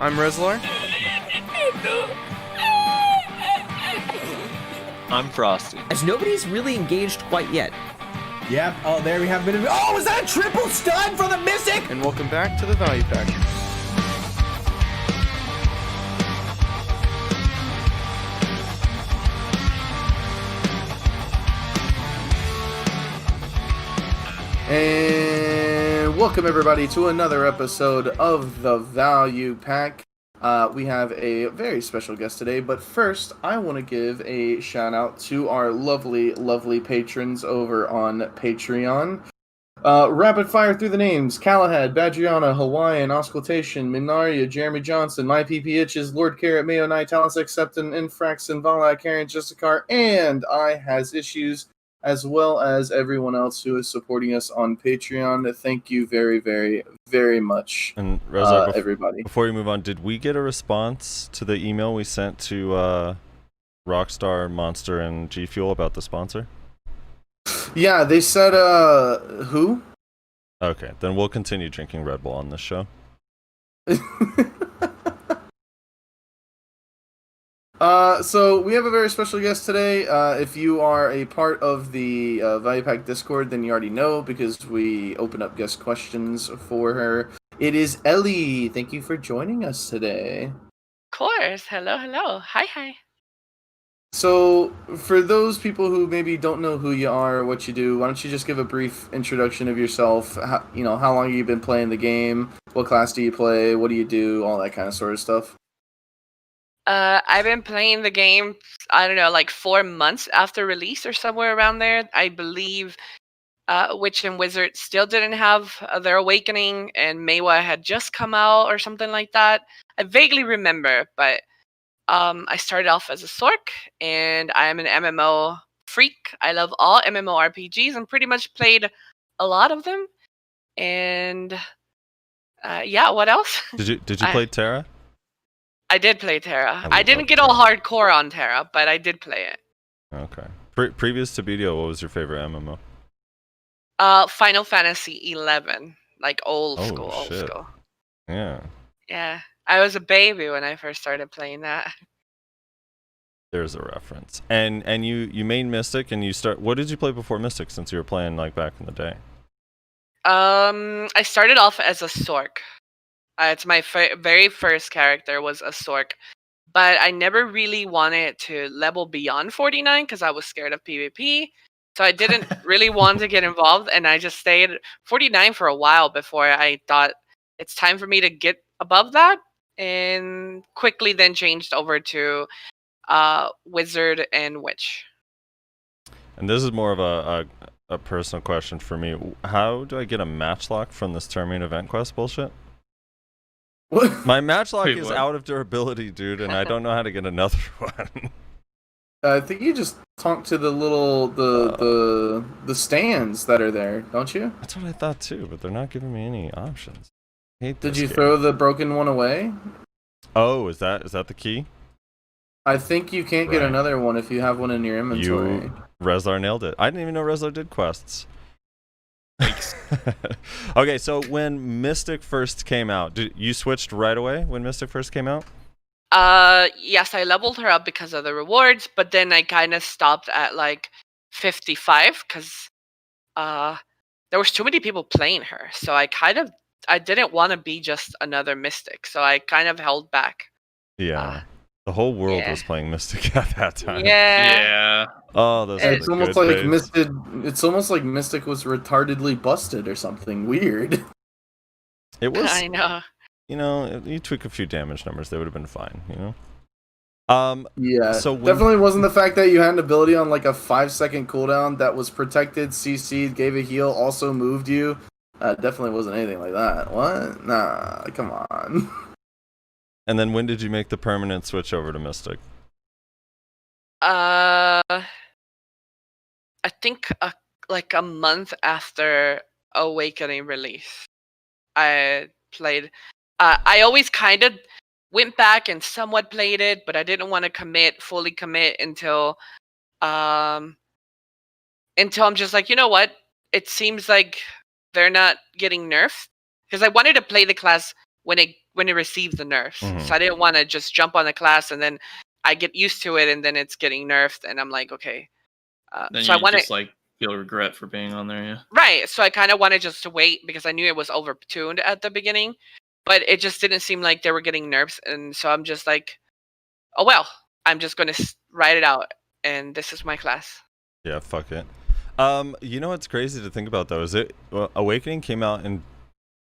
I'm Rezlar. I'm Frosty. As nobody's really engaged quite yet. Yep. Oh, there we have a bit of. Oh, was that a triple stun for the Mystic? And welcome back to the Value Pack. And welcome everybody to another episode of the Value Pack. We have a very special guest today, but first I want to give a shout out to our lovely patrons over on Patreon. Rapid fire through the names: Calahad, Badriana, Hawaiian, Auscultation, Minaria, Jeremy Johnson, My PP Itches, Lord Carrot, Mayo Knight, Talus Acceptin, Infraxon, Vala, Karen, Justicar, and I Has Issues, as well as everyone else who is supporting us on Patreon. Thank you very much, and Reza, everybody. Before we move on, did we get a response to the email we sent to Rockstar, Monster, and G Fuel about the sponsor? Yeah, they said, who? Okay, then we'll continue drinking Red Bull on this show. So we have a very special guest today. If you are a part of the Value Pack Discord, then you already know because we open up guest questions for her. It is Elly. Thank you for joining us today. Of course. Hello. Hi. So, for those people who maybe don't know who you are or what you do, why don't you just give a brief introduction of yourself? How long have you been playing the game? What class do you play? What do you do? All that kind of sort of stuff. I've been playing the game, I don't know, like 4 months after release or somewhere around there. I believe Witch and Wizard still didn't have their awakening, and Meiwa had just come out or something like that. I vaguely remember, but I started off as a Sork, and I am an MMO freak. I love all MMORPGs and pretty much played a lot of them. And yeah, what else? Did you play Terra? I did play Terra. I didn't get all hardcore on Terra, but I did play it. Okay. Previous to BDO, what was your favorite MMO? Final Fantasy 11, like old school. Yeah. Yeah, I was a baby when I first started playing that. There's a reference. And you made Mystic, and what did you play before Mystic, since you were playing like back in the day? I started off as a Sork. It's my very first character was a Sork, but I never really wanted to level beyond 49 because I was scared of PvP. So I didn't really want to get involved, and I just stayed 49 for a while before I thought it's time for me to get above that, and quickly then changed over to Wizard and Witch. And this is more of a personal question for me. How do I get a matchlock from this tournament event quest bullshit? What? My matchlock is out of durability, dude, and I don't know how to get another one. I think you just talk to the little the stands that are there, don't you? That's what I thought too, but they're not giving me any options. Did you throw the broken one away? Oh, is that the key? I think you can't get another one if you have one in your inventory. Rezlar nailed it. I didn't even know Rezlar did quests. Okay, so when Mystic first came out, you switched right away when Mystic first came out? Yes, I leveled her up because of the rewards, but then I kind of stopped at like 55 because there was too many people playing her. So I didn't want to be just another Mystic, so I kind of held back. Yeah. The whole world was playing Mystic at that time. Yeah. Oh, it's almost like It's almost like Mystic was retardedly busted or something weird. It was. I know. You tweak a few damage numbers, they would have been fine. Yeah. So definitely wasn't the fact that you had an ability on like a 5-second cooldown that was protected, CC'd, gave a heal, also moved you. Definitely wasn't anything like that. What? Nah, come on. And then when did you make the permanent switch over to Mystic? I think like a month after Awakening release, I played. I always kind of went back and somewhat played it, but I didn't want to fully commit until I'm just like, you know what? It seems like they're not getting nerfed, because I wanted to play the class when it when it received the nerfs. Mhm. So I didn't want to just jump on the class and then I get used to it and then it's getting nerfed and I'm like, okay. Then So I you wanted just like feel regret for being on there, yeah. right. So I kind of wanted just to wait because I knew it was overtuned at the beginning, but it just didn't seem like they were getting nerfs, and so I'm just like, oh well, I'm just gonna write it out, and this is my class. Yeah, fuck it. You know what's crazy to think about though is Awakening came out in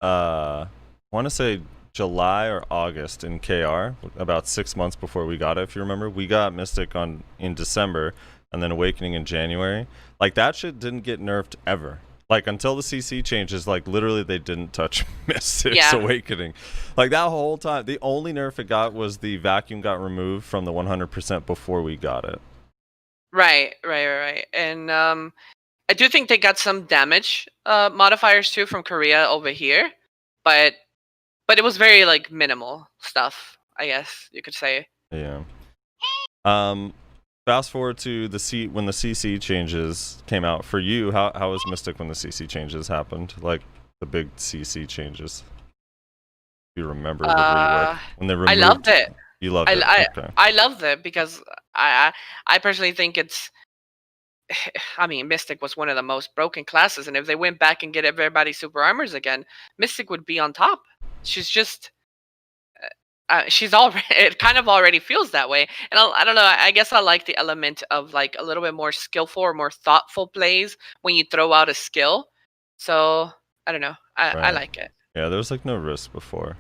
I want to say July or August in KR, about 6 months before we got it. If you remember, we got Mystic in December, and then Awakening in January. Like that shit didn't get nerfed ever. Like until the CC changes, like literally they didn't touch Mystic's Yeah. Awakening. Like that whole time, the only nerf it got was the vacuum got removed from the 100% before we got it. Right. And I do think they got some damage modifiers too from Korea over here, but it was very like minimal stuff, I guess you could say. Yeah. Fast forward to when the CC changes came out for you. How was Mystic when the CC changes happened? Like the big CC changes. If you remember the rework when they removed. I loved it. You loved it. Okay. I loved it because I personally think it's. I mean, Mystic was one of the most broken classes, and if they went back and get everybody super armors again, Mystic would be on top. She's just. She's already. It kind of already feels that way, and I don't know. I guess I like the element of like a little bit more skillful or more thoughtful plays when you throw out a skill. So I don't know. I Right. like it. Yeah, there was like no risk before,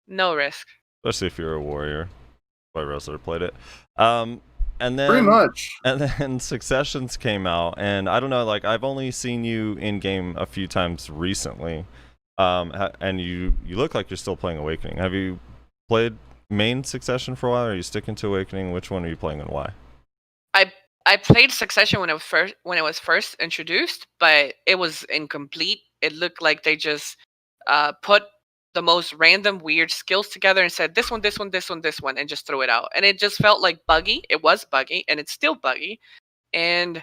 No risk. especially if you're a warrior. By wrestler played it. And then Pretty much. And then Successions came out, and I don't know, like I've only seen you in game a few times recently, and you look like you're still playing Awakening. Have you played main Succession for a while? Or are you sticking to Awakening? Which one are you playing and why? I played Succession when it was first introduced, but it was incomplete. It looked like they just put the most random weird skills together and said this one, and just threw it out. And it just felt like buggy. It was buggy, and it's still buggy, and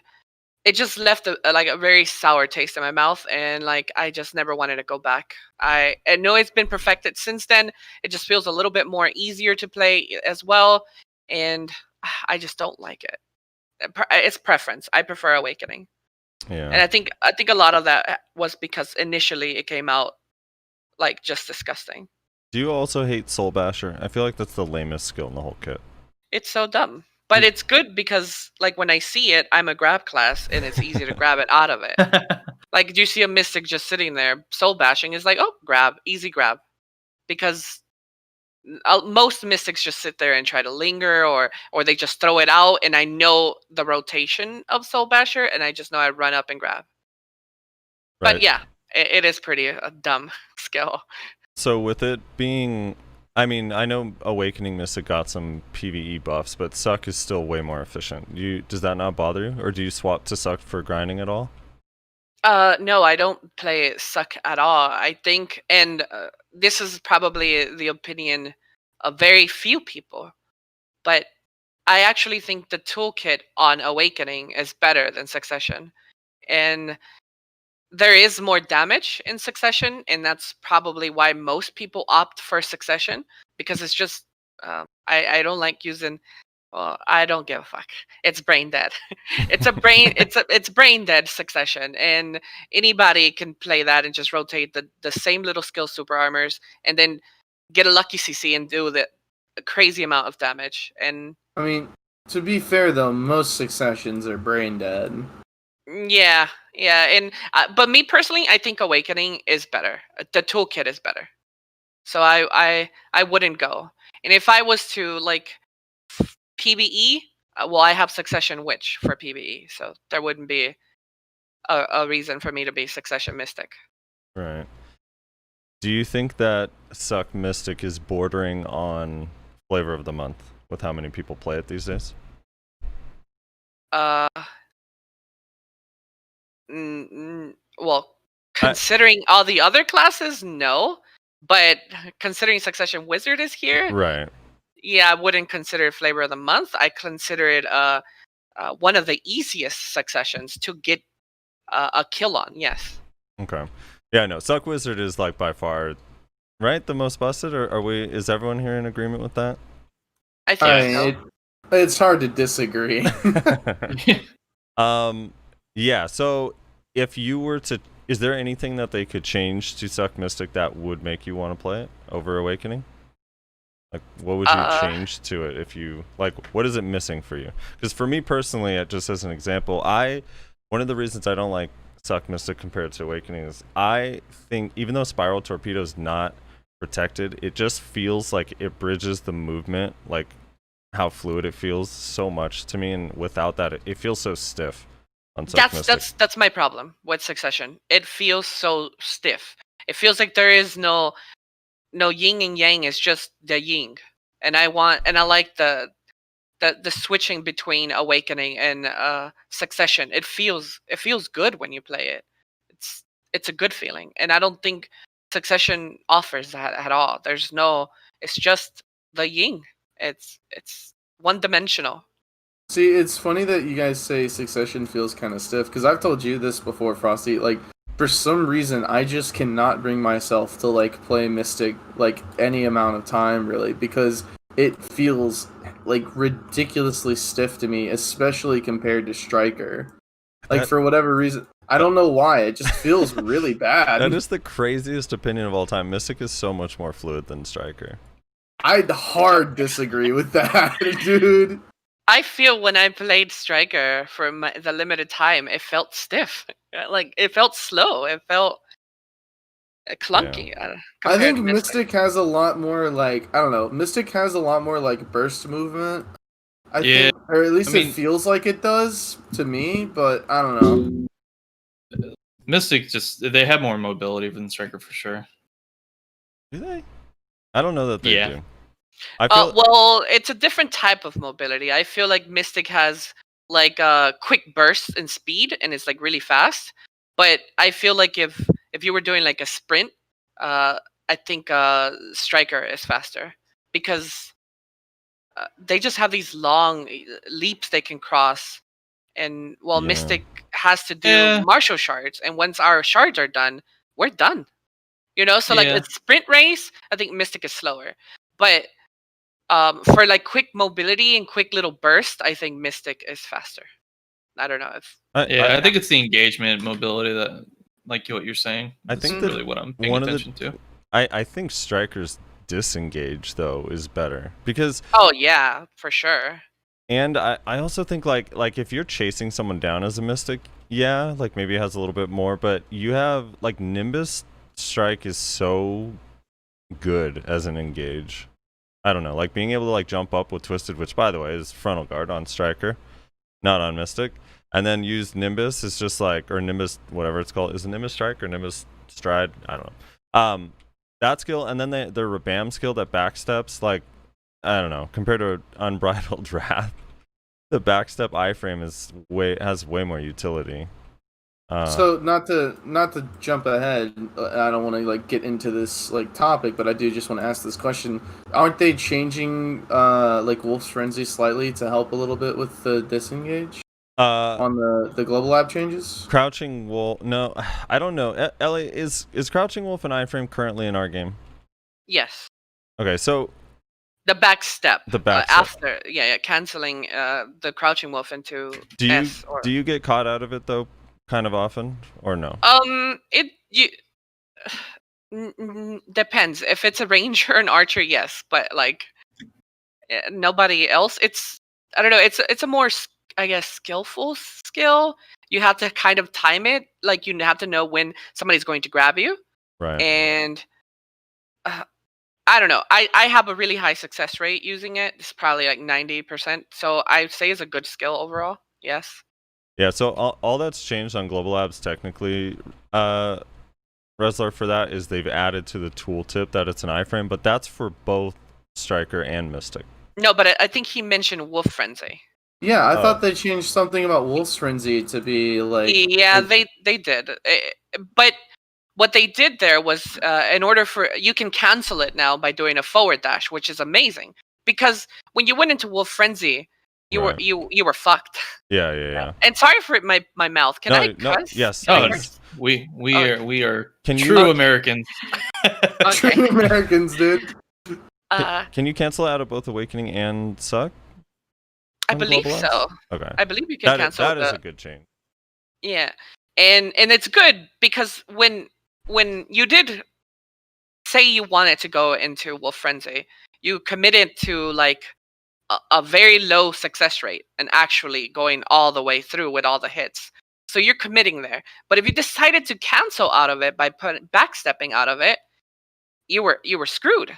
it just left a very sour taste in my mouth. And like I just never wanted to go back. I know it's been perfected since then. It just feels a little bit more easier to play as well, and I just don't like it. It's preference. I prefer Awakening, Yeah. and I think a lot of that was because initially it came out like just disgusting. Do you also hate Soul Basher? I feel like that's the lamest skill in the whole kit. It's so dumb, but it's good because like when I see it, I'm a grab class, and it's easy to grab it out of it. Like, do you see a Mystic just sitting there, soul bashing? Is like, oh, grab, easy grab, because most Mystics just sit there and try to linger, or they just throw it out, and I know the rotation of Soul Basher, and I just know I run up and grab. Right. But yeah, it is pretty a dumb skill. So with it being, I mean, I know Awakening Mystic got some PvE buffs, but Suck is still way more efficient. Does that not bother you, or do you swap to Suck for grinding at all? No, I don't play Suck at all. I think, and this is probably the opinion of very few people, but I actually think the toolkit on Awakening is better than Succession. And there is more damage in Succession, and that's probably why most people opt for Succession, because it's just, I don't like using. Well, I don't give a fuck. It's brain dead. It's brain dead Succession, and anybody can play that and just rotate the same little skill super armors, and then get a lucky CC and do the crazy amount of damage. And I mean, to be fair though, most Successions are brain dead. yeah, and but me personally, I think Awakening is better. The toolkit is better, so I wouldn't go. And if I was to like PvE, well, I have Succession Witch for PvE, so there wouldn't be a reason for me to be Succession Mystic. Right. Do you think that Suck Mystic is bordering on flavor of the month with how many people play it these days? Well, considering all the other classes, no. But considering Succession Wizard is here, Right. yeah, I wouldn't consider it flavor of the month. I consider it one of the easiest Successions to get a kill on. Yes. Okay. Yeah, no, Suck Wizard is like by far right? The most busted, or are we? Is everyone here in agreement with that? I think so. It's hard to disagree. Yeah. So if you were to, is there anything that they could change to Suck Mystic that would make you want to play it over Awakening? Like, what would you change to it if you like? What is it missing for you? Because for me personally, just as an example, one of the reasons I don't like Suck Mystic compared to Awakening is I think even though Spiral Torpedo is not protected, it just feels like it bridges the movement, like how fluid it feels so much to me, and without that, it feels so stiff. On Suck Mystic. That's my problem with Succession. It feels so stiff. It feels like there is no yin and yang. It's just the yin, and I like the switching between Awakening and Succession. It feels good when you play it. It's a good feeling, and I don't think Succession offers that at all. It's just the yin. It's one dimensional. See, it's funny that you guys say Succession feels kind of stiff, because I've told you this before, Frosty. Like, for some reason, I just cannot bring myself to, like, play Mystic, like, any amount of time, really, because it feels, like, ridiculously stiff to me, especially compared to Striker. Like, for whatever reason, I don't know why, it just feels really bad. That is the craziest opinion of all time. Mystic is so much more fluid than Striker. I'd hard disagree with that, dude. I feel when I played Striker for the limited time, it felt stiff. Like, it felt slow. It felt clunky. Yeah. I think Mystic has a lot more, like, I don't know. Mystic has a lot more, like, burst movement. I think, or at least it feels like it does to me, but I don't know. Mystic they have more mobility than Striker for sure. Do they? I don't know that they do. Well, it's a different type of mobility. I feel like Mystic has like a quick burst in speed and it's like really fast. But I feel like if you were doing like a sprint, I think Striker is faster because they just have these long leaps they can cross. And Mystic has to do martial shards, and once our shards are done, we're done. You know, so like a sprint race, I think Mystic is slower. But for like quick mobility and quick little burst, I think Mystic is faster. I don't know if. I think it's the engagement mobility that, like what you're saying. I think that's really what I'm paying attention to. I think Striker's disengage though is better because. Oh yeah, for sure. And I also think like if you're chasing someone down as a Mystic, like maybe it has a little bit more, but you have like Nimbus Strike is so good as an engage. I don't know, like being able to like jump up with Twisted, which by the way is frontal guard on Striker, not on Mystic, and then use Nimbus is just like, or Nimbus whatever it's called, is it Nimbus Strike or Nimbus Stride? I don't know. That skill, and then the Rabam skill that backsteps, like I don't know, compared to Unbridled Wrath, the backstep iframe has way more utility. So not to jump ahead, I don't want to like get into this like topic, but I do just want to ask this question: aren't they changing like Wolf's Frenzy slightly to help a little bit with the disengage on the global lab changes? Crouching Wolf? No, I don't know. Elly, is Crouching Wolf an iframe currently in our game? Yes. Okay, so. The backstep. After, canceling the Crouching Wolf into S. Do you get caught out of it though, kind of often, or no? Depends. If it's a ranger and archer, yes, but like nobody else. I don't know. It's a more, I guess, skillful skill. You have to kind of time it. Like you have to know when somebody's going to grab you. Right. And. I don't know. I have a really high success rate using it. It's probably like 90%. So I'd say it's a good skill overall. Yes. Yeah, so all that's changed on Global Labs technically, Reslar, for that is they've added to the tooltip that it's an iframe, but that's for both Striker and Mystic. No, but I think he mentioned Wolf Frenzy. Yeah, I thought they changed something about Wolf's Frenzy to be like... Yeah, they did. But... what they did there was, in order for you can cancel it now by doing a forward dash, which is amazing. Because when you went into Wolf Frenzy, you were fucked. Yeah. And sorry for my mouth. Can I cuss? Yes. Oh, we are true Americans. Okay. True Americans, dude. Can you cancel out of both Awakening and Suck? I on believe Global so. Ops? Okay. I believe you can cancel That is a good change. Yeah, and it's good because when you did say you wanted to go into Wolf Frenzy, you committed to like a very low success rate and actually going all the way through with all the hits. So you're committing there. But if you decided to cancel out of it by backstepping out of it, you were screwed.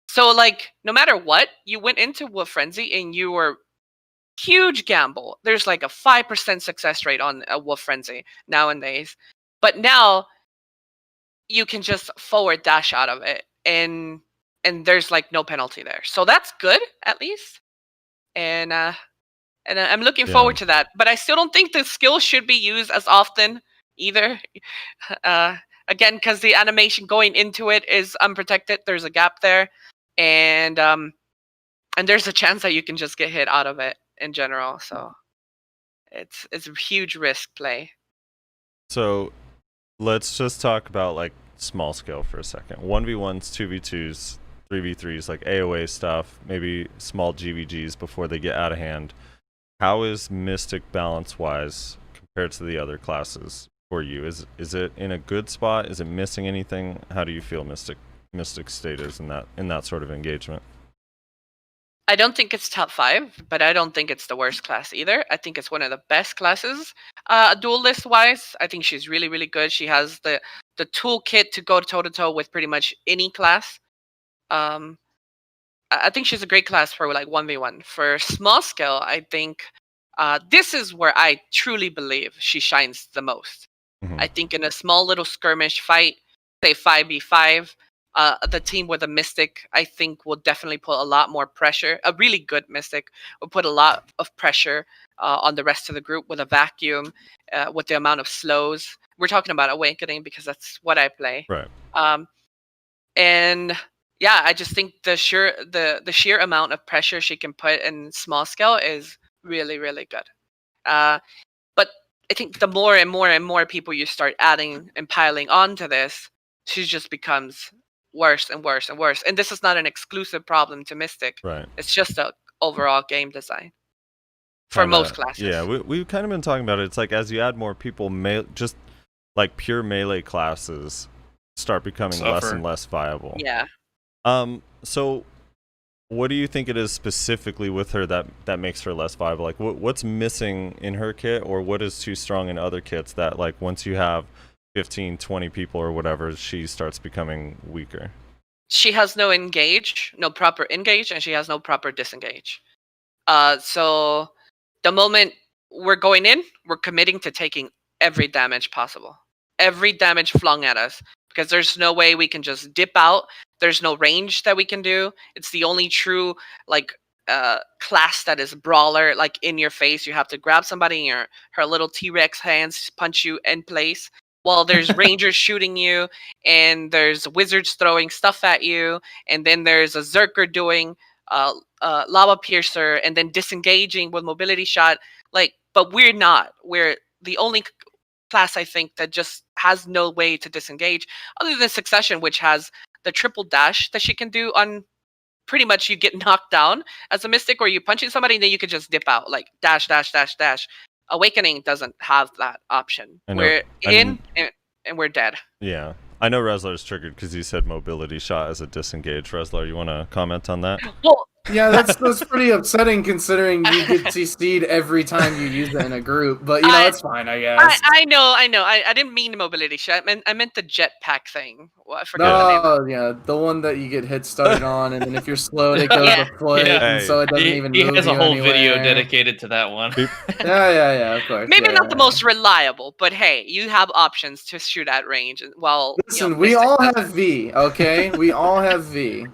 So like no matter what, you went into Wolf Frenzy and you were huge gamble. There's like a 5% success rate on a Wolf Frenzy nowadays. But now you can just forward dash out of it and there's like no penalty there. So that's good at least. And I'm looking forward to that. But I still don't think the skill should be used as often either. Again, because the animation going into it is unprotected. There's a gap there. And there's a chance that you can just get hit out of it in general. So it's a huge risk play. So let's just talk about like small scale for a second. 1v1s, 2v2s, 3v3s, like AoA stuff, maybe small GVGs before they get out of hand. How is Mystic balance wise compared to the other classes for you? Is it in a good spot? Is it missing anything? How do you feel Mystic state is in that sort of engagement? I don't think it's top 5, but I don't think it's the worst class either. I think it's one of the best classes, dual list wise. I think she's really, really good. She has the toolkit to go toe to toe with pretty much any class. I think she's a great class for like 1v1. For small scale, I think this is where I truly believe she shines the most. Mm-hmm. I think in a small little skirmish fight, say 5v5, the team with a Mystic, I think, will definitely put a lot more pressure. A really good Mystic will put a lot of pressure on the rest of the group with a vacuum, with the amount of slows. We're talking about Awakening because that's what I play. Right. And yeah, I just think the sheer amount of pressure she can put in small scale is really, really good. But I think the more and more and more people you start adding and piling onto this, she just becomes worse and worse and worse. And this is not an exclusive problem to Mystic. Right. It's just a overall game design for most classes. Yeah, we've kind of been talking about it. It's like as you add more people, just like pure melee classes start becoming less and less viable. Yeah. So what do you think it is specifically with her that makes her less viable? Like what's missing in her kit, or what is too strong in other kits that like once you have 15, 20 people or whatever, she starts becoming weaker? She has no proper engage, and she has no proper disengage. So the moment we're going in, we're committing to taking every damage possible. Every damage flung at us. Because there's no way we can just dip out. There's no range that we can do. It's the only true like class that is brawler, like in your face. You have to grab somebody in her little T-Rex hands, punch you in place. While there's rangers shooting you, and there's wizards throwing stuff at you, and then there's a Zerker doing lava piercer, and then disengaging with mobility shot. Like, but we're not. We're the only class I think that just has no way to disengage other than Succession, which has the triple dash that she can do on pretty much you get knocked down as a Mystic, or you punching somebody and then you could just dip out, like dash dash dash dash. Awakening doesn't have that option. We're in and we're dead. Yeah, I know Reslar's triggered because he said mobility shot as a disengage. Reslar, you want to comment on that? Well, Yeah, that's pretty upsetting considering you get CC'd every time you use it in a group. But you know, it's fine, I guess. I know. I didn't mean the mobility shot. I meant the jetpack thing. Well, I forgot the name. Yeah, the one that you get hit started on, and then if you're slowed, it goes to foot, and so it doesn't even move. He has a you whole anywhere. video dedicated to that one. Yeah, of course. Maybe not the most reliable, but hey, you have options to shoot at range. Well, listen, we all have V, okay? We all have V.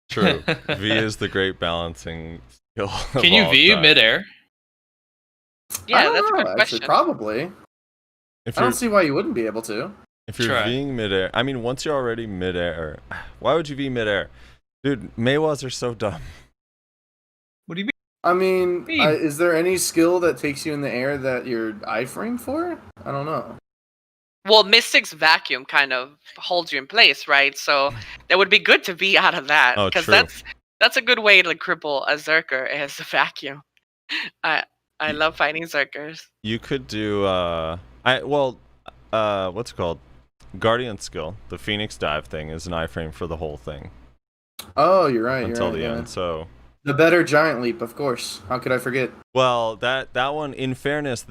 True. V is the great balancing skill. Can you V midair? Yeah, that's a good question. Probably. I don't see why you wouldn't be able to. If you're Ving midair, I mean, once you're already midair, why would you V midair? Dude, Maywas are so dumb. What do you mean? I mean, is there any skill that takes you in the air that you're iframe for? I don't know. well, Mystic's vacuum kind of holds you in place, right? So that would be good to be out of that, Oh, because true. that's a good way to cripple a Zerker as a vacuum. I I love fighting Zerkers. You could do what's it called? Guardian skill. The Phoenix dive thing is an iframe for the whole thing Oh, you're right. until you're right, the yeah. end. So, The better giant leap, of course. How could I forget? well, that one, in fairness,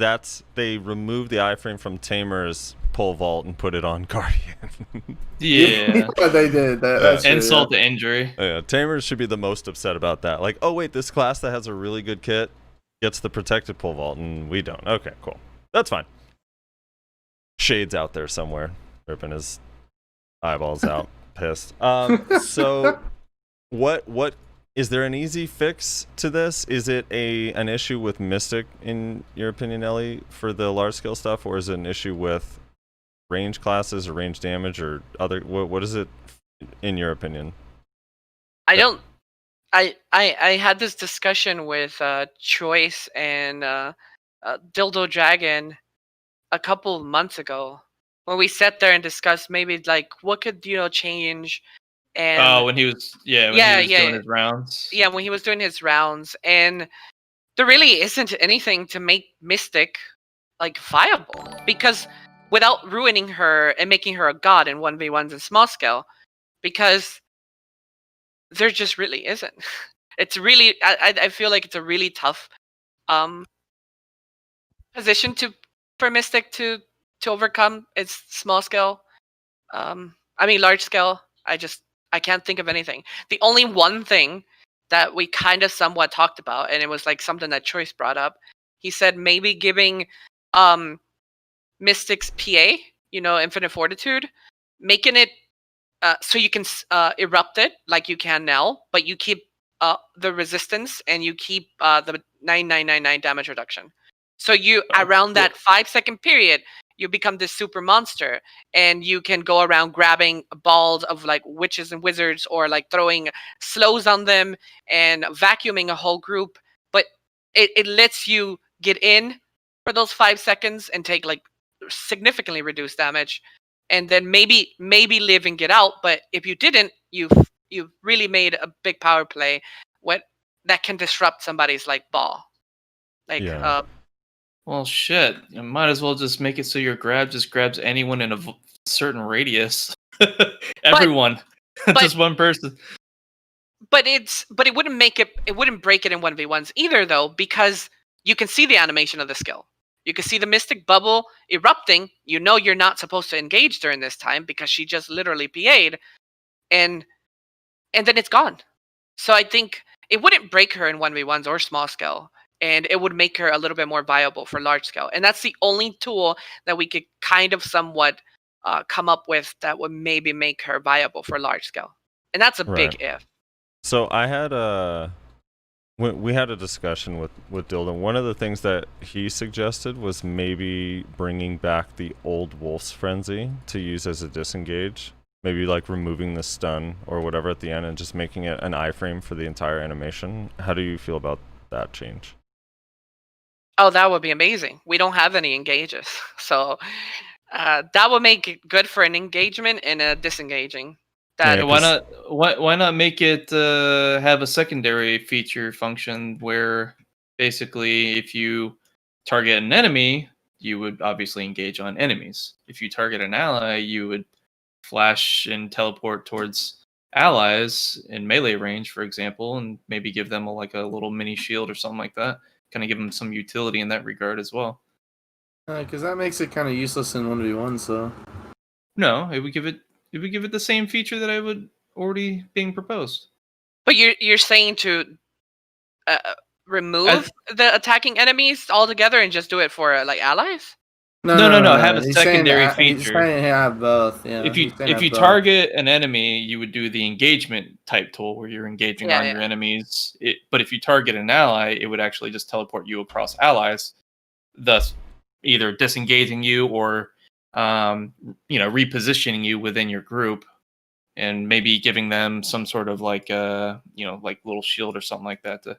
they removed the iframe from Tamer's pole vault and put it on Guardian. Yeah. They did. That's true, Insult to injury. Yeah, Tamer should be the most upset about that. Like, oh wait, this class that has a really good kit gets the protected pole vault, and we don't. Okay, cool. That's fine. Shade's out there somewhere, ripping his eyeballs out, pissed. So, what is there an easy fix to this? Is it an issue with Mystic, in your opinion, Elly, for the large scale stuff, or is it an issue with range classes or range damage or other? What is it, in your opinion? I don't. I had this discussion with Choice and Dildo Dragon a couple of months ago, when we sat there and discussed maybe like what could change. And When he was doing his rounds. yeah, when he was doing his rounds, and there really isn't anything to make Mystic like viable, because without ruining her and making her a god in 1v1s and small scale, because there just really isn't. It's really, I feel like it's a really tough position for Mystic to overcome. It's small scale. Large scale. I can't think of anything. The only one thing that we kind of somewhat talked about, and it was like something that Choice brought up. He said maybe giving Mystic's PA, Infinite Fortitude, making it so you can erupt it like you can now, but you keep the resistance and you keep the 9999 damage reduction. So you around that 5-second period, you become this super monster, and you can go around grabbing balls of like witches and wizards, or like throwing slows on them and vacuuming a whole group. But it lets you get in for those 5 seconds and take like significantly reduced damage, and then maybe live and get out. But if you didn't, you've really made a big power play that can disrupt somebody's like ball. Like Yeah. Well, shit. You might as well just make it so your grab just grabs anyone in a certain radius. Everyone. Just one person. But it wouldn't make it. It wouldn't break it in 1v1s either, though, because you can see the animation of the skill. You can see the Mystic bubble erupting. You're not supposed to engage during this time because she just literally PA'd, and then it's gone. So I think it wouldn't break her in 1v1s or small scale, and it would make her a little bit more viable for large scale. And that's the only tool that we could kind of somewhat come up with that would maybe make her viable for large scale. And that's a big if. So I had we had a discussion with Dildo. One of the things that he suggested was maybe bringing back the old Wolf's Frenzy to use as a disengage. Maybe like removing the stun or whatever at the end and just making it an iframe for the entire animation. How do you feel about that change? Oh, that would be amazing. We don't have any engages. So that would make it good for an engagement and a disengaging. Why not make it have a secondary feature function where basically if you target an enemy, you would obviously engage on enemies. If you target an ally, you would flash and teleport towards allies in melee range, for example, and maybe give them a little mini shield or something like that. Kind of give them some utility in that regard as well. Because that makes it kind of useless in 1v1, so... No, it would give it the same feature that I would already being proposed. But you're saying to remove the attacking enemies altogether and just do it for allies? No. Have a secondary feature. He's trying to have both. Yeah. If you target an enemy, you would do the engagement type tool where you're engaging on your enemies. But if you target an ally, it would actually just teleport you across allies, thus either disengaging you or repositioning you within your group, and maybe giving them some sort of like little shield or something like that to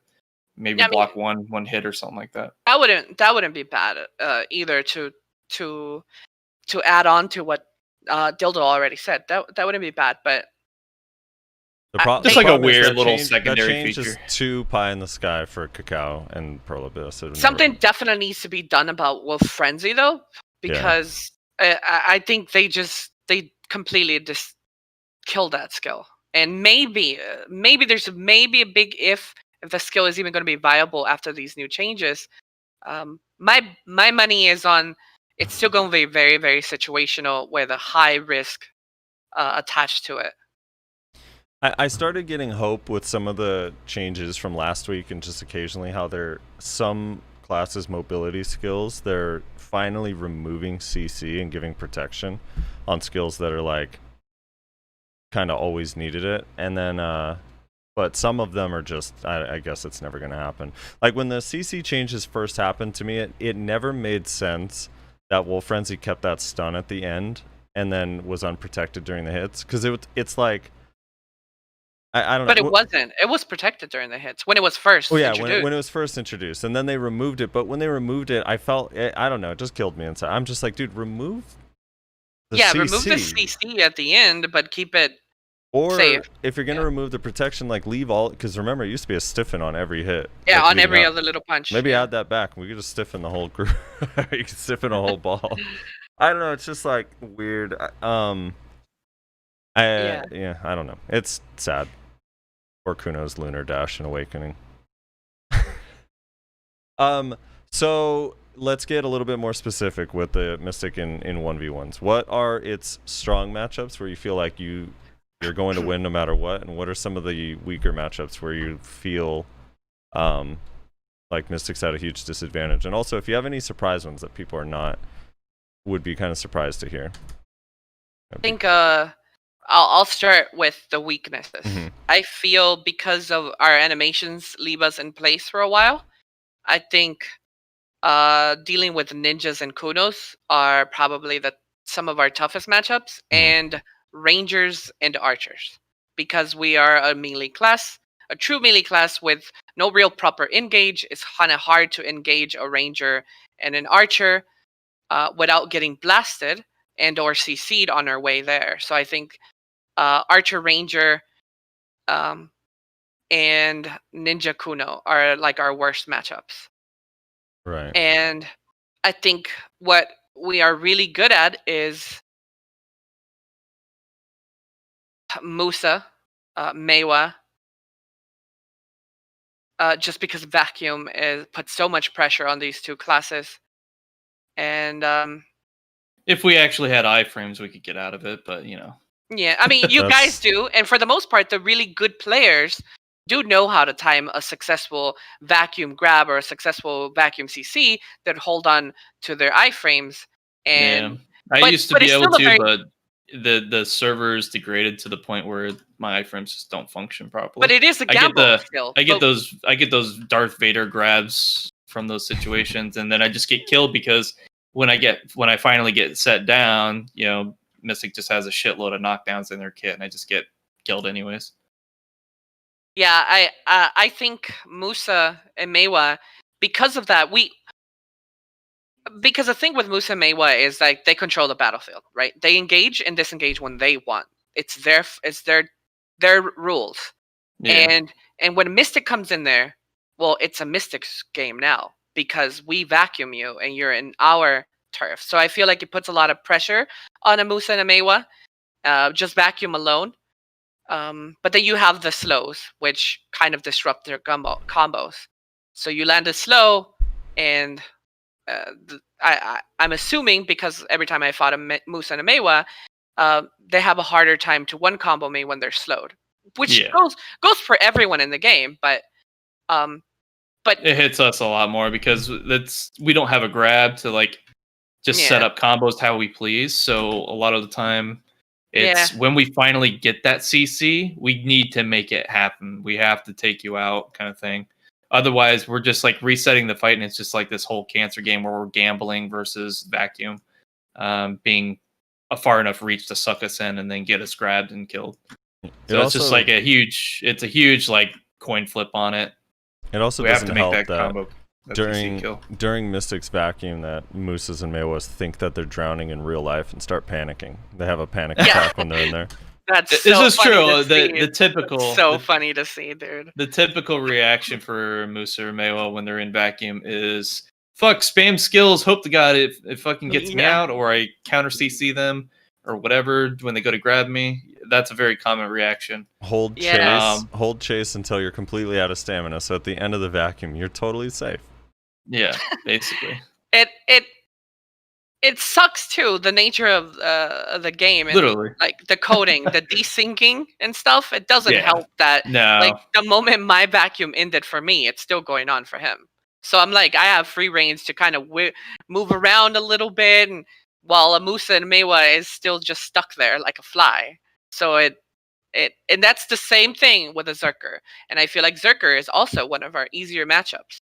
maybe block one hit or something like that. That wouldn't be bad either to to add on to what Dildo already said, that wouldn't be bad. But Just like a problem is weird that little change, secondary that change feature. is too pie in the sky for Cacao and Pearl Abyss. It would something never- definitely needs to be done about Wolf Frenzy though, because I think they completely just killed that skill. And maybe there's a big if the skill is even going to be viable after these new changes. My money is on it's still going to be very, very situational with a high risk attached to it. I started getting hope with some of the changes from last week, and just occasionally how some classes' mobility skills, they're finally removing CC and giving protection on skills that are like kind of always needed it. And then but some of them are just I guess it's never going to happen. Like when the CC changes first happened to me, it never made sense that Wolf Frenzy kept that stun at the end and then was unprotected during the hits, because it's like I don't know. But it wasn't. It was protected during the hits when it was first introduced. When it was first introduced, and then they removed it. But when they removed it, I felt I don't know. It just killed me inside. I'm just like, dude, remove the CC. Remove the CC at the end, but keep it or safe. If you're gonna remove the protection, like leave all, because remember it used to be a stiffen on every hit. Yeah, like, on every other little punch. Maybe add that back. We could just stiffen the whole group. You could stiffen a whole ball. I don't know. It's just like weird. I don't know. It's sad. Or Kuno's Lunar Dash and Awakening. So let's get a little bit more specific with the Mystic in 1v1s. What are its strong matchups where you feel like you're going to win no matter what? And what are some of the weaker matchups where you feel like Mystic's at a huge disadvantage? And also, if you have any surprise ones that people would be kind of surprised to hear. I think I'll start with the weaknesses. Mm-hmm. I feel because of our animations leave us in place for a while, I think dealing with ninjas and kunos are probably some of our toughest matchups, and rangers and archers, because we are a melee class, a true melee class with no real proper engage. It's kind of hard to engage a ranger and an archer without getting blasted and or CC'd on our way there. So I think Archer Ranger and Ninja Kuno are like our worst matchups. Right. And I think what we are really good at is Musa, Mewa, just because Vacuum puts so much pressure on these two classes. And if we actually had iframes, we could get out of it, but yeah, I mean, you guys do, and for the most part, the really good players do know how to time a successful vacuum grab or a successful vacuum CC that hold on to their iframes. And I used to be able to, but the servers degraded to the point where my iframes just don't function properly. But it is a gamble still. I get those Darth Vader grabs from those situations, and then I just get killed because when I finally get set down, Mystic just has a shitload of knockdowns in their kit, and I just get killed anyways. Yeah, I think Musa and Mewa, because of that, because the thing with Musa and Mewa is like they control the battlefield, right? They engage and disengage when they want. It's their rules. Yeah. And when Mystic comes in there, well, it's a Mystic's game now because we vacuum you and you're in our turf. So I feel like it puts a lot of pressure on a Musa and a Mewa, just vacuum alone. But then you have the slows, which kind of disrupt their combos. So you land a slow, and I'm assuming because every time I fought a Musa and a Mewa, they have a harder time to one combo me when they're slowed, which goes for everyone in the game. But it hits us a lot more because we don't have a grab to just set up combos how we please. So a lot of the time, it's when we finally get that CC, we need to make it happen. We have to take you out, kind of thing. Otherwise, we're just resetting the fight, and it's just like this whole cancer game where we're gambling versus vacuum, being a far enough reach to suck us in and then get us grabbed and killed. So it's just a huge coin flip on it. It also we doesn't have to make help that combo. That's easy kill. during Mystic's vacuum, that Mooses and Mewas think that they're drowning in real life and start panicking. They have a panic attack when they're in there. That's This so is funny true. to see. The typical. It's so the, funny to see, dude. the typical reaction for Musa or Mewa when they're in vacuum is fuck spam skills. Hope to God it fucking gets me out, or I counter CC them, or whatever when they go to grab me. That's a very common reaction. Hold chase until you're completely out of stamina. So at the end of the vacuum, you're totally safe. Yeah, basically. It sucks too, the nature of the game, and Literally. like the coding, the desyncing and stuff. It doesn't help that. No. Like the moment my vacuum ended for me, it's still going on for him. So I'm like, I have free range to kind of move around a little bit, and while a Musa and Mewa is still just stuck there like a fly. So and that's the same thing with a Zerker, and I feel like Zerker is also one of our easier matchups,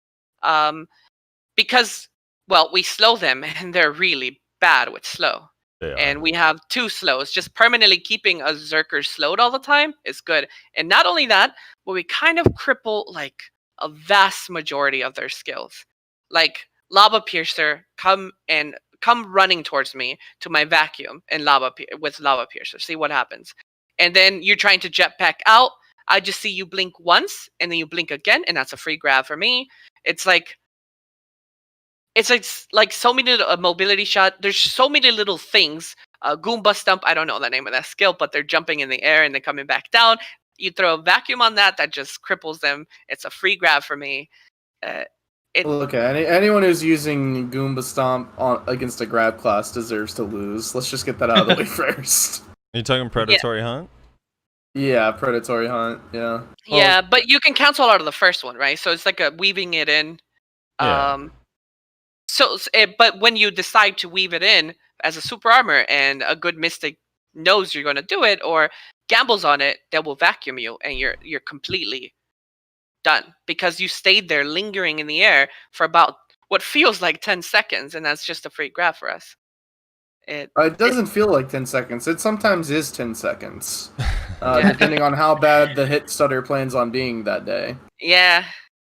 because. Well, we slow them, and they're really bad with slow. And we have 2 slows. Just permanently keeping a Zerker slowed all the time is good. And not only that, but we kind of cripple like a vast majority of their skills. Like Lava Piercer, come running towards me to my vacuum and with Lava Piercer. See what happens. And then you're trying to jetpack out. I just see you blink once, and then you blink again, and that's a free grab for me. It's like so many mobility shot. There's so many little things. Goomba Stump, I don't know the name of that skill, but they're jumping in the air and they're coming back down. You throw a vacuum on that just cripples them. It's a free grab for me. Look, anyone who's using Goomba Stomp against a grab class deserves to lose. Let's just get that out of the way first. Are you talking Predatory Hunt? Yeah, Predatory Hunt, yeah. Yeah, but you can cancel out of the first one, right? So it's like weaving it in. Yeah. But when you decide to weave it in as a super armor, and a good Mystic knows you're going to do it or gambles on it, they will vacuum you, and you're completely done because you stayed there lingering in the air for about what feels like 10 seconds, and that's just a free grab for us. It doesn't feel like 10 seconds. It sometimes is 10 seconds, depending on how bad the hit stutter plans on being that day. Yeah.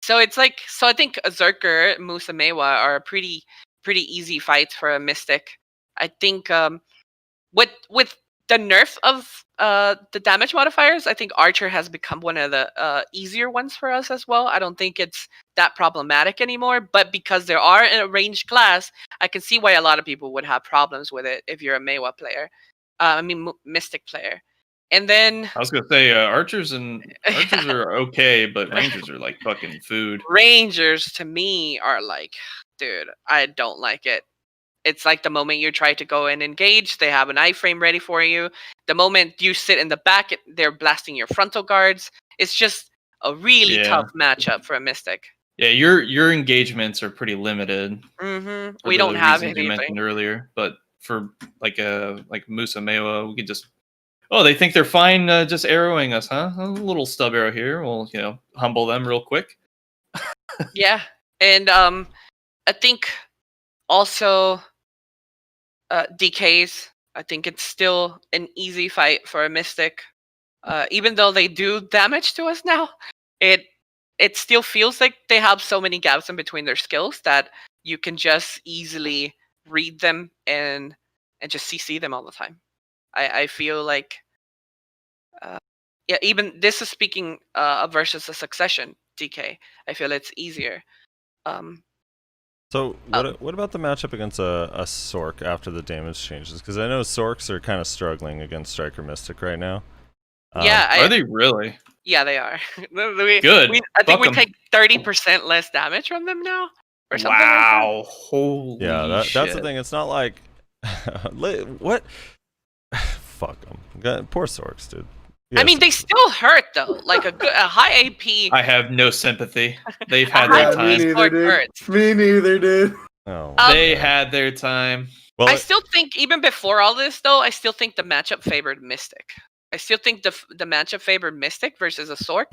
So it's like, I think a Zerker, Musa, Mewa are a pretty easy fights for a Mystic. I think with the nerf of the damage modifiers, I think Archer has become one of the easier ones for us as well. I don't think it's that problematic anymore, but because there are in a ranged class, I can see why a lot of people would have problems with it if you're a Mewa player. Mystic player. And then I was gonna say archers are okay, but rangers are like fucking food. Rangers to me are like, dude, I don't like it. It's like the moment you try to go and engage, they have an iframe ready for you. The moment you sit in the back, they're blasting your frontal guards. It's just a really tough matchup for a Mystic. Yeah, your engagements are pretty limited. Mm-hmm. We don't have anything. You mentioned earlier, but for like Musa Mewa, we could just. Oh, they think they're fine just arrowing us, huh? A little stub arrow here. We'll, humble them real quick. Yeah. And I think also DKs, I think it's still an easy fight for a Mystic. Even though they do damage to us now, it still feels like they have so many gaps in between their skills that you can just easily read them and just CC them all the time. I feel like, even this is speaking versus a Succession DK. I feel it's easier. So what about the matchup against a Sork after the damage changes? Because I know Sorks are kind of struggling against Striker Mystic right now. Are they really? Yeah, they are. Good. I think we take 30% less damage from them now. Or something wow. Like that. Holy that's shit. the thing. It's not like what. Fuck them. Poor Sorks, dude. Yes. I mean, they still hurt though. Like a high AP. I have no sympathy. They've had their time. Me neither, dude. Oh. They had their time. Well, I still think even before all this though, I still think the matchup favored Mystic. I still think the matchup favored Mystic versus a Sork.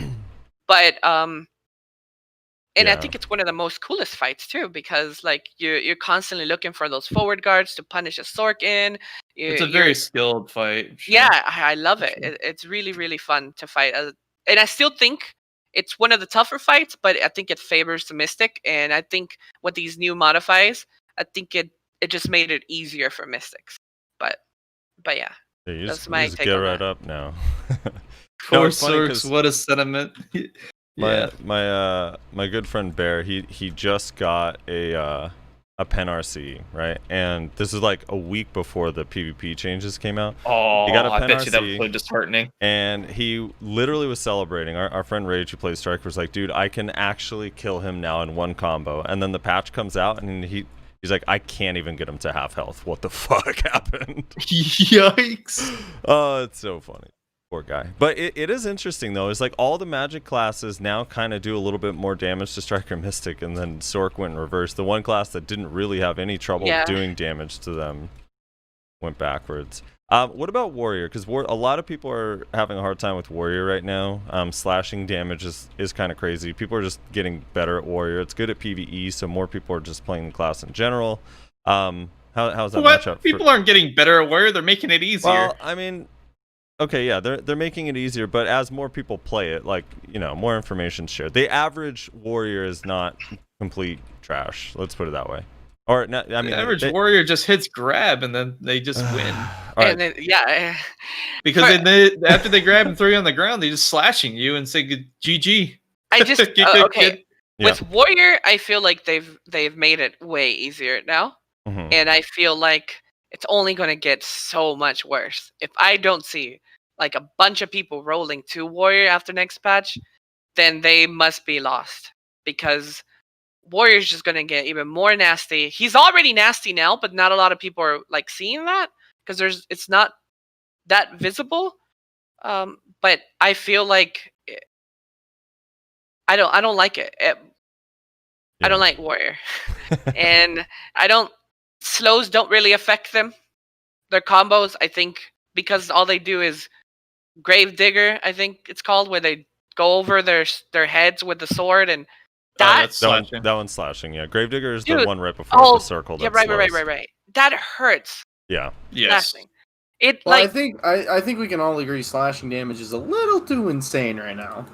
But I think it's one of the most coolest fights too, because like you're constantly looking for those forward guards to punish a Sork in. It's a very skilled fight. Sure. Yeah, I love it. It's really, really fun to fight. And I still think it's one of the tougher fights, but I think it favors the Mystic, and I think with these new modifies, I think it just made it easier for Mystics. But yeah, Yeah, you that's just, my you just take get on right that. up now. Poor No, it's funny Sorks, 'cause what a sentiment. Yeah. my good friend Bear, he just got a pen RC, right? And this is like a week before the PvP changes came out. Oh, He got a I pen bet you that was RC. so disheartening. And he literally was celebrating. Our friend Rage, who plays Striker, was like, dude, I can actually kill him now in one combo. And then the patch comes out, and he's like, I can't even get him to half health. What the fuck happened? Yikes. Oh, it's so funny. Poor guy. But it is interesting, though. It's like all the magic classes now kind of do a little bit more damage to Striker Mystic, and then Sork went in reverse. The one class that didn't really have any trouble doing damage to them went backwards. What about Warrior? Because a lot of people are having a hard time with Warrior right now. Slashing damage is kind of crazy. People are just getting better at Warrior. It's good at PvE, so more people are just playing the class in general. How's that matchup? People aren't getting better at Warrior. They're making it easier. Well, I mean, okay, yeah, they're making it easier, but as more people play it, like, you know, more information's shared. The average Warrior is not complete trash. Let's put it that way. Or not, I mean, the average Warrior just hits grab and then they just win. All right. And then, yeah, Because after they grab and throw you on the ground, they just slashing you and say GG. I just okay. Yeah. With Warrior, I feel like they've made it way easier now, and I feel like it's only going to get so much worse. If I don't see like a bunch of people rolling to Warrior after next patch, then they must be lost, because Warrior's just going to get even more nasty. He's already nasty now, but not a lot of people are like seeing that because it's not that visible. But I feel like I don't like it. I don't like Warrior, and slows don't really affect them. Their combos, I think, because all they do is Grave Digger, I think it's called, where they go over their heads with the sword, and that's slashing. That one's slashing. Yeah, Gravedigger is Dude, the one right before the circle. Yeah, right. That hurts. Yeah. Yes. Slashing. Well, I think we can all agree slashing damage is a little too insane right now.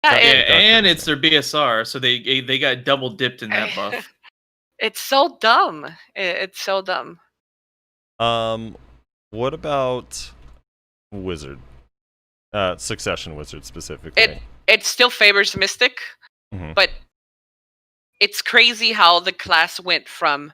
Yeah, and it's their BSR, so they got double dipped in that buff. It's so dumb. It's so dumb. What about Wizard? Succession Wizard specifically. It still favors Mystic, but it's crazy how the class went from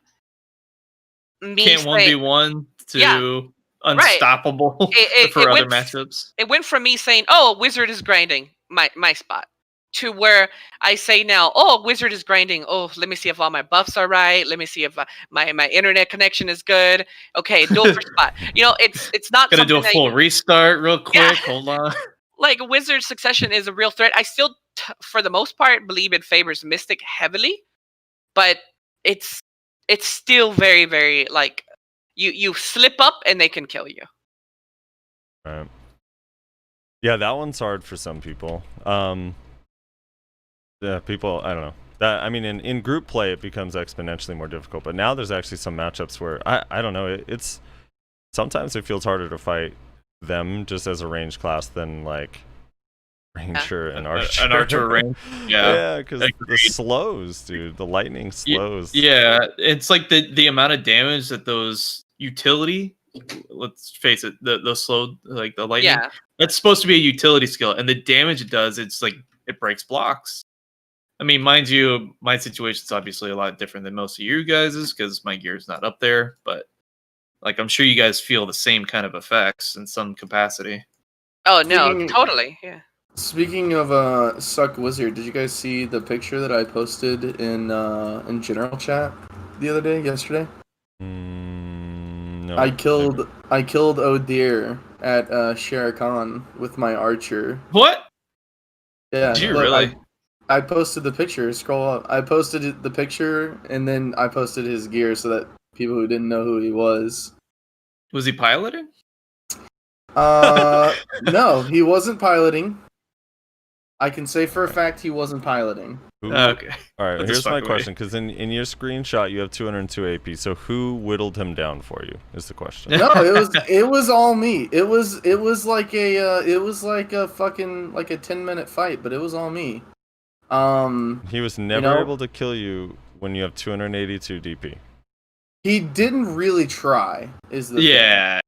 me can't 1v1 to unstoppable for other matchups. It went from me saying, "Oh, Wizard is grinding my spot," to where I say now, "Oh, Wizard is grinding. Oh, let me see if all my buffs are right. Let me see if my internet connection is good. Okay, duel for spot." You know, it's not gonna do a full restart real quick. Yeah. Hold on. Like Wizard Succession is a real threat. I still, for the most part, believe it favors Mystic heavily, but it's still very, very like you slip up and they can kill you. Right. Yeah, that one's hard for some people. Yeah, people, I don't know. That, I mean, in group play, it becomes exponentially more difficult. But now there's actually some matchups where I don't know. It's sometimes it feels harder to fight them just as a range class than like Ranger and Archer. An Archer range. Yeah, because the slows, dude. The lightning slows. Yeah, it's like the amount of damage that those utility. Let's face it, the slow, like the lightning. Yeah. That's supposed to be a utility skill, and the damage it does, it's like it breaks blocks. I mean, mind you, my situation's obviously a lot different than most of you guys's because my gear's not up there, but like I'm sure you guys feel the same kind of effects in some capacity. Oh no, totally. Yeah. Speaking of Suck Wizard, did you guys see the picture that I posted in general chat the other day, yesterday? No. I killed Odeer at Shere Khan with my archer. What? Yeah. Did you really? I posted the picture. Scroll up. I posted the picture and then I posted his gear so that people who didn't know who he was. Was he piloting? No, he wasn't piloting. I can say for a fact he wasn't piloting. Okay. All right, Let's here's just my fuck away. question, because in your screenshot you have 202 AP. So who whittled him down for you? Is the question. No, it was all me. It was like a fucking like a 10-minute fight, but it was all me. He was never able to kill you when you have 282 DP. He didn't really try. Is the thing. Yeah.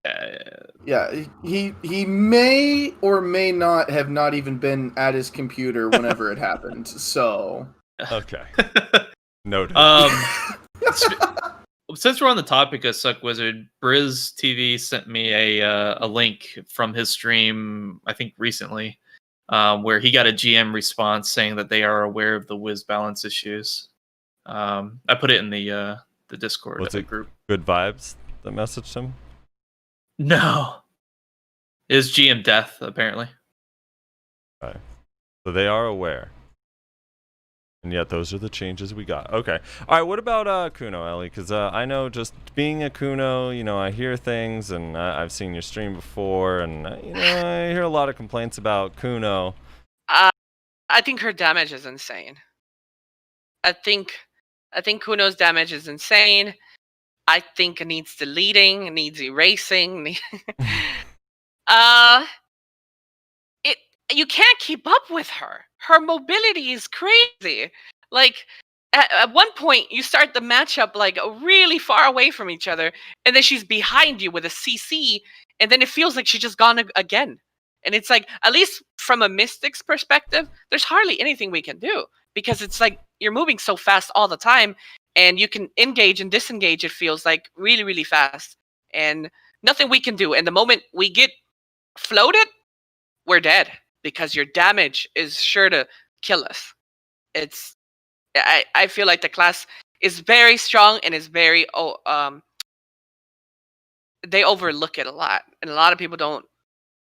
He may or may not have not even been at his computer whenever it happened. So Okay. Noted. Since we're on the topic of Suck Wizard, Briz TV sent me a link from his stream, I think recently, where he got a GM response saying that they are aware of the Wiz balance issues. I put it in the Discord group. Good vibes that messaged him? No. It was GM death, apparently. Okay. So they are aware. And yet those are the changes we got. Okay. All right, what about Kuno, Elly? Because I know just being a Kuno, I hear things, and I've seen your stream before, and I hear a lot of complaints about Kuno. I think her damage is insane. I think Kuno's damage is insane. I think it needs deleting, it needs erasing. You can't keep up with her. Her mobility is crazy. Like at one point you start the matchup like really far away from each other, and then she's behind you with a CC, and then it feels like she's just gone again. And it's like, at least from a Mystic's perspective, there's hardly anything we can do, because it's like you're moving so fast all the time, and you can engage and disengage, it feels like, really, really fast. And nothing we can do. And the moment we get floated, we're dead, because your damage is sure to kill us. I feel like the class is very strong and is very they overlook it a lot, and a lot of people don't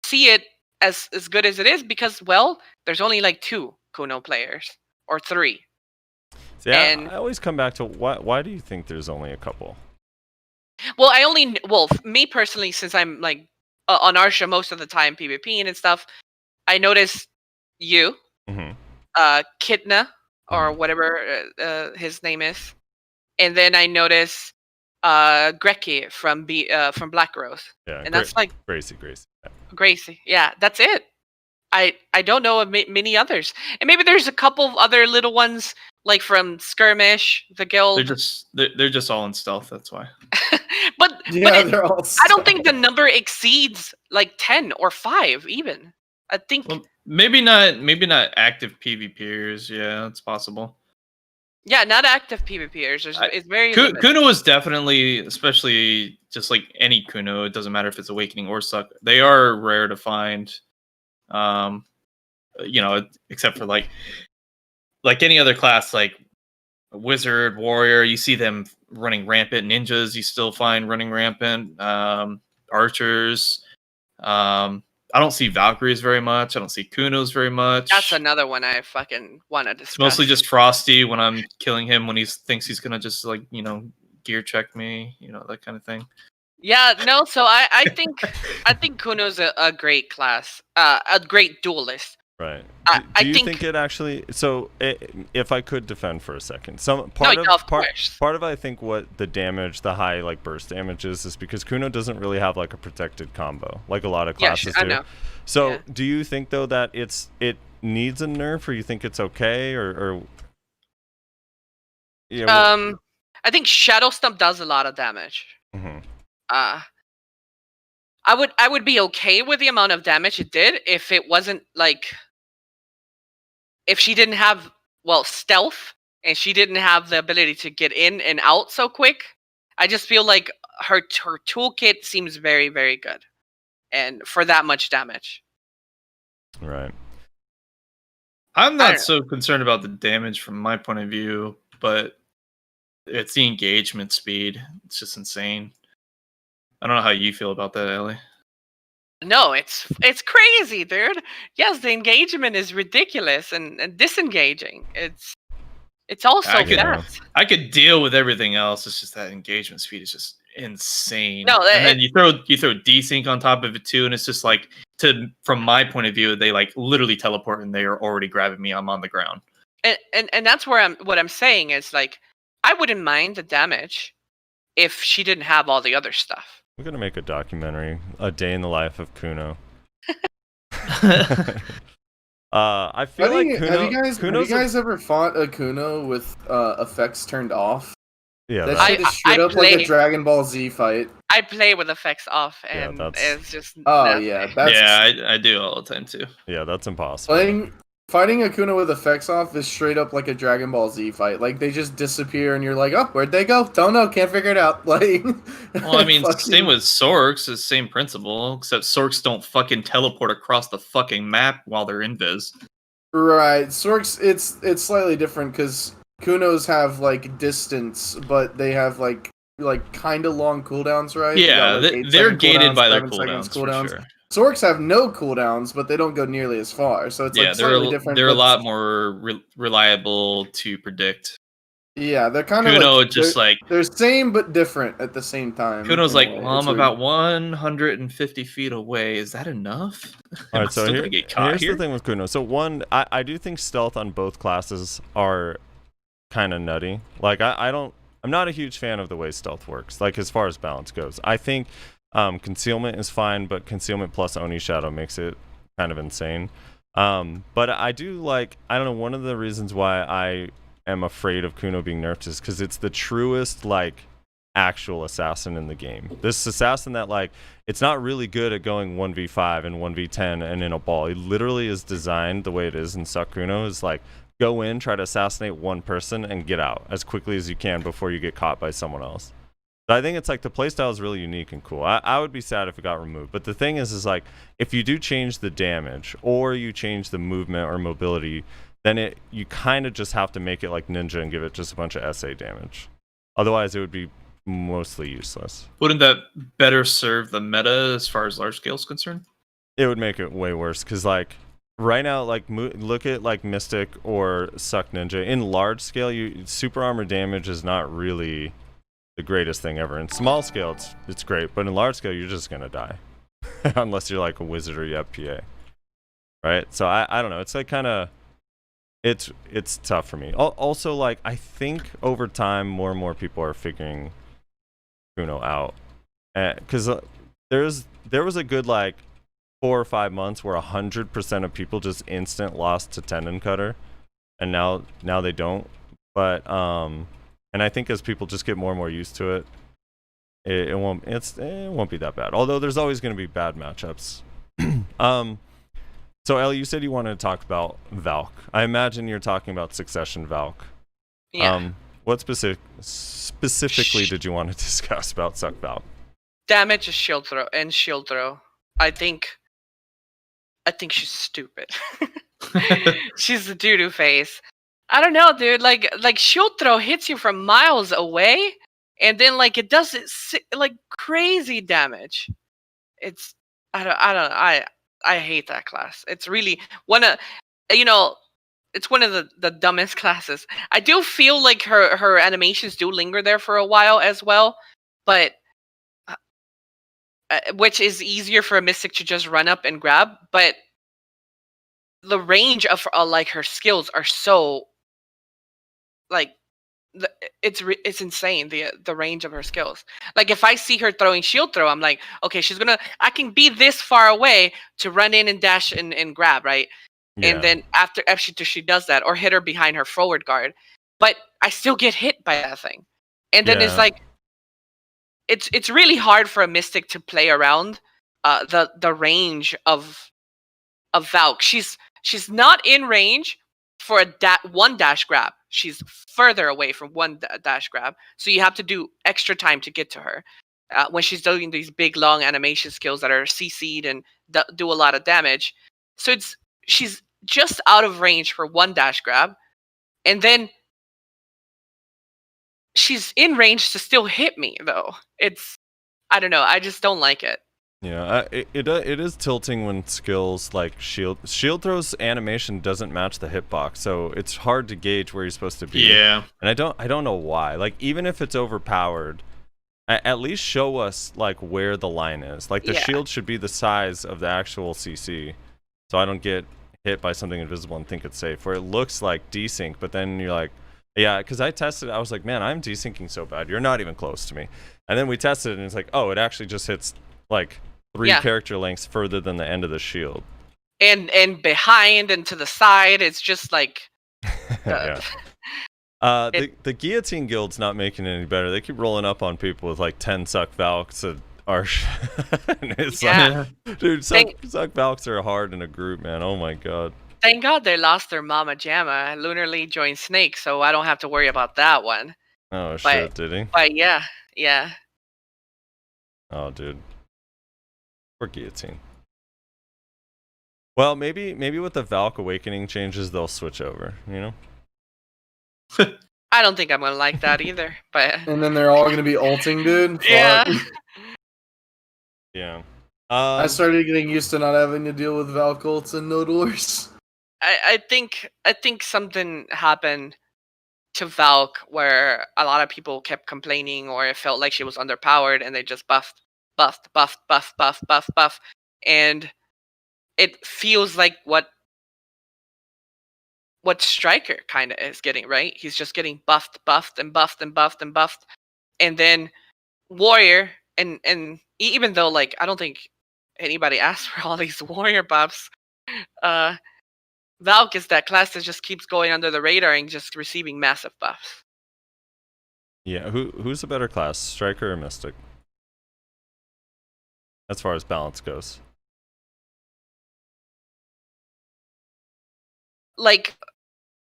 see it as good as it is, because, well, there's only like 2 Kuno players or 3. See, I always come back to why do you think there's only a couple? Well, me personally, since I'm like on Arsha most of the time, PvPing and stuff, I noticed you, Kitna, or whatever his name is, and then I noticed Greki from Black Rose. Yeah, and that's like Gracie. Yeah. Gracie. Yeah, that's it. I don't know of many others, and maybe there's a couple of other little ones like from Skirmish, the guild. They're just all in stealth. That's why. They're all. I don't think the number exceeds like 10 or 5 even. I think maybe not active PvPers. Yeah, it's possible. Yeah, not active PvPers. It's very Kuno is definitely, especially just like any Kuno, it doesn't matter if it's Awakening or Suck. They are rare to find. Except for like any other class, like Wizard, Warrior, you see them running rampant. Ninjas, you still find running rampant. Archers. I don't see Valkyries very much. I don't see Kunos very much. That's another one I fucking want to discuss. It's mostly just Frosty when I'm killing him, when he thinks he's gonna just gear check me, that kind of thing. Yeah, no. So I think Kuno's a great class, a great duelist. Right. Do you think it actually? So, if I could defend for a second, part of I think what the damage, the high burst damage is because Kuno doesn't really have like a protected combo like a lot of classes do. I know. So, do you think though that it needs a nerf, or you think it's okay, or I think Shadow Stump does a lot of damage. Mm-hmm. I would be okay with the amount of damage it did if it wasn't like, if she didn't have stealth and she didn't have the ability to get in and out so quick. I just feel like her toolkit seems very, very good, and for that much damage. Right. I'm not so concerned about the damage from my point of view, but it's the engagement speed. It's just insane. I don't know how you feel about that, Elly. No, it's crazy, dude. Yes, the engagement is ridiculous and disengaging. It's also fast. I could deal with everything else. It's just that engagement speed is just insane. No, and then you throw desync on top of it too, and it's just like from my point of view, they like literally teleport and they are already grabbing me. I'm on the ground. And that's where what I'm saying is like I wouldn't mind the damage if she didn't have all the other stuff. We're gonna make a documentary, a day in the life of Kuno. I feel like Kuno, have you guys ever fought a Kuno with effects turned off? Yeah, that shit is straight up like a Dragon Ball Z fight. I play with effects off, and it's just. Oh yeah, I do all the time too. Yeah, that's impossible. Fighting a Kuno with effects off is straight up like a Dragon Ball Z fight. Like they just disappear, and you're like, "Oh, where'd they go? Don't know. Can't figure it out." Like, well, I mean, same with Sorks. It's the same principle, except Sorks don't fucking teleport across the fucking map while they're invis. Right, Sorks. It's slightly different because Kunos have like distance, but they have like kind of long cooldowns, right? Yeah, they're gated by their cooldowns. For sure. Sorks have no cooldowns, but they don't go nearly as far, so it's like slightly different. They're a lot more reliable to predict. Yeah, they're kind of Kuno like, they're same but different at the same time. Kuno's like, well, I'm about 150 feet away. Is that enough? All right, so here's the thing with Kuno. So one, I do think stealth on both classes are kind of nutty. Like I'm not a huge fan of the way stealth works. Like as far as balance goes, I think. Concealment is fine, but concealment plus Oni Shadow makes it kind of insane. But I do like, I don't know, one of the reasons why I am afraid of Kuno being nerfed is because it's the truest, like, actual assassin in the game. This assassin that, like, it's not really good at going 1v5 and 1v10 and in a ball. He literally is designed the way it is in Kuno is like, go in, try to assassinate one person, and get out as quickly as you can before you get caught by someone else. I think it's like the playstyle is really unique and cool. I would be sad if it got removed. But the thing is like if you do change the damage or you change the movement or mobility, then you kind of just have to make it like Ninja and give it just a bunch of SA damage. Otherwise, it would be mostly useless. Wouldn't that better serve the meta as far as large scale is concerned? It would make it way worse because like right now, like look at like Mystic or Suck Ninja. In large scale, super armor damage is not really the greatest thing ever. In small scale, it's great, but in large scale, you're just gonna die unless you're like a wizard or you have PA, right? So I don't know. It's like kind of it's tough for me. Also, like I think over time, more and more people are figuring Kuno out, because there was a good like 4 or 5 months where 100% of people just instant lost to Tendon Cutter, and now they don't. But and I think as people just get more and more used to it, it won't be that bad. Although there's always going to be bad matchups. So Elly, you said you wanted to talk about Valk. I imagine you're talking about Succession Valk. Yeah. What specifically did you want to discuss about Suck Valk? Damage is shield throw. I think she's stupid. She's a doo-doo face. I don't know, dude. Like shield throw hits you from miles away, and then like it does like crazy damage. It's I hate that class. It's really it's one of the dumbest classes. I do feel like her animations do linger there for a while as well, but which is easier for a Mystic to just run up and grab. But the range of like her skills are so like it's insane, the range of her skills. Like if I see her throwing shield throw, I'm like, okay, I can be this far away to run in and dash and grab, right? Yeah. And then after she does that, or hit her behind her forward guard, but I still get hit by that thing. And then it's like it's really hard for a Mystic to play around the range of Valk. She's not in range for one dash grab. She's further away from one dash grab, so you have to do extra time to get to her when she's doing these big long animation skills that are CC'd and do a lot of damage. So she's just out of range for one dash grab, and then she's in range to still hit me though. I don't know. I just don't like it. Yeah, it is tilting when skills like shield throw's animation doesn't match the hitbox, so it's hard to gauge where you're supposed to be. Yeah, and I don't know why. Like even if it's overpowered, at least show us like where the line is. Like the Yeah. shield should be the size of the actual CC, so I don't get hit by something invisible and think it's safe. Where it looks like desync, but then you're like, yeah, because I tested it, I was like, man, I'm desyncing so bad. You're not even close to me. And then we tested it, and it's like, oh, it actually just hits like 3 character lengths further than the end of the shield. And behind and to the side, it's just like. Yeah. The Guillotine Guild's not making it any better. They keep rolling up on people with like 10 Suck Valks and Arsh. And it's like, dude, Suck Valks are hard in a group, man. Oh my god. Thank God they lost their Mama Jamma. Lunar Lee joined Snake, so I don't have to worry about that one. Oh shit, did he? But yeah. Oh dude. Poor Guillotine. Well, maybe with the Valk Awakening changes, they'll switch over, you know? I don't think I'm gonna like that either. But And then they're all gonna be ulting, dude. Yeah. Fuck. Yeah. I started getting used to not having to deal with Valk ults and Node Wars. I think something happened to Valk where a lot of people kept complaining, or it felt like she was underpowered, and they just buffed, and it feels like what Striker kind of is getting, right? He's just getting buffed, and then Warrior, and even though like I don't think anybody asked for all these Warrior buffs, Valk is that class that just keeps going under the radar and just receiving massive buffs. Yeah, who's a better class, Striker or Mystic? As far as balance goes. Like,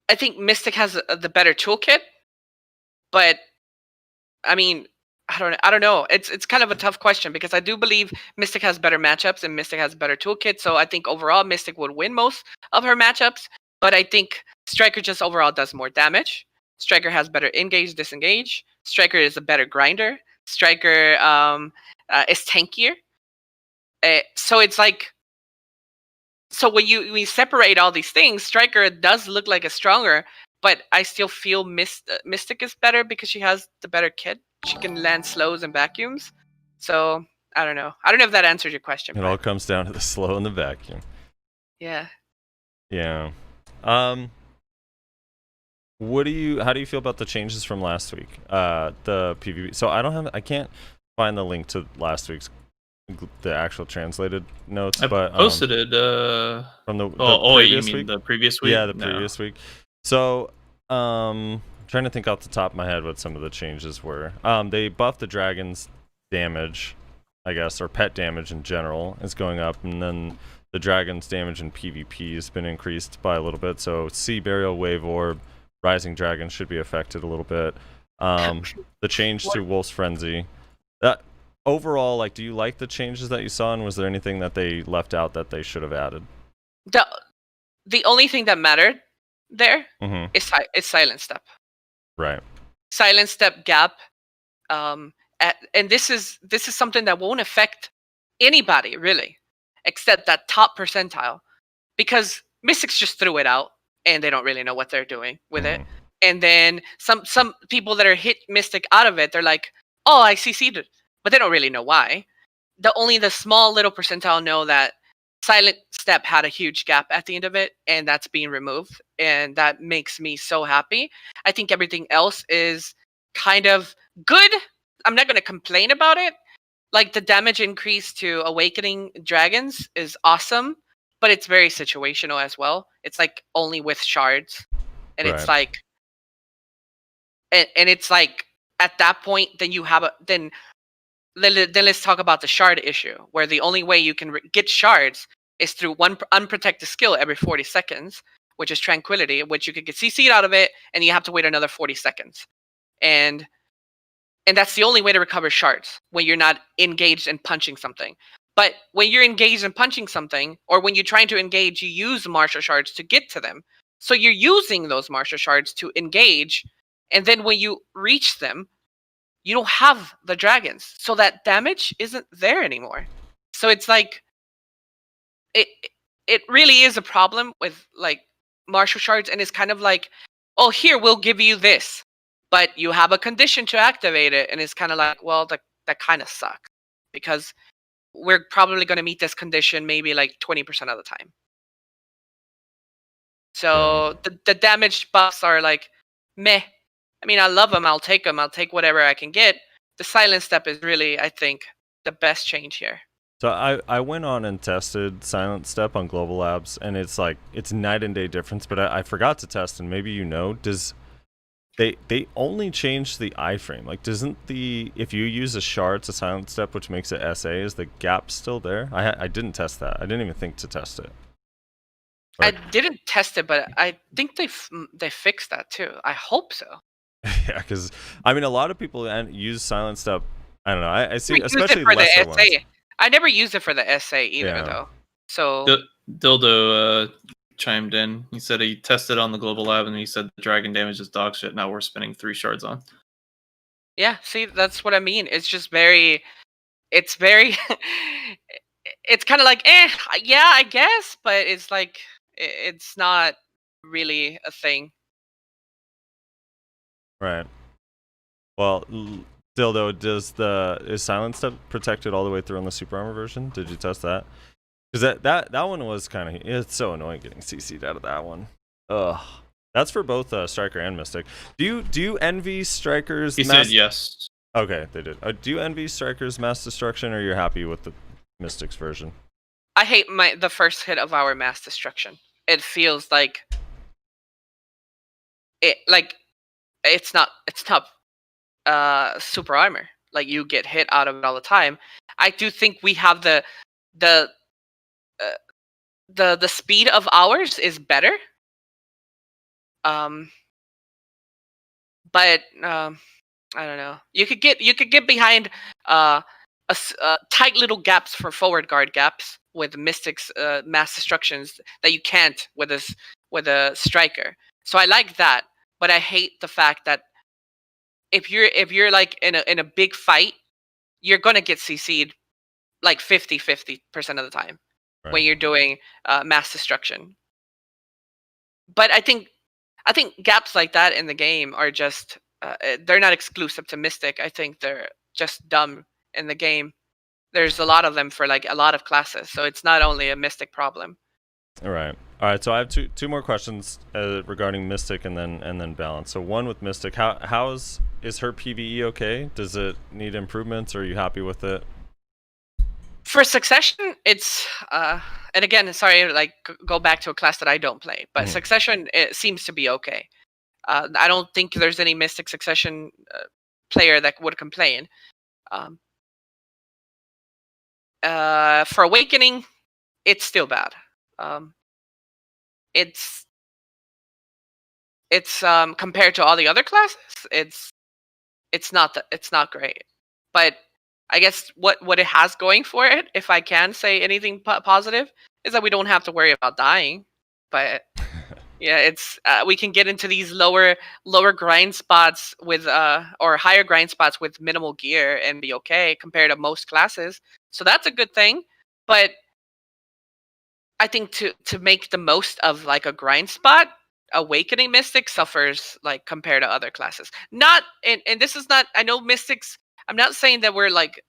I think Mystic has the better toolkit, but I mean, I don't know. It's kind of a tough question because I do believe Mystic has better matchups and Mystic has better toolkit. So I think overall Mystic would win most of her matchups, but I think Striker just overall does more damage. Striker has better engage, disengage. Striker is a better grinder. Striker is tankier. So it's like, so when we separate all these things, Striker does look like a stronger, but I still feel Mystic is better because she has the better kit. She can land slows and vacuums. So I don't know. I don't know if that answers your question. It all comes down to the slow and the vacuum. Yeah. Yeah. How do you feel about the changes from last week? The PvP. So I can't find the link to last week's the actual translated notes, but posted it from the previous week? The previous week? Yeah, the previous week. So trying to think off the top of my head what some of the changes were. They buffed the dragon's damage, I guess, or pet damage in general is going up, and then the dragon's damage in PvP has been increased by a little bit. So Sea Burial, Wave Orb, Rising Dragon should be affected a little bit. The change to Wolf's Frenzy. Overall, like, do you like the changes that you saw, and was there anything that they left out that they should have added? The only thing that mattered there Mm-hmm. is Silent Step. Right. Silent Step gap, and this is something that won't affect anybody really, except that top percentile, because Mystics just threw it out and they don't really know what they're doing with it. And then some people that are hit Mystic out of it, they're like, oh, I CC'd it. But they don't really know why. Only the small little percentile know that Silent Step had a huge gap at the end of it, and that's being removed. And that makes me so happy. I think everything else is kind of good. I'm not going to complain about it. Like, the damage increase to Awakening Dragons is awesome, but it's very situational as well. It's like only with shards. And it's like, and it's like, at that point, then you have then let's talk about the shard issue, where the only way you can get shards is through one unprotected skill every 40 seconds, which is Tranquility, which you could get CC'd out of it, and you have to wait another 40 seconds. And that's the only way to recover shards, when you're not engaged in punching something. But when you're engaged in punching something, or when you're trying to engage, you use martial shards to get to them. So you're using those martial shards to engage, and then when you reach them, you don't have the dragons, so that damage isn't there anymore. So it's like, it really is a problem with like martial shards, and it's kind of like, oh, here, we'll give you this, but you have a condition to activate it, and it's kind of like, well, that kind of sucks because we're probably going to meet this condition maybe like 20% of the time. So the damage buffs are like meh. I mean, I love them. I'll take them. I'll take whatever I can get. The silent step is really, I think, the best change here. So I went on and tested Silent Step on Global Labs, and it's like it's night and day difference. But I forgot to test, and maybe does they only change the iframe? Like, doesn't if you use a shard to Silent Step, which makes it SA, is the gap still there? I didn't test that. I didn't even think to test it. But I didn't test it, but I think they fixed that too. I hope so. Yeah, because I mean, a lot of people use Silent Step. I don't know. I see, especially for lesser the ones. SA. I never used it for the SA either, though. So Dildo chimed in. He said he tested on the global lab, and he said the dragon damage is dog shit. Now we're spinning 3 shards on. Yeah, see, that's what I mean. It's just very. It's very. It's kind of like, yeah, I guess, but it's like it's not really a thing. Right. Well, Dildo, is Silent Step protected all the way through on the Super Armor version? Did you test that? Because that one was kind of, it's so annoying getting CC'd out of that one. Ugh. That's for both Striker and Mystic. Do you envy Strikers? He said yes. Okay, they did. Do you envy Strikers Mass Destruction, or you're happy with the Mystics version? I hate the first hit of our Mass Destruction. It feels like it's not super armor. Like, you get hit out of it all the time. I do think we have the speed of ours is better. But I don't know. You could get behind tight little gaps for forward guard gaps with Mystics Mass Destructions that you can't with a Striker. So I like that, but I hate the fact that if you're like in a big fight, you're gonna get CC'd like 50% of the time when you're doing Mass Destruction. But I think gaps like that in the game are just they're not exclusive to Mystic. I think they're just dumb in the game. There's a lot of them for like a lot of classes, so it's not only a Mystic problem. All right. So I have two more questions regarding Mystic and then balance. So one with Mystic, is her PvE okay? Does it need improvements, or are you happy with it? For Succession, it's and again, sorry, like go back to a class that I don't play, but Succession, it seems to be okay. I don't think there's any Mystic Succession player that would complain. For Awakening, it's still bad. It's compared to all the other classes, it's not great. But I guess what it has going for it, if I can say anything positive, is that we don't have to worry about dying. But yeah, it's we can get into these lower grind spots with or higher grind spots with minimal gear and be okay compared to most classes. So that's a good thing. But I think to make the most of like a grind spot, Awakening Mystic suffers like compared to other classes. Not and this is not, I know Mystics, I'm not saying that we're like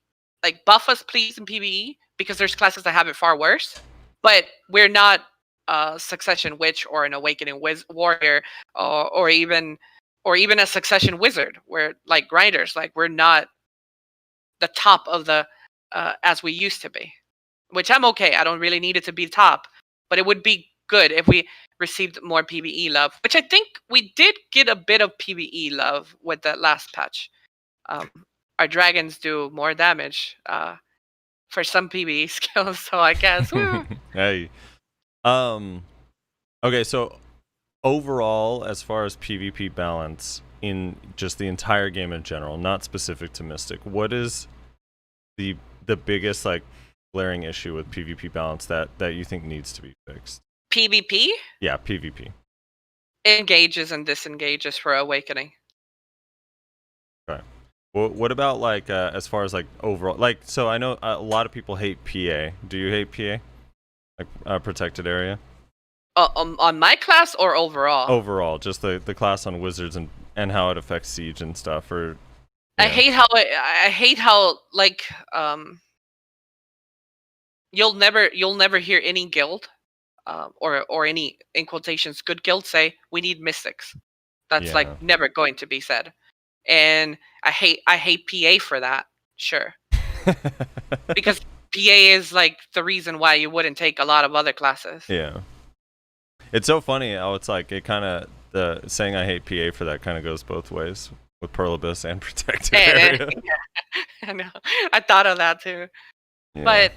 buff us please in PvE, because there's classes that have it far worse, but we're not Succession Witch or an Awakening Warrior or even a Succession Wizard. We're like grinders, like we're not the top of the as we used to be, which I'm okay. I don't really need it to be top, but it would be good if we received more PvE love, which I think we did get a bit of PvE love with the last patch. Our dragons do more damage for some PvE skills, so I guess. Hey. Okay, so overall, as far as PvP balance in just the entire game in general, not specific to Mystic, what is the biggest like glaring issue with PvP balance that you think needs to be fixed? PvP? Yeah, PvP. Engages and disengages for Awakening. Okay. Well, what about like as far as like overall, like, so I know a lot of people hate PA. Do you hate PA? Like protected area? On my class or overall? Overall, just the class on Wizards and how it affects Siege and stuff. Or I hate how like you'll never hear any guild or any, in quotations, good guild say we need mystics. That's like never going to be said. And I hate PA for that. Sure. Because PA is like the reason why you wouldn't take a lot of other classes. Yeah. It's so funny how it's like it kind of the saying I hate PA for that kind of goes both ways with Perlibus and Protected Area. Yeah, I know. I thought of that too. Yeah. But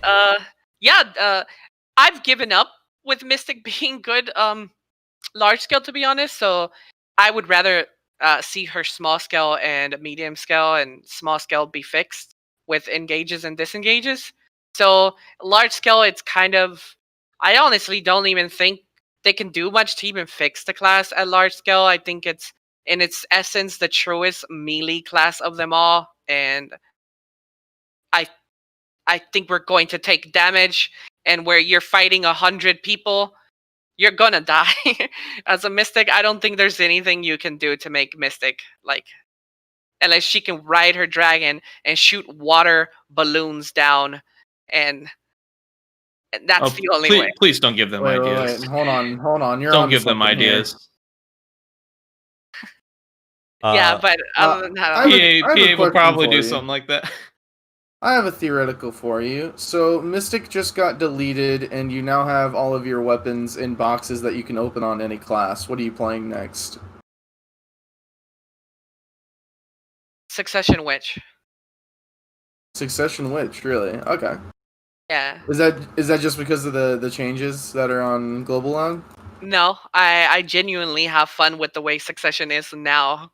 I've given up with Mystic being good large scale, to be honest. So I would rather see her small scale and medium scale, and small scale be fixed with engages and disengages. So large scale, it's kind of, I honestly don't even think they can do much to even fix the class at large scale. I think it's in its essence the truest melee class of them all, and I think we're going to take damage, and where you're fighting 100 people, you're gonna die. As a Mystic, I don't think there's anything you can do to make Mystic, like, unless she can ride her dragon and shoot water balloons down, and that's the only way. Please don't give them ideas. Wait. Hold on. Don't give them ideas. Yeah, but other than that, PA will probably do something like that. I have a theoretical for you. So Mystic just got deleted, and you now have all of your weapons in boxes that you can open on any class. What are you playing next? Succession Witch. Succession Witch, really? Okay. Yeah. Is that just because of the changes that are on Global Log? No, I genuinely have fun with the way Succession is now.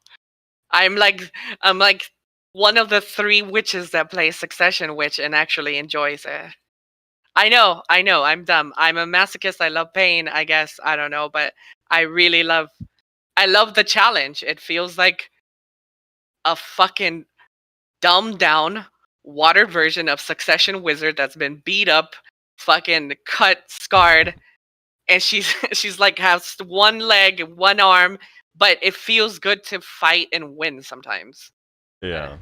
I'm like one of the 3 witches that plays Succession Witch and actually enjoys it. I know, I'm dumb. I'm a masochist, I love pain, I guess, I don't know, but I love the challenge. It feels like a fucking dumbed down water version of Succession Wizard that's been beat up, fucking cut, scarred, and she's like has one leg, one arm, but it feels good to fight and win sometimes. Yeah.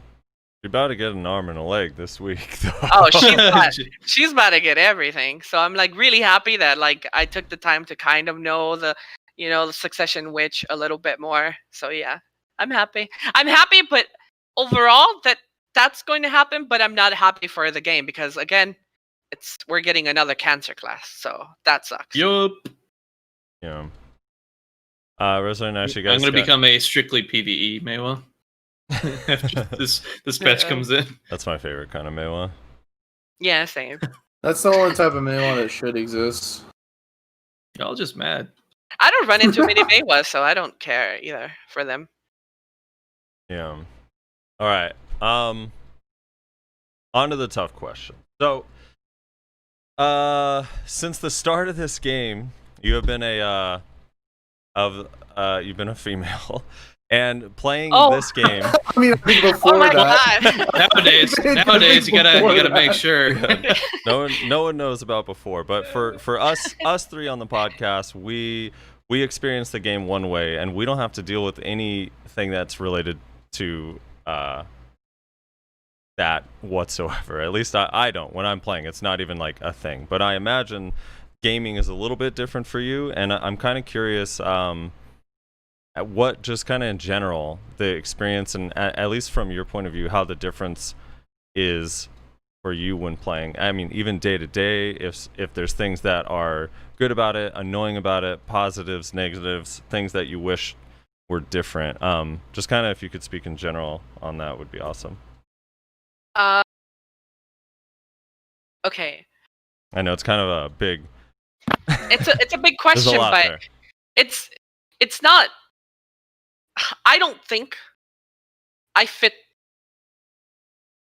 You're about to get an arm and a leg this week, though. Oh, she's about to get everything. So I'm like really happy that like I took the time to kind of know the Succession Witch a little bit more. So yeah, I'm happy. But overall that's going to happen. But I'm not happy for the game because again, we're getting another cancer class, so that sucks. Yup. Yeah. Rosalie Nash, you guys. I'm gonna become a strictly PvE Maywa. After this patch comes in. That's my favorite kind of Maywa. Yeah, same. That's the only type of Maywa that should exist. Y'all just mad. I don't run into many Maywas, so I don't care either for them. Yeah. All right. On to the tough question. So, since the start of this game, you have been you've been a female. And playing this game. I mean, before God. Nowadays, you gotta make sure. No one knows about before, but for us 3 on the podcast, we experience the game one way, and we don't have to deal with anything that's related to that whatsoever. At least I don't. When I'm playing, it's not even like a thing. But I imagine gaming is a little bit different for you, and I'm kind of curious. At what, just kind of in general, the experience, and at least from your point of view, how the difference is for you when playing. I mean, even day to day, if there's things that are good about it, annoying about it, positives, negatives, things that you wish were different. Just kind of if you could speak in general on that would be awesome. Okay. I know it's kind of a big. It's a big question, but there. It's not. I don't think I fit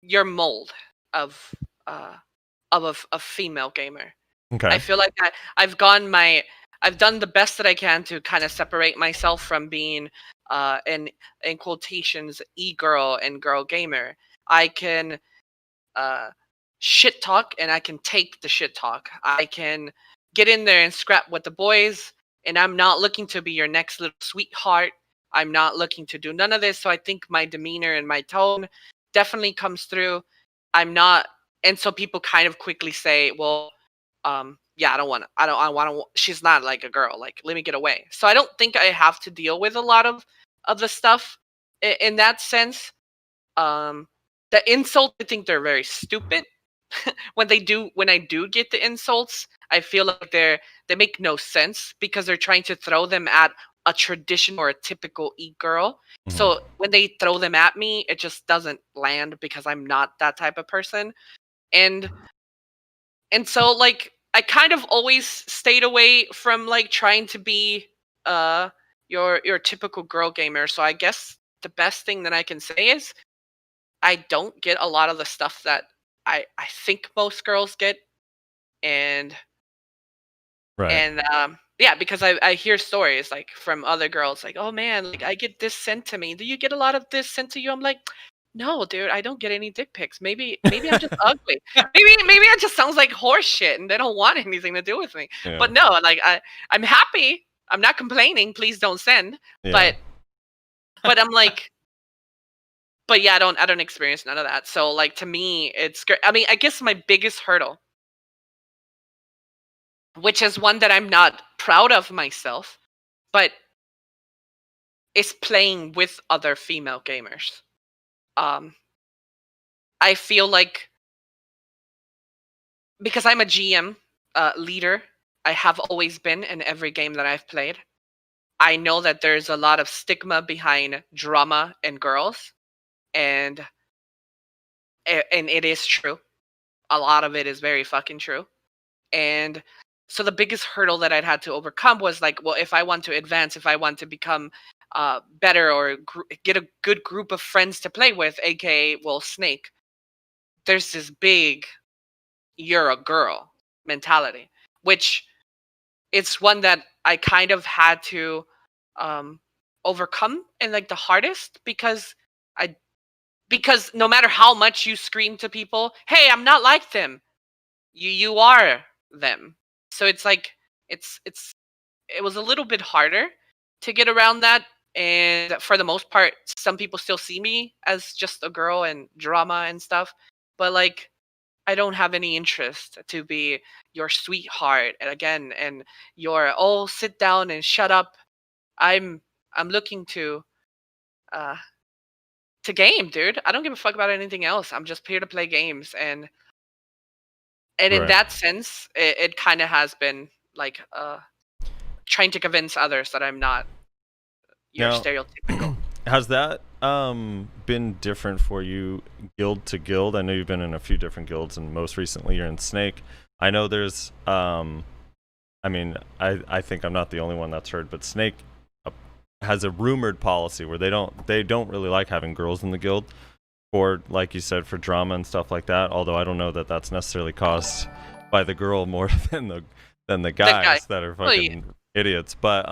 your mold of a female gamer. Okay. I feel like I've done the best that I can to kind of separate myself from being in quotations e-girl and girl gamer. I can shit talk and I can take the shit talk. I can get in there and scrap with the boys, and I'm not looking to be your next little sweetheart. I'm not looking to do none of this. So I think my demeanor and my tone definitely comes through. I'm not, and so people kind of quickly say, well, yeah, I want to, she's not like a girl, like, let me get away. So I don't think I have to deal with a lot of the stuff in that sense. The insults, I think they're very stupid. When I do get the insults, I feel like they make no sense because they're trying to throw them at a traditional or a typical e-girl. So when they throw them at me, it just doesn't land because I'm not that type of person. And so, like, I kind of always stayed away from, like, trying to be your typical girl gamer. So I guess the best thing that I can say is I don't get a lot of the stuff that I think most girls get. And Right. yeah, because I hear stories, like, from other girls, like, oh man, like, I get this sent to me. Do you get a lot of this sent to you? I'm like, no, dude, I don't get any dick pics. Maybe I'm just ugly. Maybe it just sounds like horse shit and they don't want anything to do with me. Yeah. But no, like, I'm happy. I'm not complaining. Please don't send. Yeah. But I'm like, but yeah, I don't experience none of that. So, like, to me, it's great. I mean, I guess my biggest hurdle, which is one that I'm not proud of myself, but is playing with other female gamers. I feel like, because I'm a GM leader, I have always been in every game that I've played. I know that there's a lot of stigma behind drama and girls, and it is true. A lot of it is very fucking true. And so the biggest hurdle that I'd had to overcome was, like, well, if I want to advance, if I want to become better, or get a good group of friends to play with, aka, well, Snake, there's this big "you're a girl" mentality, which it's one that I kind of had to overcome, and, like, the hardest, because no matter how much you scream to people, hey, I'm not like them, you are them. So it's like, it was a little bit harder to get around that. And for the most part, some people still see me as just a girl and drama and stuff, but, like, I don't have any interest to be your sweetheart and again, and your, oh, sit down and shut up. I'm looking uh to game, dude. I don't give a fuck about anything else. I'm just here to play games. And in Right. that sense, it kind of has been, like, trying to convince others that I'm not your Now, stereotypical. has that been different for you guild to guild? I know you've been in a few different guilds, and most recently you're in Snake. I know there's I mean, I think I'm not the only one that's heard, but Snake has a rumored policy where they don't really like having girls in the guild, for, like you said, for drama and stuff like that. Although I don't know that that's necessarily caused by the girl more than the guys that are fucking idiots. But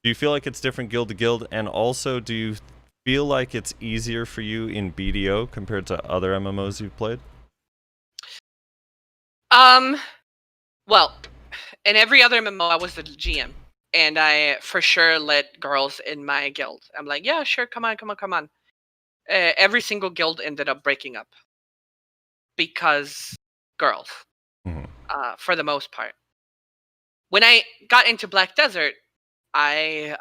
do you feel like it's different guild to guild? And also, do you feel like it's easier for you in BDO compared to other MMOs you've played? Well, in every other MMO, I was the GM, and I for sure let girls in my guild. I'm like, yeah, sure, come on. Every single guild ended up breaking up because girls, for the most part. When I got into Black Desert, I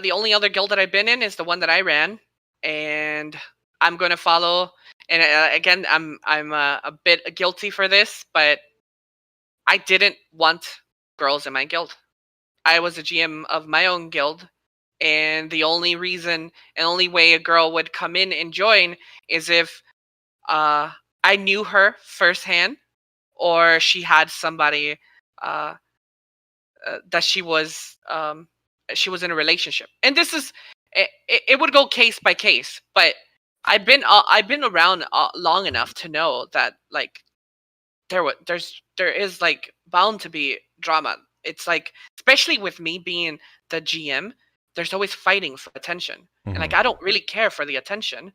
the only other guild that I've been in is the one that I ran, and I'm going to follow. And again, I'm a bit guilty for this, but I didn't want girls in my guild. I was a GM of my own guild, and the only reason and only way a girl would come in and join is if I knew her firsthand, or she had somebody that she was in a relationship. And this is, it would go case by case, but I've been around long enough to know that, like, there is, like, bound to be drama. It's like, especially with me being the GM, there's always fighting for attention. And, like, I don't really care for the attention,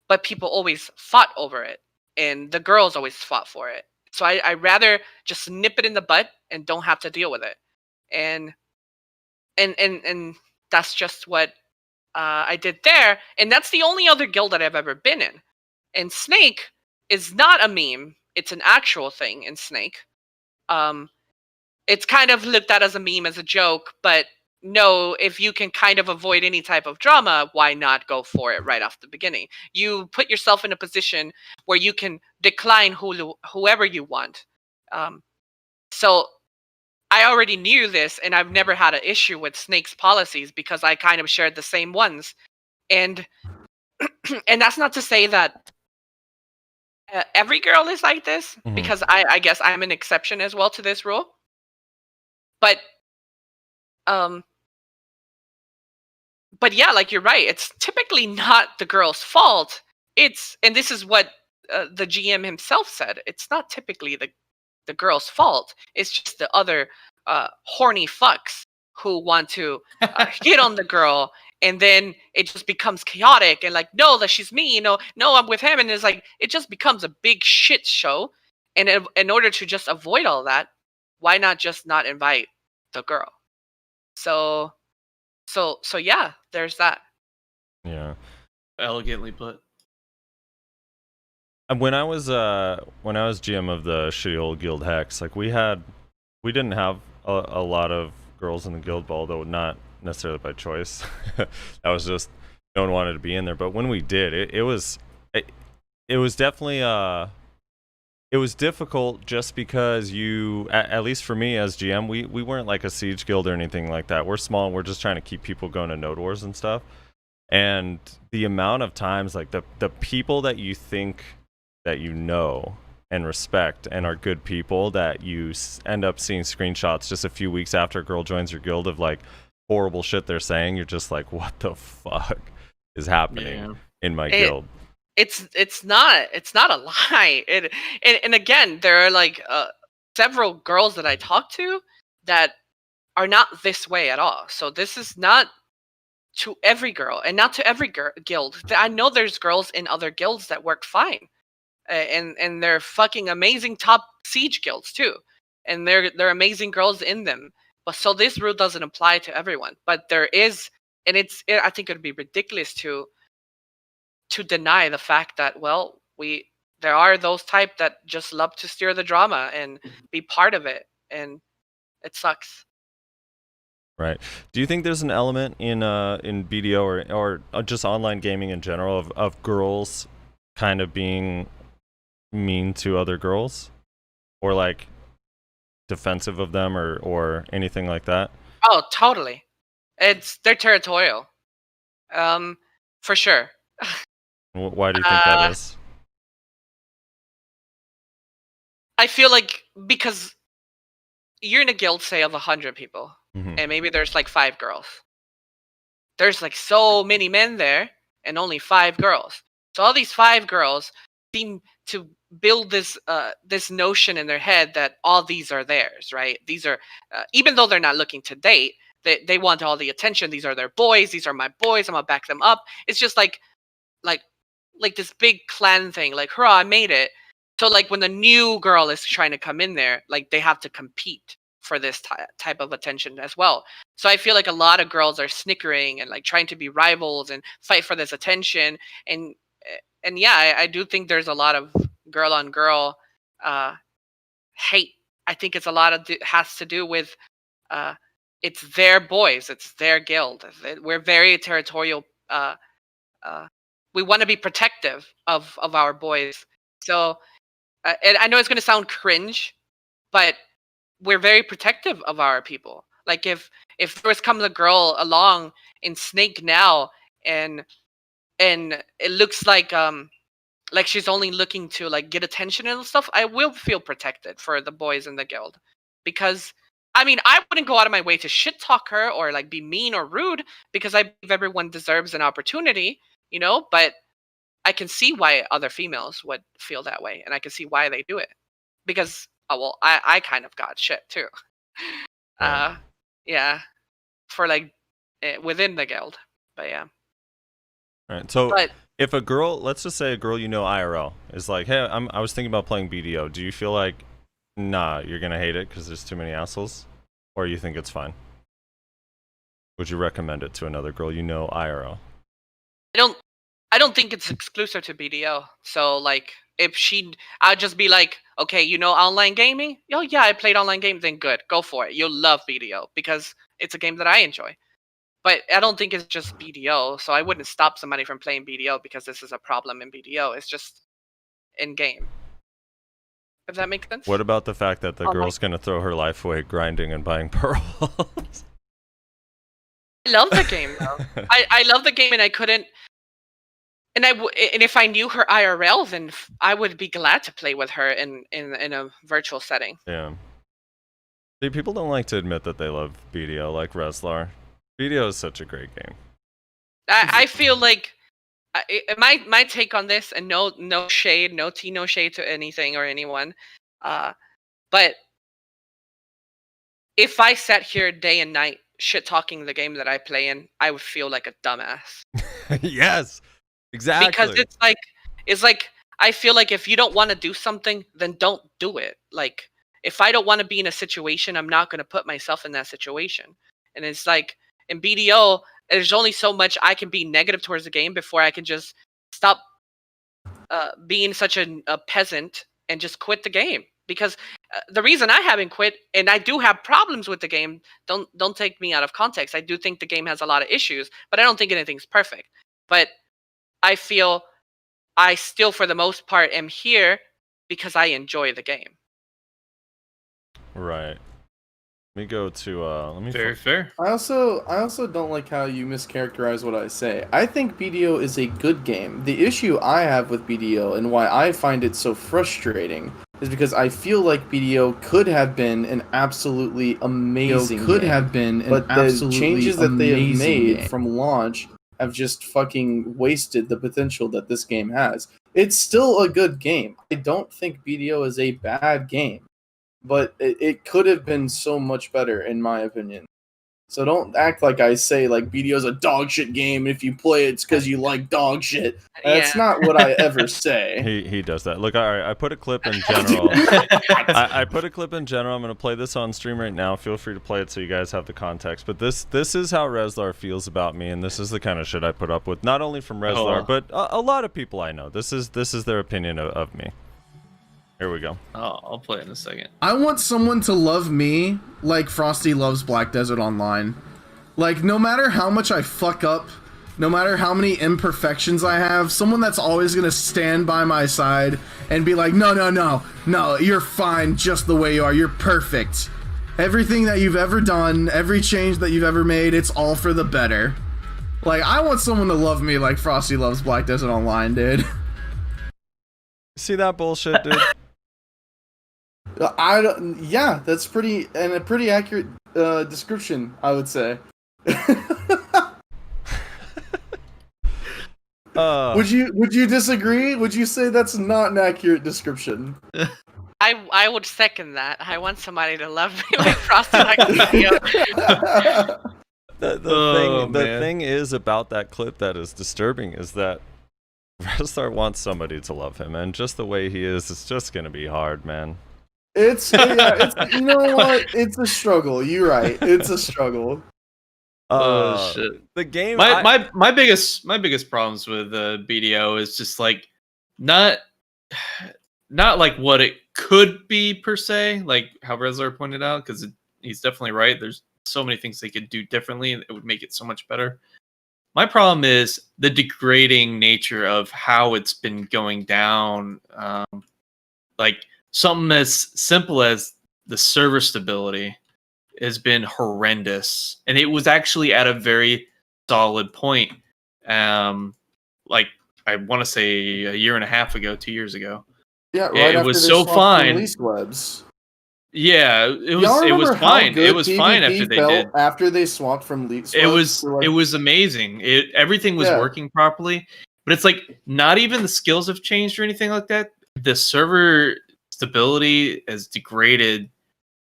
but people always fought over it, and the girls always fought for it. So I rather just nip it in the butt and don't have to deal with it. and and that's just what I did there, and that's the only other guild that I've ever been in. And Snake is not a meme; it's an actual thing in Snake. It's kind of looked at as a meme, as a joke, but no, if you can kind of avoid any type of drama, why not go for it right off the beginning? You put yourself in a position where you can decline whoever you want. So I already knew this, and I've never had an issue with Snake's policies because I kind of shared the same ones. And and that's not to say that every girl is like this, because I guess I'm an exception as well to this rule. But yeah, like you're right. It's typically not the girl's fault. And this is what the GM himself said. It's not typically the girl's fault. It's just the other horny fucks who want to hit on the girl, and then it just becomes chaotic and like, no, that she's me, no, I'm with him, and it's like it just becomes a big shit show. And in order to just avoid all that, why not just not invite the girl? So yeah, there's that. Yeah. Elegantly put. And when I was GM of the shitty old guild Hex, like we didn't have a lot of girls in the guild, although not necessarily by choice. That was just no one wanted to be in there. But when we did, it was definitely it was difficult just because at least for me as GM, we weren't like a siege guild or anything like that. We're small and we're just trying to keep people going to node wars and stuff. And the amount of times, like the people that you think that you know and respect and are good people, that you end up seeing screenshots just a few weeks after a girl joins your guild of like horrible shit they're saying, you're just like, what the fuck is happening in my guild? It's not a lie. And again, there are like several girls that I talk to that are not this way at all. So this is not to every girl, and not to every guild. I know there's girls in other guilds that work fine, and they're fucking amazing top siege guilds too, and they're amazing girls in them. But so this rule doesn't apply to everyone. But there is, and I think it'd be ridiculous to deny the fact that, well, there are those type that just love to steer the drama and be part of it, and it sucks. Right. Do you think there's an element in BDO or just online gaming in general of girls kind of being mean to other girls, or like defensive of them, or anything like that? Oh, totally. They're territorial. For sure. Why do you think that is? I feel like because you're in a guild, say, of 100 people, and maybe there's like 5 girls. There's like so many men there, and only 5 girls. So all these 5 girls seem to build this notion in their head that all these are theirs, right? These are, even though they're not looking to date, they want all the attention. These are their boys. These are my boys. I'm gonna back them up. It's just like this big clan thing. Like, hurrah, I made it. So like when the new girl is trying to come in there, like they have to compete for this type of attention as well. So I feel like a lot of girls are snickering and like trying to be rivals and fight for this attention. And yeah, I do think there's a lot of girl on girl hate. I think it's a lot of has to do with it's their boys, it's their guild. We're very territorial. We want to be protective of our boys. So and I know it's going to sound cringe, but we're very protective of our people. Like if first comes a girl along in Snake now, and it looks like she's only looking to like get attention and stuff, I will feel protected for the boys in the guild. Because I mean, I wouldn't go out of my way to shit talk her or like be mean or rude, because I believe everyone deserves an opportunity, but I can see why other females would feel that way, and I can see why they do it. Because I kind of got shit too. Yeah, for like within the guild. But yeah. All right. So if a girl, let's just say a girl IRL is like, hey, I was thinking about playing BDO. Do you feel like, nah, you're gonna hate it because there's too many assholes? or you think it's fine? Would you recommend it to another girl you know IRL? I don't think it's exclusive to BDO. So like, I'd just be like, okay, you know, online gaming. Oh yeah, I played online games. Then good, go for it. You'll love BDO because it's a game that I enjoy. But I don't think it's just BDO. So I wouldn't stop somebody from playing BDO because this is a problem in BDO. It's just in game. If that makes sense. What about the fact that the Online. girl's gonna throw her life away grinding and buying pearls? I love the game though. I love the game, and I couldn't. And and if I knew her IRL, then I would be glad to play with her in a virtual setting. Yeah. See, people don't like to admit that they love BDO, like Reslar. BDO is such a great game. I feel like my take on this, and no shade, no tea, no shade to anything or anyone, but if I sat here day and night shit talking the game that I play in, I would feel like a dumbass. Yes, exactly. Because it's like I feel like if you don't want to do something, then don't do it. Like if I don't want to be in a situation, I'm not going to put myself in that situation. And it's like in BDO, there's only so much I can be negative towards the game before I can just stop being such a peasant and just quit the game. Because the reason I haven't quit, and I do have problems with the game, don't take me out of context. I do think the game has a lot of issues, but I don't think anything's perfect. But I feel I still, for the most part, am here because I enjoy the game. Right. Let me go to let me Very fair. I also don't like how you mischaracterize what I say. I think BDO is a good game. The issue I have with BDO and why I find it so frustrating is because I feel like BDO could have been an absolutely amazing game, but the changes that they have made from launch have just fucking wasted the potential that this game has. It's still a good game. I don't think BDO is a bad game, but it could have been so much better, in my opinion. So don't act like I say like BDO's a dog shit game. If you play it, it's because you like dog shit. That's not what I ever say. He does that. Look, all right, I put a clip in general. I put a clip in general. I'm going to play this on stream right now. Feel free to play it so you guys have the context. But this is how Reslar feels about me, and this is the kind of shit I put up with, not only from Reslar, but a lot of people I know. This is their opinion of me. Here we go. Oh, I'll play it in a second. I want someone to love me like Frosty loves Black Desert Online. Like, no matter how much I fuck up, no matter how many imperfections I have, someone that's always gonna stand by my side and be like, no, you're fine just the way you are. You're perfect. Everything that you've ever done, every change that you've ever made, it's all for the better. Like, I want someone to love me like Frosty loves Black Desert Online, dude. See that bullshit, dude? Yeah, that's pretty accurate description, I would say. Would you disagree? Would you say that's not an accurate description? I would second that. I want somebody to love me like Frosty like BDO. The thing is about that clip that is disturbing is that Reslar wants somebody to love him, and just the way he is, it's just gonna be hard, man. It's you know what? It's a struggle. You're right. It's a struggle. Oh shit! The game. My biggest problems with BDO is just like not like what it could be per se, like how Reslar pointed out, because he's definitely right. There's so many things they could do differently that would make it so much better. My problem is the degrading nature of how it's been going down. Like something as simple as the server stability has been horrendous, and it was actually at a very solid point. Like I want to say a year and a half ago, 2 years ago. Yeah, right. It was so fine. Least webs. Yeah, it was fine. It was fine after they did. After they swapped from leaks. It was amazing. Everything was working properly, but it's like not even the skills have changed or anything like that. The server stability has degraded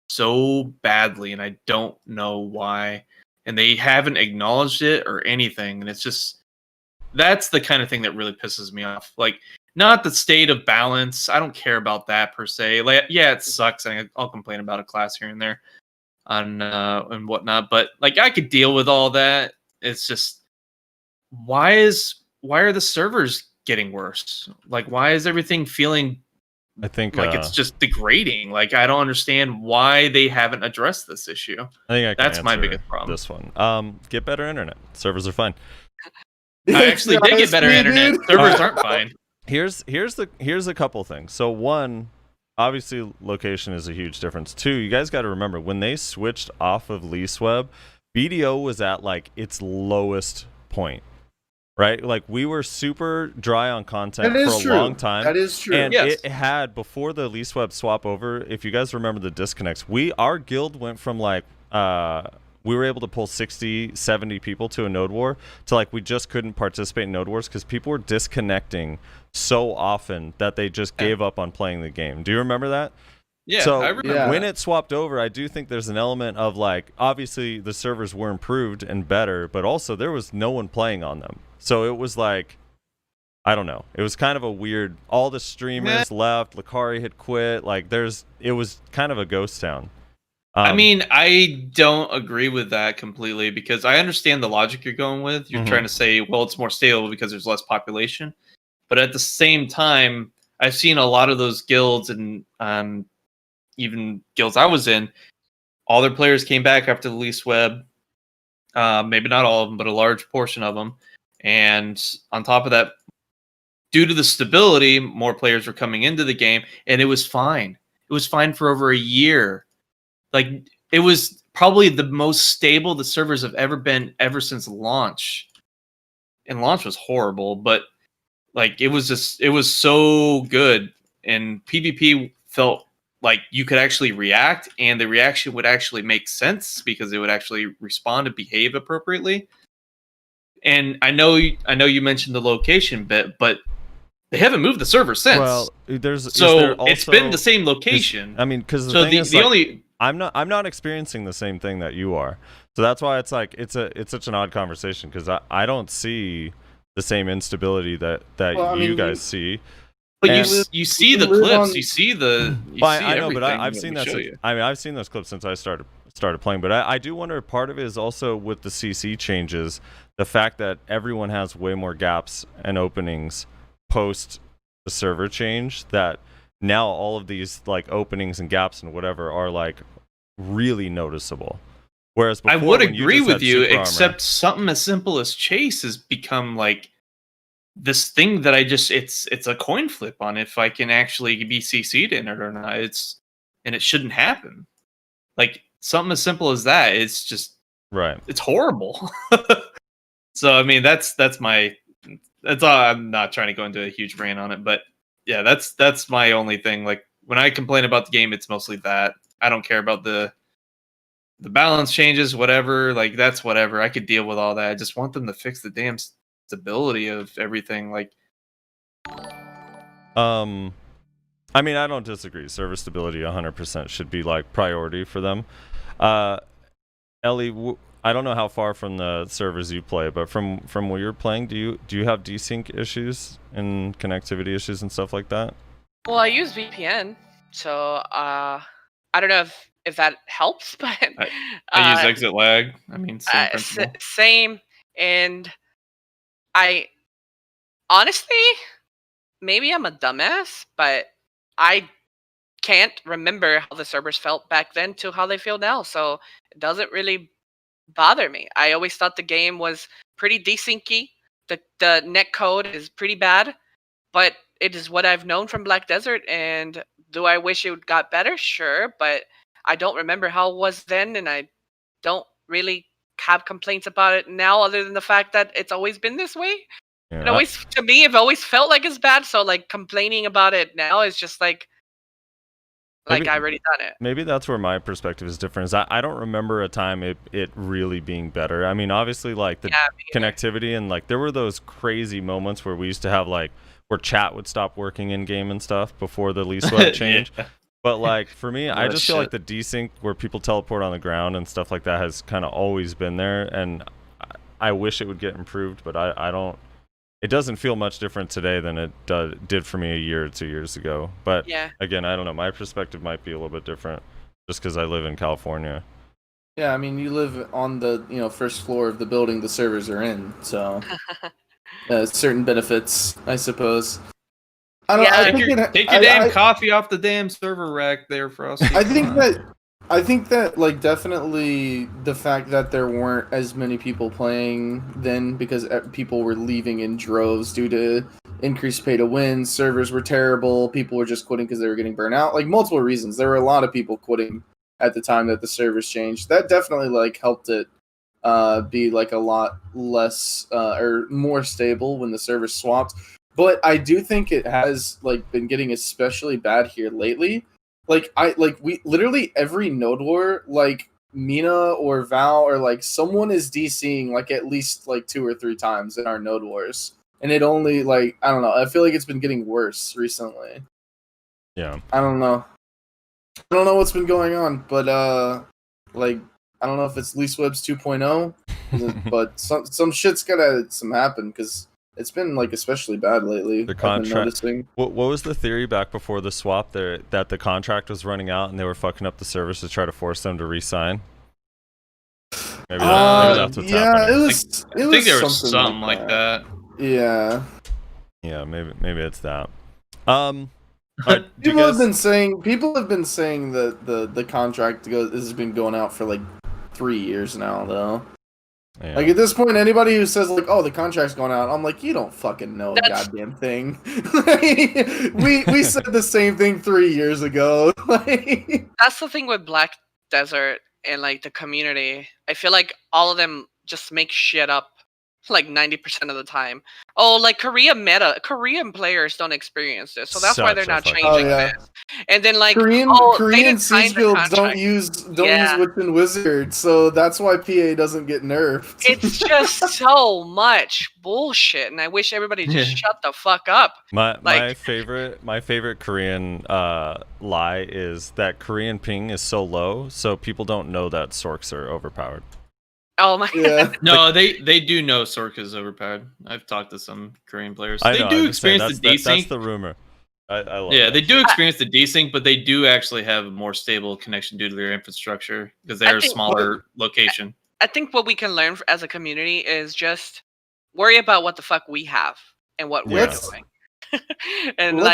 so badly, and I don't know why. And they haven't acknowledged it or anything. And it's just that's the kind of thing that really pisses me off. Like, not the state of balance. I don't care about that per se. Like, yeah, it sucks. I'll complain about a class here and there. and whatnot. But like I could deal with all that. It's just why are the servers getting worse? Like why is everything feeling I think like it's just degrading? Like I don't understand why they haven't addressed this issue. I think I can That's my answer biggest problem. This one. Get better internet. Servers are fine. I actually did get better internet. Servers aren't fine. Here's a couple things. So one, obviously location is a huge difference. Two, you guys got to remember when they switched off of LeaseWeb, BDO was at like its lowest point. Right? Like we were super dry on content for a long time. That is true. And Yes. it had, before the LeaseWeb swap over, if you guys remember the disconnects, our guild went from like we were able to pull 60, 70 people to a node war to like we just couldn't participate in node wars because people were disconnecting so often that they just gave up on playing the game. Do you remember that? Yeah, So I remember. when it swapped over, I do think there's an element of like, obviously the servers were improved and better, but also there was no one playing on them. So it was like, I don't know. It was kind of a weird, all the streamers left, Lakari had quit. Like it was kind of a ghost town. I mean, I don't agree with that completely because I understand the logic you're going with. You're trying to say, well, it's more stable because there's less population. But at the same time, I've seen a lot of those guilds and even guilds I was in, all their players came back after the LeaseWeb. Maybe not all of them, but a large portion of them. And on top of that, due to the stability, more players were coming into the game, and it was fine. It was fine for over a year. Like, it was probably the most stable the servers have ever been ever since launch. And launch was horrible, but like it was so good. And PvP felt like you could actually react, and the reaction would actually make sense because it would actually respond and behave appropriately. And I know you mentioned the location bit, but they haven't moved the server since. Well, it's been the same location. Because I'm not experiencing the same thing that you are. So that's why it's like it's such an odd conversation because I don't see the same instability that you guys see. But you see the clips, you see the. I know, but I've seen that. I've seen those clips since I started playing. But I do wonder if part of it is also with the CC changes, the fact that everyone has way more gaps and openings post the server change. That now all of these like openings and gaps and whatever are like really noticeable. Whereas before, I would when agree just with had you, super except armor, something as simple as chase has become like this thing that it's a coin flip on if I can actually be CC'd in it or not. And it shouldn't happen. Like something as simple as that. It's just right. It's horrible. So I mean that's all. I'm not trying to go into a huge rant on it, but yeah, that's my only thing. Like when I complain about the game, it's mostly that. I don't care about the balance changes, whatever. Like that's whatever. I could deal with all that. I just want them to fix the damn stability of everything. Like, I mean, I don't disagree. Server stability 100% should be like priority for them. Elly, I don't know how far from the servers you play, but from where you're playing, do you have desync issues and connectivity issues and stuff like that? Well, I use VPN, so I don't know if that helps, but I use exit lag. I mean, same principle. Same, and I honestly, maybe I'm a dumbass, but I can't remember how the servers felt back then to how they feel now, so it doesn't really bother me. I always thought the game was pretty desyncy. The netcode is pretty bad, but it is what I've known from Black Desert, and do I wish it got better? Sure, but I don't remember how it was then, and I don't really have complaints about it now other than the fact that it's always been this way. Yeah. It always, to me, it always felt like it's bad, so like complaining about it now is just like Maybe, I already done it. Maybe that's where my perspective is different. Is I don't remember a time it really being better. I mean, obviously, like the connectivity and like there were those crazy moments where we used to have like where chat would stop working in game and stuff before the LeaseWeb change. Yeah. But like for me, I just feel like the desync where people teleport on the ground and stuff like that has kind of always been there, and I wish it would get improved, but I don't. It doesn't feel much different today than it did for me a year or 2 years ago. But again, I don't know. My perspective might be a little bit different just because I live in California. Yeah, I mean, you live on the first floor of the building the servers are in, so certain benefits, I suppose. I don't. Yeah. Take your damn coffee off the damn server rack there, Frosty. I think that like definitely the fact that there weren't as many people playing then because people were leaving in droves due to increased pay to win, servers were terrible, people were just quitting because they were getting burnt out, like multiple reasons. There were a lot of people quitting at the time that the servers changed. That definitely like helped it be like a lot less or more stable when the servers swapped. But I do think it has like been getting especially bad here lately. We literally every node war, like Mina or Val or like someone is DCing like at least like 2 or 3 times in our node wars. And it only like I don't know, I feel like it's been getting worse recently. Yeah. I don't know what's been going on, but like I don't know if it's Lease Webs 2.0, but some shit's gotta happen because it's been like especially bad lately. The I've been contract. noticing. What was the theory back before the swap there that the contract was running out and they were fucking up the servers to try to force them to re-sign? Maybe that's what's happening. It was. I think there was something like that. Yeah. Yeah, maybe it's that. People have been saying that the contract has been going out for like 3 years now, though. Yeah. Like at this point, anybody who says like, "Oh, the contract's going out," I'm like, you don't fucking know a goddamn thing. we said the same thing 3 years ago. That's the thing with Black Desert and like the community. I feel like all of them just make shit up like 90% of the time. Oh, like Korean players don't experience this, so that's why they're not changing this. And then like Korean siege guilds don't use Witch and Wizard, so that's why PA doesn't get nerfed. It's just so much bullshit, and I wish everybody just shut the fuck up. My favorite Korean lie is that Korean ping is so low, so people don't know that Sorks are overpowered. Oh my god. No, they do know Sork is overpowered. I've talked to some Korean players. I know, they do experience the desync. That's the rumor. I love yeah, that. they do experience the desync, but they do actually have a more stable connection due to their infrastructure because they're a smaller location. I think what we can learn as a community is just worry about what the fuck we have and what we're doing. And go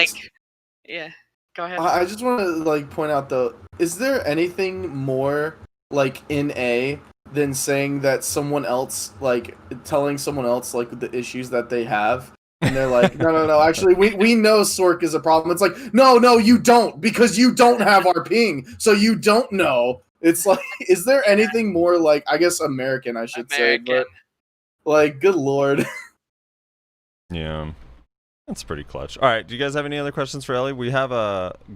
ahead. I just want to like point out though, is there anything more like in A than saying that someone else, like telling someone else like the issues that they have, and they're like, no, actually we know Sork is a problem. It's like, no, you don't, because you don't have our ping, so you don't know. It's like, is there anything more like, I guess American, I should say, but like, good lord. Yeah. That's pretty clutch. All right, do you guys have any other questions for Elly? We have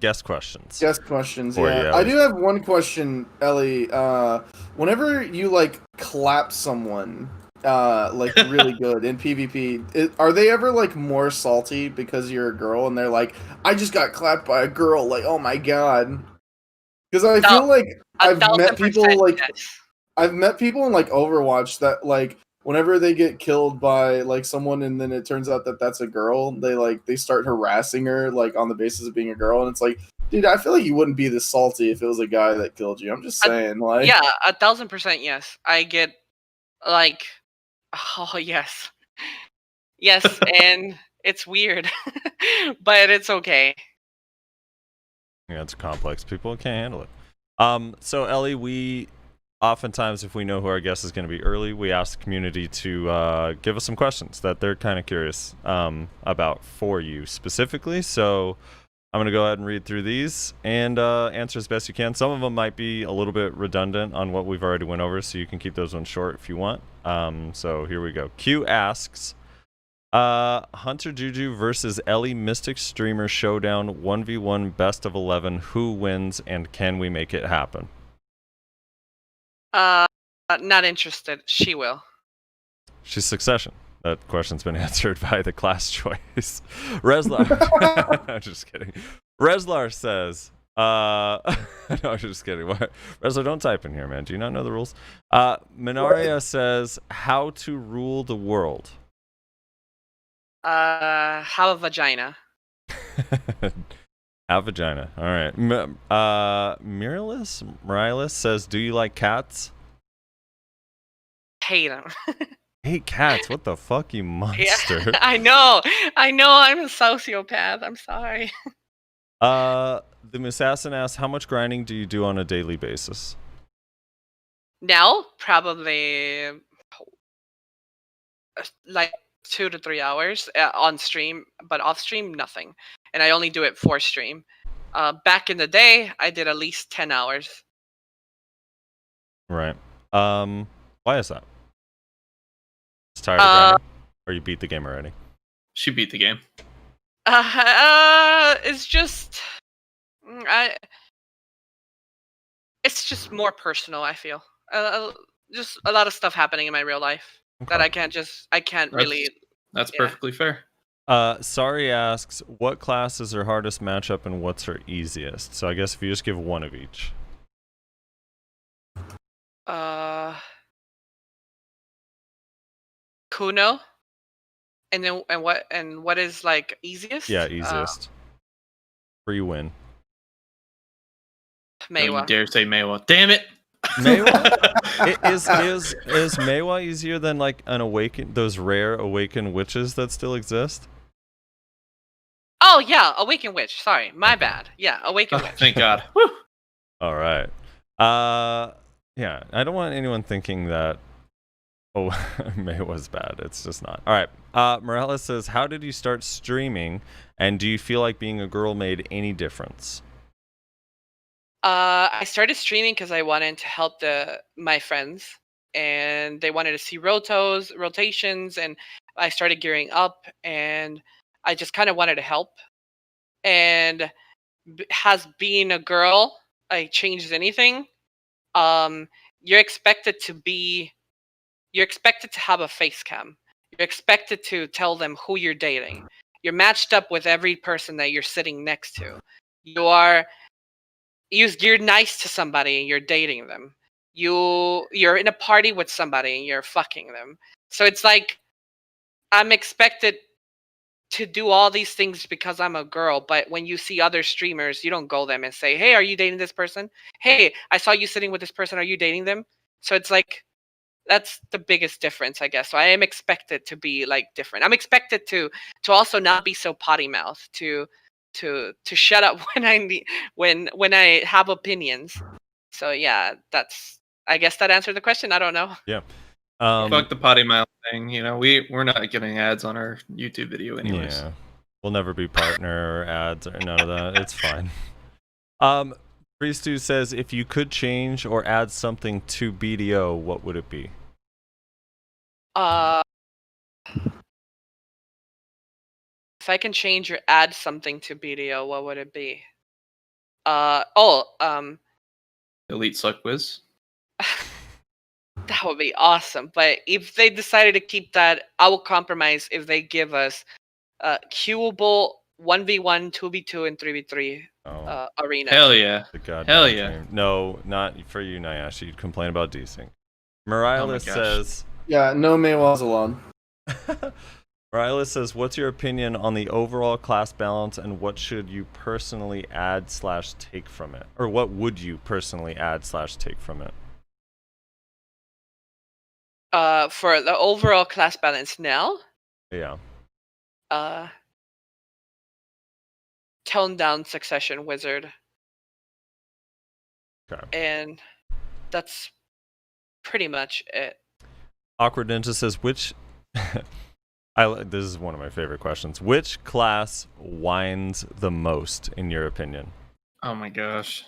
guest questions. Guest questions, yeah. I do have one question, Elly. Whenever you like clap someone like really good in PvP, are they ever like more salty because you're a girl and they're like, I just got clapped by a girl, like, oh my god? Because I feel like I've met people in like Overwatch that like whenever they get killed by like someone and then it turns out that that's a girl, they start harassing her like on the basis of being a girl, and it's like, dude, I feel like you wouldn't be this salty if it was a guy that killed you. I'm just saying, like, yeah, 1000% yes. I get like, oh yes, and it's weird, but it's okay. Yeah, it's complex. People can't handle it. So Elly, we oftentimes, if we know who our guest is going to be early, we ask the community to give us some questions that they're kind of curious about for you specifically. So I'm going to go ahead and read through these and answer as best you can. Some of them might be a little bit redundant on what we've already went over, so you can keep those ones short if you want. So here we go. Q asks, Hunter Juju versus Elly Mystic Streamer Showdown 1v1 best of 11. Who wins and can we make it happen? Not interested. She will. She's Succession. That question's been answered by the class choice. Reslar. I'm just kidding. Reslar says, no, I'm just kidding. Reslar, don't type in here, man. Do you not know the rules? Minaria says, how to rule the world. Have a vagina. Have vagina. All right. Miralis says, do you like cats? hate them. Hate cats? What the fuck, you monster? Yeah, I know. I'm a sociopath. I'm sorry. The assassin asks, how much grinding do you do on a daily basis? Now, probably like 2 to 3 hours on stream, but off stream, nothing. And I only do it for stream. Back in the day, I did at least 10 hours. Right. Why is that? It's tired of grinding? Or you beat the game already? She beat the game. It's just, it's just more personal. I feel just a lot of stuff happening in my real life that I can't really. That's yeah. perfectly fair. Sorry asks, what class is her hardest matchup and what's her easiest? So I guess if you just give one of each. Kuno, and then what is like easiest? Yeah, easiest. Free win. Don't you Meiwa. dare say Meiwa. Damn it! Meiwa? is Meiwa easier than like those rare awakened witches that still exist? Oh yeah, Awakened Witch. Sorry, my bad. Yeah, Awakened Witch. Thank God. Woo! All right. Yeah, I don't want anyone thinking that Meiwa's bad. It's just not. All right. Morales says, how did you start streaming, and do you feel like being a girl made any difference? I started streaming because I wanted to help my friends, and they wanted to see rotations, and I started gearing up, and I just kind of wanted to help. And has being a girl like changed anything? You're expected to have a face cam. You're expected to tell them who you're dating. You're matched up with every person that you're sitting next to. You're nice to somebody and you're dating them. You're in a party with somebody and you're fucking them. So it's like I'm expected to do all these things because I'm a girl, but when you see other streamers, you don't go them and say, "Hey, are you dating this person? Hey, I saw you sitting with this person. Are you dating them?" So it's like that's the biggest difference, I guess. So I am expected to be like different. I'm expected to also not be so potty mouth, to shut up when I have opinions. So yeah, I guess that answered the question. I don't know. Yeah. Fuck the potty mouth thing. You know, we're not getting ads on our YouTube video anyways. Yeah. We'll never be partner or ads or none of that. It's fine. Priest2 says, if you could change or add something to BDO, what would it be? If I can change or add something to BDO, what would it be? Elite Suck Whiz. That would be awesome. But if they decided to keep that, I will compromise if they give us queuable 1v1, 2v2, and 3v3 arena. Hell yeah. Hell yeah. Dream. No, not for you, Nyash. You'd complain about desync. Morales says... Yeah, no Meiwa's allowed. Morales says, what's your opinion on the overall class balance and what should you personally add/take from it? Or what would you personally add/take from it? For the overall class balance now? Yeah. Tone down Succession Wizard. Okay. And that's pretty much it. Awkward Ninja says, which... this is one of my favorite questions. Which class whines the most, in your opinion? Oh my gosh.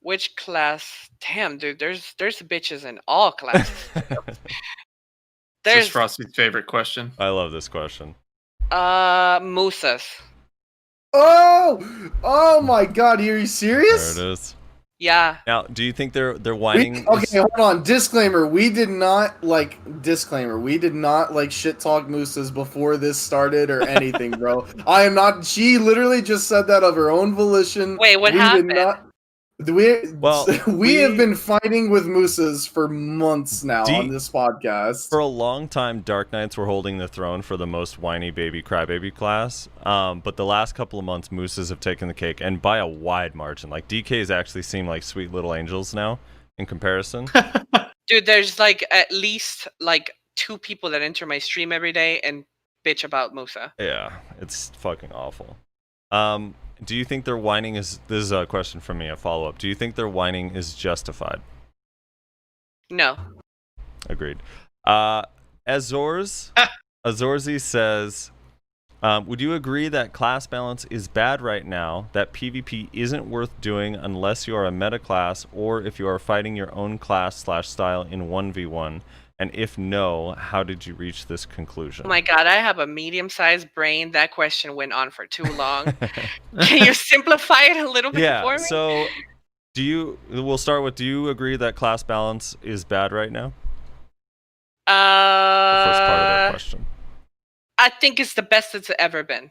Which class? Damn, dude, there's bitches in all classes. This is Frosty's favorite question. I love this question. Musas. Oh my God, are you serious? There it is. Yeah. Now, do you think they're whining? Okay, hold on. Disclaimer: we did not like shit talk Mooses before this started or anything, bro. I am not. She literally just said that of her own volition. Wait, what happened? We have been fighting with Mooses for months now on this podcast. For a long time, Dark Knights were holding the throne for the most whiny baby crybaby class. But the last couple of months, Mooses have taken the cake, and by a wide margin. Like DKs actually seem like sweet little angels now in comparison. Dude, there's like at least like 2 people that enter my stream every day and bitch about Musa. Yeah, it's fucking awful. Do you think their whining is... This is a question from me, a follow-up. Do you think their whining is justified? No. Agreed. Azorzi says, would you agree that class balance is bad right now, that PvP isn't worth doing unless you are a meta class or if you are fighting your own class/style in 1v1? And if no, how did you reach this conclusion? Oh my god, I have a medium-sized brain. That question went on for too long. Can you simplify it a little bit for me? So we'll start with, do you agree that class balance is bad right now? The first part of that question. I think it's the best it's ever been.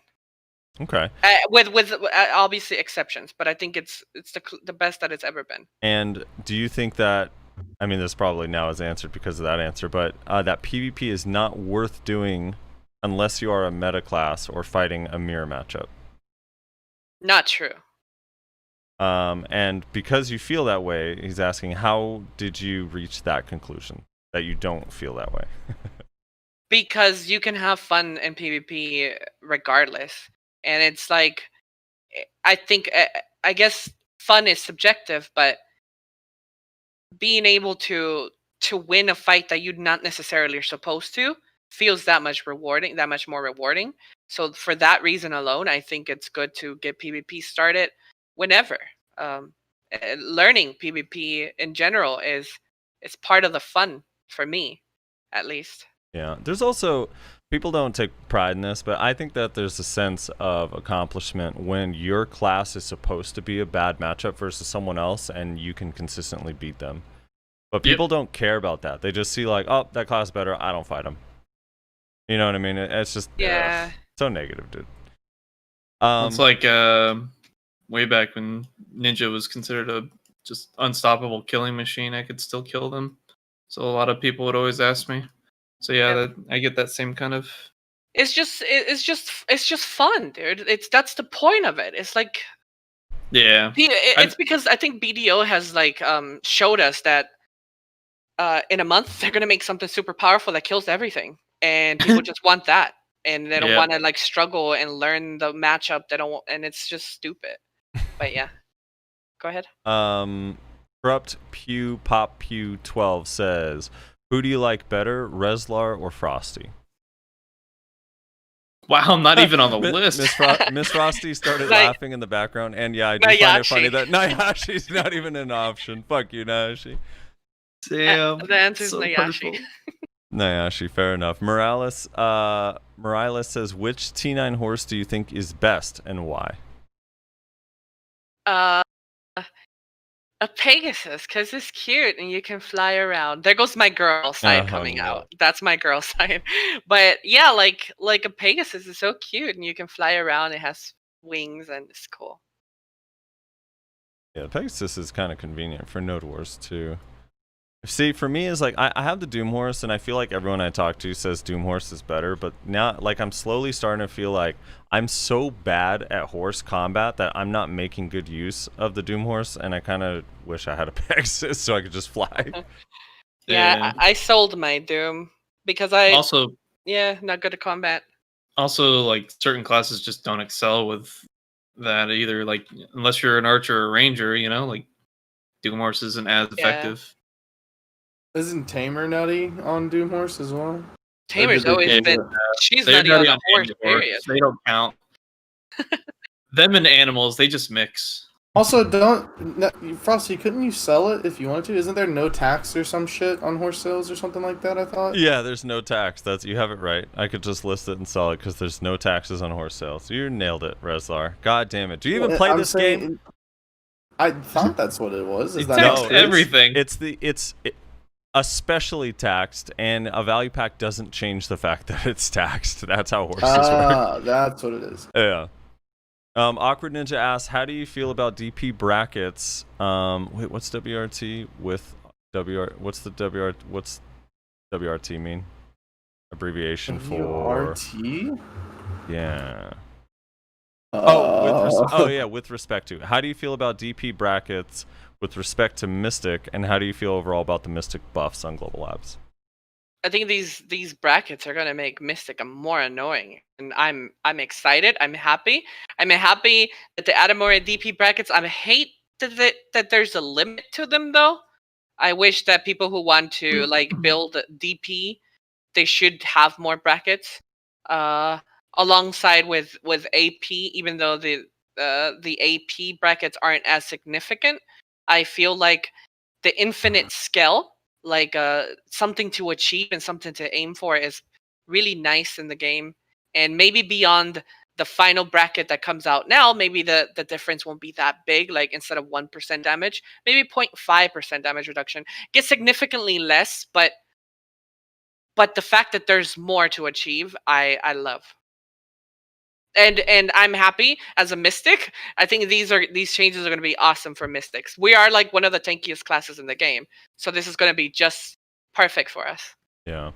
Okay. With obviously exceptions, but I think it's the best that it's ever been. And do you think that, I mean, this probably now is answered because of that answer, but that PvP is not worth doing unless you are a meta class or fighting a mirror matchup? Not true. And because you feel that way, he's asking, how did you reach that conclusion, that you don't feel that way? Because you can have fun in PvP regardless. And it's like, I guess fun is subjective, but being able to win a fight that you're not necessarily supposed to feels that much more rewarding. So for that reason alone, I think it's good to get PvP started whenever. Learning PvP in general is part of the fun for me, at least. Yeah, there's also, people don't take pride in this, but I think that there's a sense of accomplishment when your class is supposed to be a bad matchup versus someone else and you can consistently beat them. But people don't care about that. They just see like, oh, that class is better, I don't fight them. You know what I mean? It's just so negative, dude. It's like way back when Ninja was considered a just unstoppable killing machine. I could still kill them. So a lot of people would always ask me. So yeah, I get that same kind of. It's just fun, dude. That's the point of it. It's like, yeah. It's because I think BDO has like showed us that in a month they're gonna make something super powerful that kills everything, and people just want that, and they don't want to like struggle and learn the matchup. They don't, and it's just stupid. But yeah, go ahead. Corrupt Pew Pop Pew 12 says, who do you like better, Reslar or Frosty? Wow, I'm not even on the list. Miss Frosty started laughing in the background, and yeah, I do find it funny that Nayashi's not even an option. Fuck you, Nayashi. Damn. The answer's so Nayashi. Nayashi, fair enough. Morales says, which T9 horse do you think is best and why? A Pegasus, because it's cute and you can fly around. There goes my girl side coming out. That's my girl side. But yeah, like a Pegasus is so cute and you can fly around. It has wings and it's cool. Yeah, Pegasus is kind of convenient for Node Wars too. See, for me, is like I have the Doom Horse, and I feel like everyone I talk to says Doom Horse is better. But now, like, I'm slowly starting to feel like I'm so bad at horse combat that I'm not making good use of the Doom Horse, and I kind of wish I had a Pegasus so I could just fly. Yeah, I sold my Doom because I not good at combat. Also, like certain classes just don't excel with that either. Like unless you're an archer or ranger, you know, like Doom Horse isn't as effective. Isn't Tamer nutty on Doom Horse as well? Tamer's always been. She's nutty on the horse, period. They don't count. Them and animals, they just mix. Also, Frosty, couldn't you sell it if you wanted to? Isn't there no tax or some shit on horse sales or something like that, I thought? Yeah, there's no tax. You have it right. I could just list it and sell it because there's no taxes on horse sales. You nailed it, Reslar. God damn it. Do you even play this game? I thought that's what it was. Is that everything? It's especially taxed, and a value pack doesn't change the fact that it's taxed. That's how horses work. That's what it is. Yeah. Awkward Ninja asks, how do you feel about DP brackets? Wait, what's WRT with WR? What's WRT mean? Abbreviation for WRT? Yeah. Oh yeah, with respect to. How do you feel about DP brackets with respect to Mystic, and how do you feel overall about the Mystic buffs on Global Labs? I think these brackets are gonna make Mystic more annoying, and I'm excited. I'm happy. I'm happy that they added more DP brackets. I hate that there's a limit to them though. I wish that people who want to like build DP, they should have more brackets, alongside with AP. Even though the AP brackets aren't as significant, I feel like the infinite scale, like something to achieve and something to aim for, is really nice in the game. And maybe beyond the final bracket that comes out now, maybe the difference won't be that big. Like instead of 1% damage, maybe 0.5% damage reduction. Get significantly less, but the fact that there's more to achieve, I love. And I'm happy as a Mystic. I think these changes are going to be awesome for Mystics. We are like one of the tankiest classes in the game, so this is going to be just perfect for us. Yeah.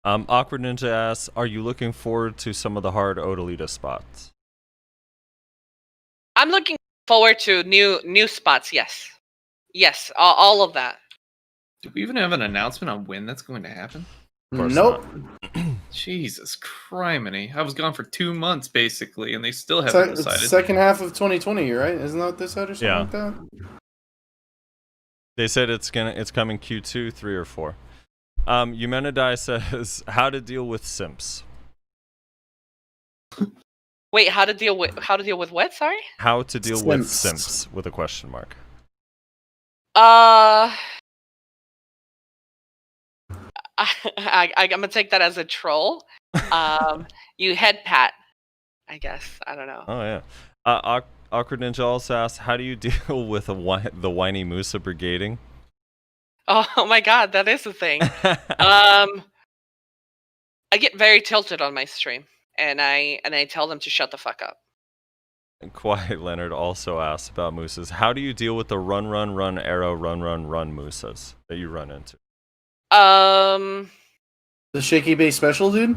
Awkward Ninja asks, are you looking forward to some of the hard Odalita spots? I'm looking forward to new spots. Yes, all of that. Do we even have an announcement on when that's going to happen? Nope. Jesus criminy. I was gone for 2 months basically, and they still haven't It's decided. second half of 2020, right? Isn't that what they said or something Yeah. like that? They said it's coming Q2, 3, or 4. Eumenidai says how to deal with simps. Wait, how to deal with what? Sorry. How to deal with Simps. simps with a question mark. I'm gonna take that as a troll. You head pat, I guess. I don't know. Oh yeah. Awkward Ninja also asks, how do you deal with the whiny Musa brigading? Oh my god, that is a thing. I get very tilted on my stream, and I tell them to shut the fuck up. And Quiet Leonard also asks about Musas. How do you deal with the run arrow run Musas that you run into? The shaky base special, dude.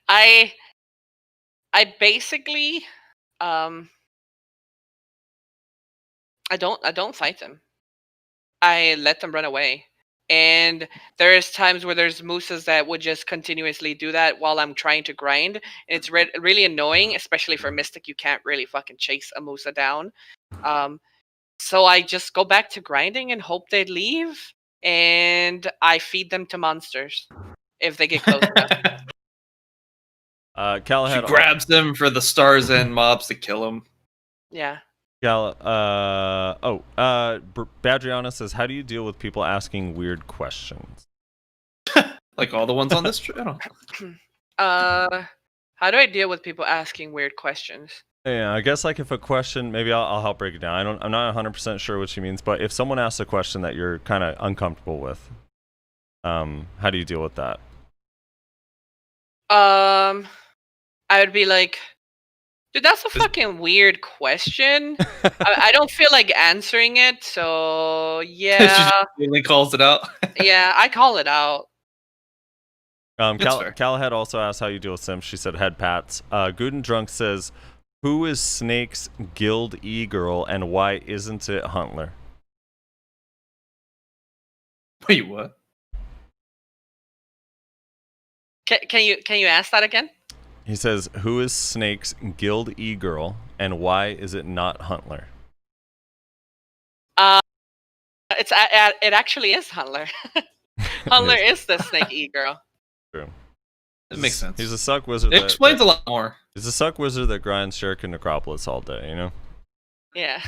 I basically I don't fight them. I let them run away. And there's times where there's Musas that would just continuously do that while I'm trying to grind. And it's really annoying, especially for Mystic. You can't really fucking chase a Musa down. So I just go back to grinding and hope they leave. And I feed them to monsters if they get close enough. She Callahan grabs them for the stars and mobs to kill them. Yeah. Badriana says, how do you deal with people asking weird questions? Like all the ones on this channel. How do I deal with people asking weird questions? Yeah, I guess like if a question, maybe I'll help break it down. I'm not 100% sure what she means, but if someone asks a question that you're kind of uncomfortable with, how do you deal with that? I would be like, dude, that's a fucking weird question. I don't feel like answering it, so She yeah. just really calls it out. Yeah, I call it out. That's fair. Callahan also asked how you deal with Sims. She said head pats. Guden Drunk says, who is Snake's guild e-girl and why isn't it Huntler? Wait, what? Can you ask that again? He says, who is Snake's guild e-girl and why is it not Huntler? It actually is Huntler. Huntler is the Snake e-girl. True. It makes sense. He's a suck wizard. It explains a lot more. He's a suck wizard that grinds Shuriken Necropolis all day, you know? Yeah.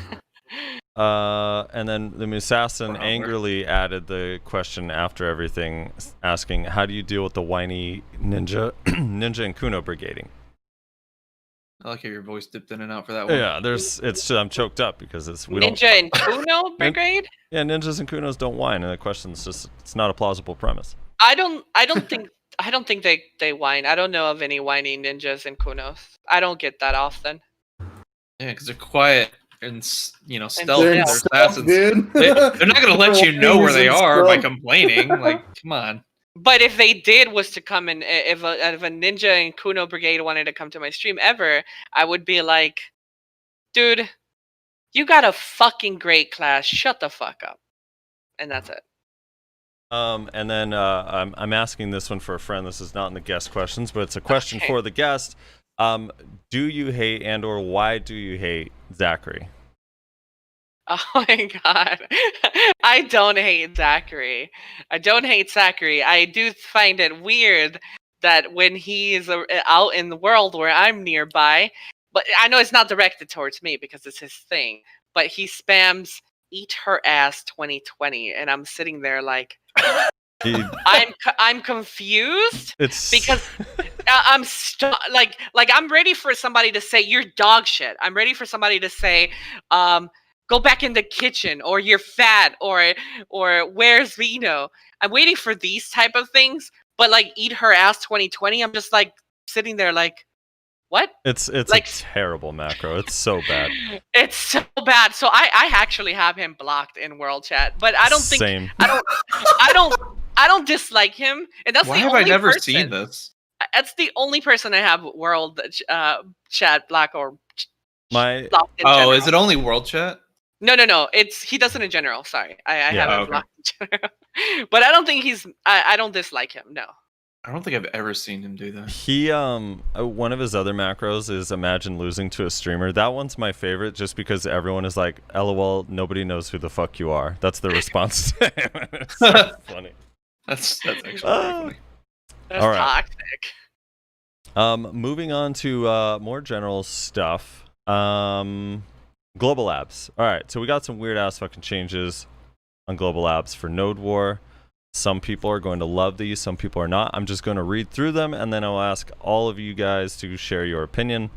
And then the Musassin angrily added the question after everything, asking, how do you deal with the whiny ninja and Kuno brigading? I like how your voice dipped in and out for that one. Yeah, I'm choked up because Ninja and Kuno brigade? Yeah, ninjas and Kunos don't whine, and the question's just, it's not a plausible premise. I don't think they whine. I don't know of any whiny ninjas and Kunos. I don't get that often. Yeah, because they're quiet and stealth. They're They're stealth, assassins. dude. They're not gonna let you know where they are by Stealth. complaining. Like, come on. But if they did was to come in, if a ninja and Kuno brigade wanted to come to my stream ever, I would be like, dude, You got a fucking great class. Shut the fuck up. And that's it. And then I'm asking this one for a friend. This is not in the guest questions, but it's a question Okay. for the guest. Do you hate and/or why do you hate Zachary? Oh my god. I don't hate Zachary. I don't hate Zachary. I do find it weird that when he is out in the world where I'm nearby, but I know it's not directed towards me because it's his thing, but he spams eat her ass 2020 and I'm sitting there like I'm confused It's because I'm like I'm ready for somebody to say you're dog shit. I'm ready for somebody to say go back in the kitchen or you're fat or where's Vino. I'm waiting for these type of things, but like eat her ass 2020, I'm just like sitting there like what? it's Like- a terrible macro. It's so bad. It's so bad. So I actually have him blocked in world chat, but I don't think Same. I don't dislike him, and that's Why the have only I never person. seen this? That's the only person I have world chat block or My blocked in Oh, general. is it only world chat? No. It's he does it in general. Sorry, I Yeah. have him Okay. blocked in general. But I don't think he's. I don't dislike him. No. I don't think I've ever seen him do that. He one of his other macros is imagine losing to a streamer. That one's my favorite just because everyone is like, LOL, nobody knows who the fuck you are. That's the response to him. It's so funny. That's actually pretty funny. That's All right. toxic. Moving on to more general stuff. Global Labs. All right, so we got some weird ass fucking changes on Global Labs for Node War. Some people are going to love these, some people are not. I'm just going to read through them and then I'll ask all of you guys to share your opinion.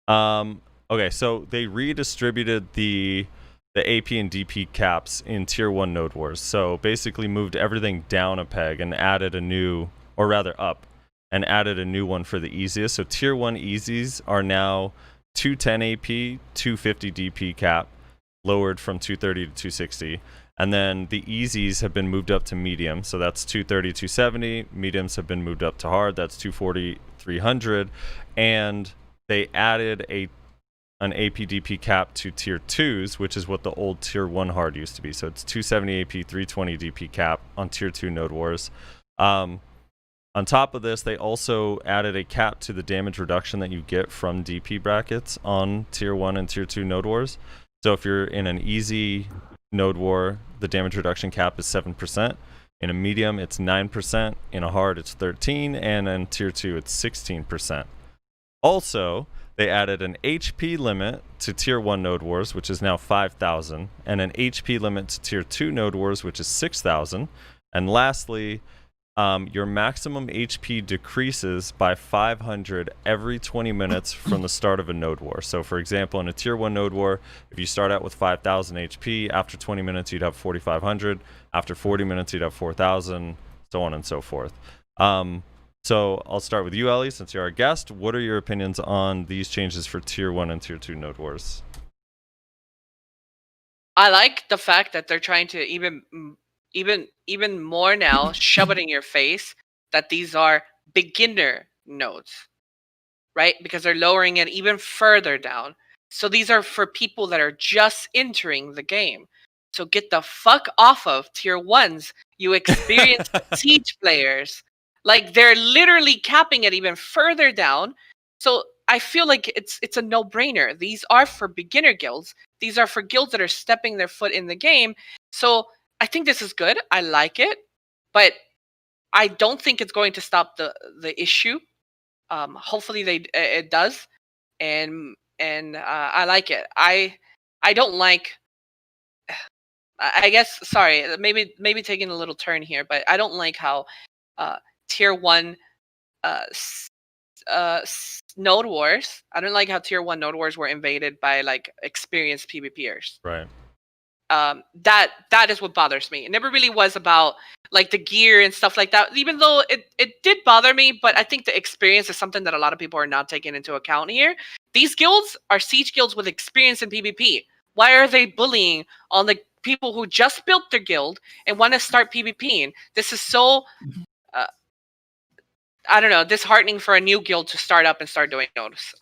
Okay, so they redistributed the AP and DP caps in Tier 1 Node Wars. So basically moved everything down a peg and added a new, or rather up, and added a new one for the easiest. So Tier 1 easies are now 210 AP, 250 DP cap, lowered from 230 to 260. And then the easies have been moved up to medium. So that's 230, 270. Mediums have been moved up to hard. That's 240, 300. And they added an APDP cap to tier 2s, which is what the old tier 1 hard used to be. So it's 270 AP, 320 DP cap on tier 2 Node Wars. On top of this, they also added a cap to the damage reduction that you get from DP brackets on tier 1 and tier 2 Node Wars. So if you're in an easy Node War, the damage reduction cap is 7%. In a medium, it's 9%. In a hard, it's 13%. And in tier 2, it's 16%. Also, they added an HP limit to tier 1 Node Wars, which is now 5,000. And an HP limit to tier 2 Node Wars, which is 6,000. And lastly, your maximum HP decreases by 500 every 20 minutes from the start of a Node War. So for example, in a tier 1 Node War, if you start out with 5,000 HP, after 20 minutes you'd have 4,500, after 40 minutes you'd have 4,000, so on and so forth. So I'll start with you, Elly, since you're our guest. What are your opinions on these changes for tier 1 and tier 2 Node Wars? I like the fact that they're trying to even more now shove it in your face that these are beginner nodes, right? Because they're lowering it even further down. So these are for people that are just entering the game. So get the fuck off of tier 1s, you experienced siege players. Like they're literally capping it even further down. So I feel like it's a no-brainer. These are for beginner guilds. These are for guilds that are stepping their foot in the game. So I think this is good. I like it, but I don't think it's going to stop the issue. Hopefully it does, and I like it. I don't like. I guess sorry, maybe taking a little turn here, but I don't like how tier 1 Node Wars. I don't like how tier 1 Node Wars were invaded by like experienced PvPers. Right. That is what bothers me. It never really was about like the gear and stuff like that, even though it did bother me, but I think the experience is something that a lot of people are not taking into account here. These guilds are siege guilds with experience in PvP. Why are they bullying on the people who just built their guild and want to start PvPing? This is so I don't know, disheartening for a new guild to start up and start doing nodes.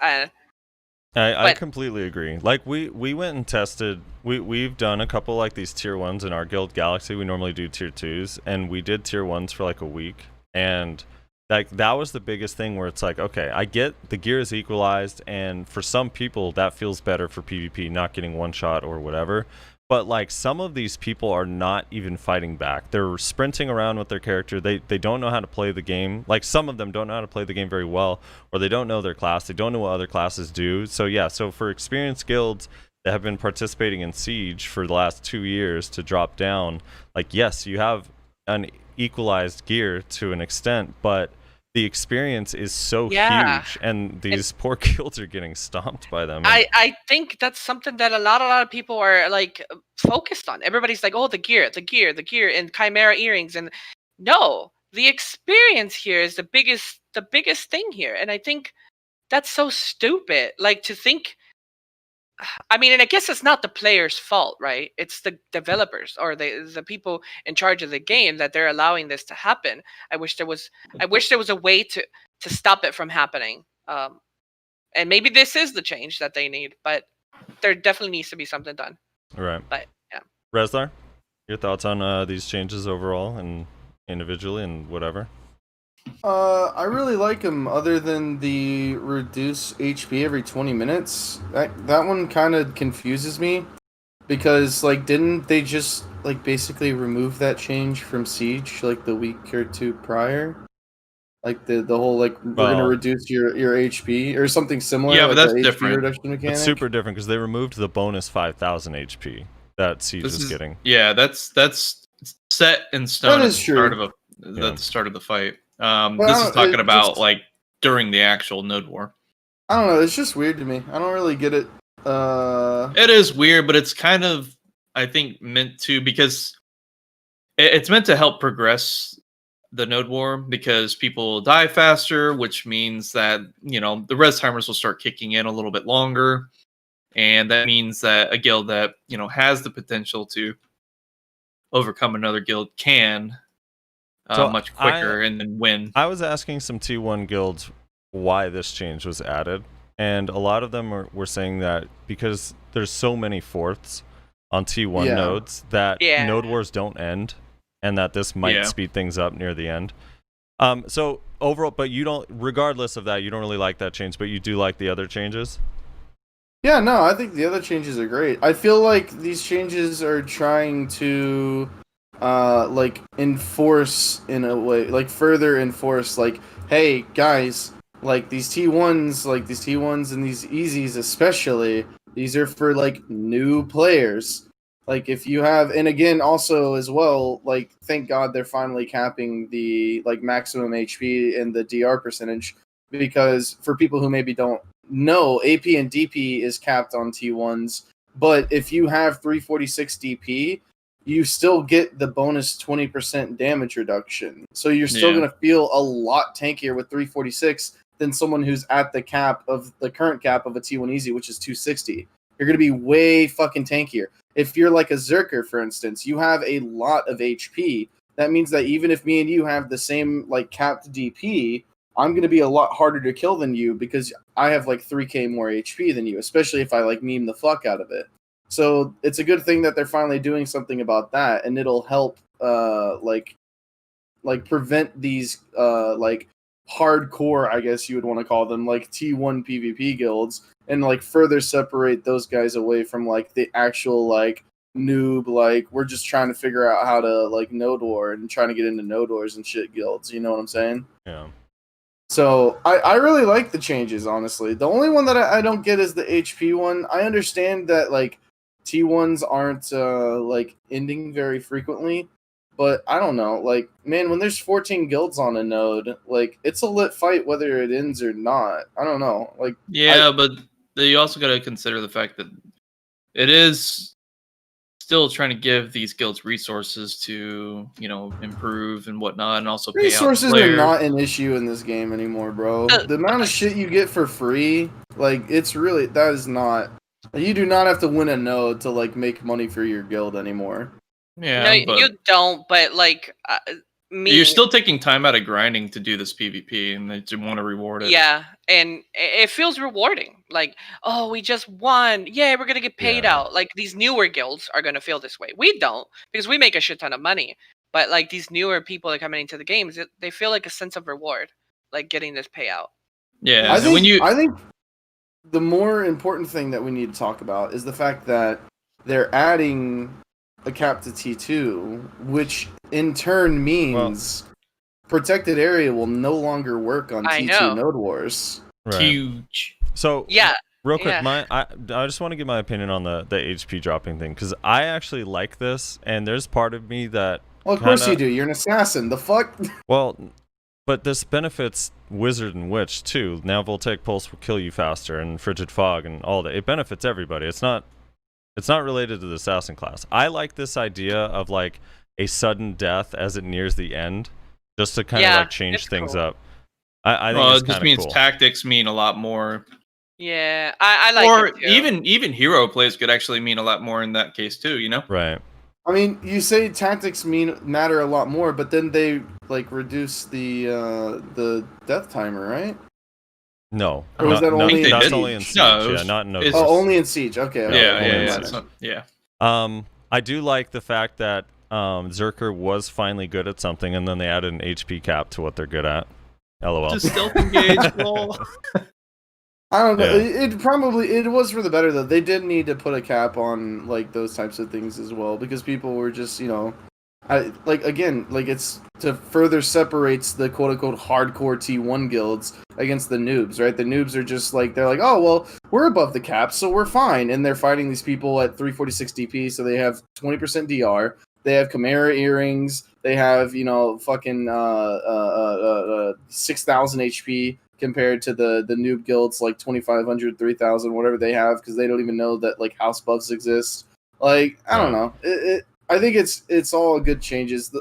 I But completely agree. Like we went and tested. We've done a couple like these tier 1s in our guild Galaxy. We normally do tier 2s, and we did tier 1s for like a week, and like that was the biggest thing where it's like, okay, I get the gear is equalized, and for some people that feels better for PvP, not getting one shot or whatever. But like some of these people are not even fighting back. They're sprinting around with their character. They don't know how to play the game. Like some of them don't know how to play the game very well, or they don't know their class. They don't know what other classes do. So yeah, so for experienced guilds that have been participating in Siege for the last 2 years to drop down, like yes, you have an equalized gear to an extent, but the experience is so Yeah. huge, and these poor guilds are getting stomped by them. I think that's something that a lot of people are like focused on. Everybody's like, oh, the gear, and chimera earrings, and no, the experience here is the biggest thing here, and I think that's so stupid. Like to think. I mean, and I guess it's not the player's fault, right? It's the developers or the people in charge of the game that they're allowing this to happen. I wish there was a way to stop it from happening. And maybe this is the change that they need, but there definitely needs to be something done. Right. But yeah. Reslar, your thoughts on these changes overall and individually and whatever? I really like them. Other than the reduce HP every 20 minutes, that one kind of confuses me because like didn't they just like basically remove that change from Siege like the week or two prior? Like the whole like we're gonna reduce your HP or something similar. Yeah, like but that's the different. HP reduction mechanic. It's super different because they removed the bonus 5,000 HP that Siege is getting. Yeah, that's set in stone. That is true. At the start of the fight. Well, this is talking about just, like during the actual node war. I don't know. It's just weird to me. I don't really get it. It is weird, but it's kind of I think meant to because it's meant to help progress the node war because people die faster, which means that the res timers will start kicking in a little bit longer, and that means that a guild that has the potential to overcome another guild can much quicker and then win. I was asking some T1 guilds why this change was added, and a lot of them were saying that because there's so many fourths on T1 nodes that node wars don't end, and that this might speed things up near the end. So overall, but you don't, regardless of that, you don't really like that change, but you do like the other changes? Yeah, no, I think the other changes are great. I feel like these changes are trying to like enforce in a way, like further enforce, like, hey guys, like these T1s and these easies especially, these are for like new players. Like if you have, and again also as well, like thank God they're finally capping the like maximum HP and the DR percentage, because for people who maybe don't know, AP and DP is capped on T1s, but if you have 346 DP, you still get the bonus 20% damage reduction. So you're still going to feel a lot tankier with 346 than someone who's at the cap of the current cap of a T1 easy, which is 260. You're going to be way fucking tankier. If you're like a Zerker, for instance, you have a lot of HP. That means that even if me and you have the same like capped DP, I'm going to be a lot harder to kill than you because I have like 3k more HP than you, especially if I like meme the fuck out of it. So it's a good thing that they're finally doing something about that, and it'll help like prevent these like hardcore, I guess you would want to call them, like T1 PvP guilds, and like further separate those guys away from like the actual like noob, like we're just trying to figure out how to like node war and trying to get into node wars and shit guilds. You know what I'm saying? Yeah. So I really like the changes, honestly. The only one that I don't get is the HP one. I understand that like T1s aren't like ending very frequently, but I don't know. Like, man, when there's 14 guilds on a node, like it's a lit fight whether it ends or not. I don't know. Like, but you also got to consider the fact that it is still trying to give these guilds resources to improve and whatnot, and also resources pay out are not an issue in this game anymore, bro. The amount of shit you get for free, like it's really, that is not. You do not have to win a node to like make money for your guild anymore. Yeah, no, you don't. But like, You're still taking time out of grinding to do this PvP, and they want to reward it. Yeah, and it feels rewarding. Like, oh, we just won. Yeah, we're gonna get paid Yeah. out. Like these newer guilds are gonna feel this way. We don't because we make a shit ton of money. But like these newer people that are coming into the games, they feel like a sense of reward, like getting this payout. Yeah, I and think, when you I think the more important thing that we need to talk about is the fact that they're adding a cap to T2, which in turn means protected area will no longer work on I T2 know. Node Wars. Right. huge. So Yeah. real quick, Yeah. I just want to give my opinion on the HP dropping thing because I actually like this, and there's part of me that Well, of course kinda- you do. You're an assassin. The fuck? well, but this benefits Wizard and Witch too. Now Voltaic Pulse will kill you faster, and Frigid Fog and all that. It benefits everybody. It's not related to the assassin class. I like this idea of like a sudden death as it nears the end, just to kind of like change it's things cool. up. I think Well, it's it just kind of means cool. tactics mean a lot more. Yeah, I like Or it too. even hero plays could actually mean a lot more in that case too, you know? Right. I mean, you say tactics matter a lot more, but then they like reduce the death timer, right? No. Or was that no, only in that's Siege? only in Siege. No, it Yeah, was- not in Node it's- Wars. Oh, only in Siege. Okay. Yeah, okay, Yeah, only yeah, in yeah. Siege. So, yeah. I do like the fact that Zerker was finally good at something, and then they added an HP cap to what they're good at. LOL. Just stealth engage, lol. I don't know. Yeah. It was for the better though. They did need to put a cap on like those types of things as well because people were just it's to further separates the quote unquote hardcore T1 guilds against the noobs, right? The noobs are just like they're like, oh well, we're above the cap, so we're fine, and they're fighting these people at 346 DP, so they have 20% DR. They have Chimera earrings. They have fucking 6,000 HP compared to the noob guilds like 2,500, 3,000, whatever they have, because they don't even know that like house buffs exist. Like I don't know. I think it's all good changes.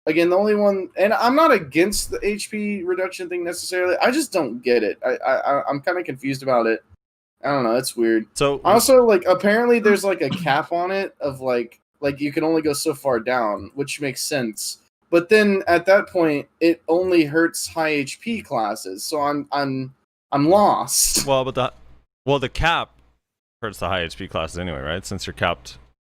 Again, the only one, and I'm not against the HP reduction thing necessarily. I just don't get it. I'm kind of confused about it. I don't know. It's weird. So Also, like apparently there's like a cap on it of like you can only go so far down, which makes sense. But then at that point, it only hurts high HP classes. So I'm lost. the cap hurts the high HP classes anyway, right? Since you're capped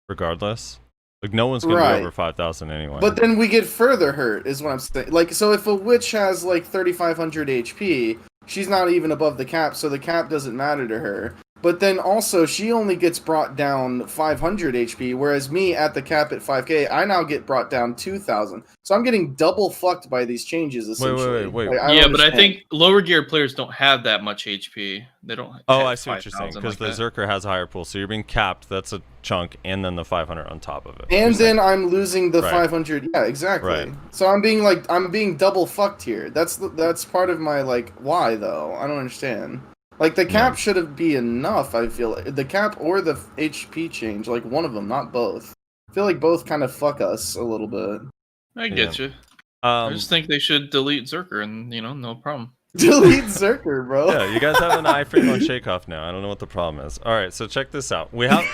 regardless. Like no one's gonna Right. be over 5,000 anyway. But then we get further hurt, is what I'm saying. Like, so if a witch has like 3,500 HP, she's not even above the cap, so the cap doesn't matter to her. But then also, she only gets brought down 500 HP, whereas me at the cap at 5k, I now get brought down 2,000. So I'm getting double fucked by these changes, essentially. wait. Like, I Yeah, don't but I understand. think lower gear players don't have that much HP. They don't. oh, have I see what you're saying 5,000 because like the that. Zerker has a higher pool, so you're being capped. That's a chunk, and then the 500 on top of it. And You're saying. then I'm losing the Right. 500. Yeah, exactly. Right. So I'm being double fucked here. That's part of my like why though. I don't understand. Like the cap should be enough. I feel the cap or the HP change, like one of them, not both. I feel like both kind of fuck us a little bit. I get you. I Um, just think they should delete Zerker, and no problem. Delete Zerker, bro. yeah, you guys have an iframe on Shakeoff now. I don't know what the problem is. All right, so check this out. We have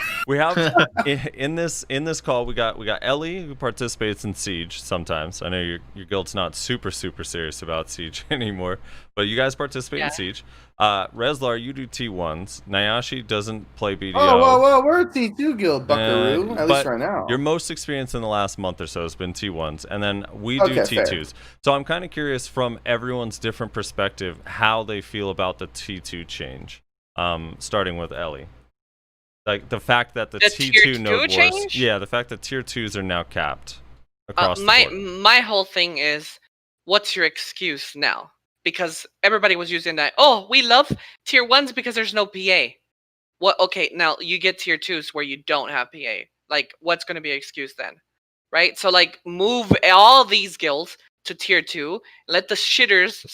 in this call we got Elly who participates in Siege sometimes. I know your guild's not super serious about Siege anymore, but you guys participate in Siege. Reslar, you do T1s. Nayashi doesn't play BDO. Oh, we're a T2 guild, Buckaroo. At least but right now. Your most experience in the last month or so has been T1s, and then we do Okay, fair. T2s. So I'm kind of curious from everyone's different perspective how they feel about the T2 change. Starting with Elly. Like the fact that the Tier T2 2 node wars, change? yeah, the fact that tier 2s are now capped across the board. My whole thing is, what's your excuse now? Because everybody was using that. Oh, we love tier 1s because there's no PA. What? Okay, now you get tier 2s where you don't have PA. Like, what's going to be an excuse then? Right? So, like, move all these guilds to tier 2. Let the shitters,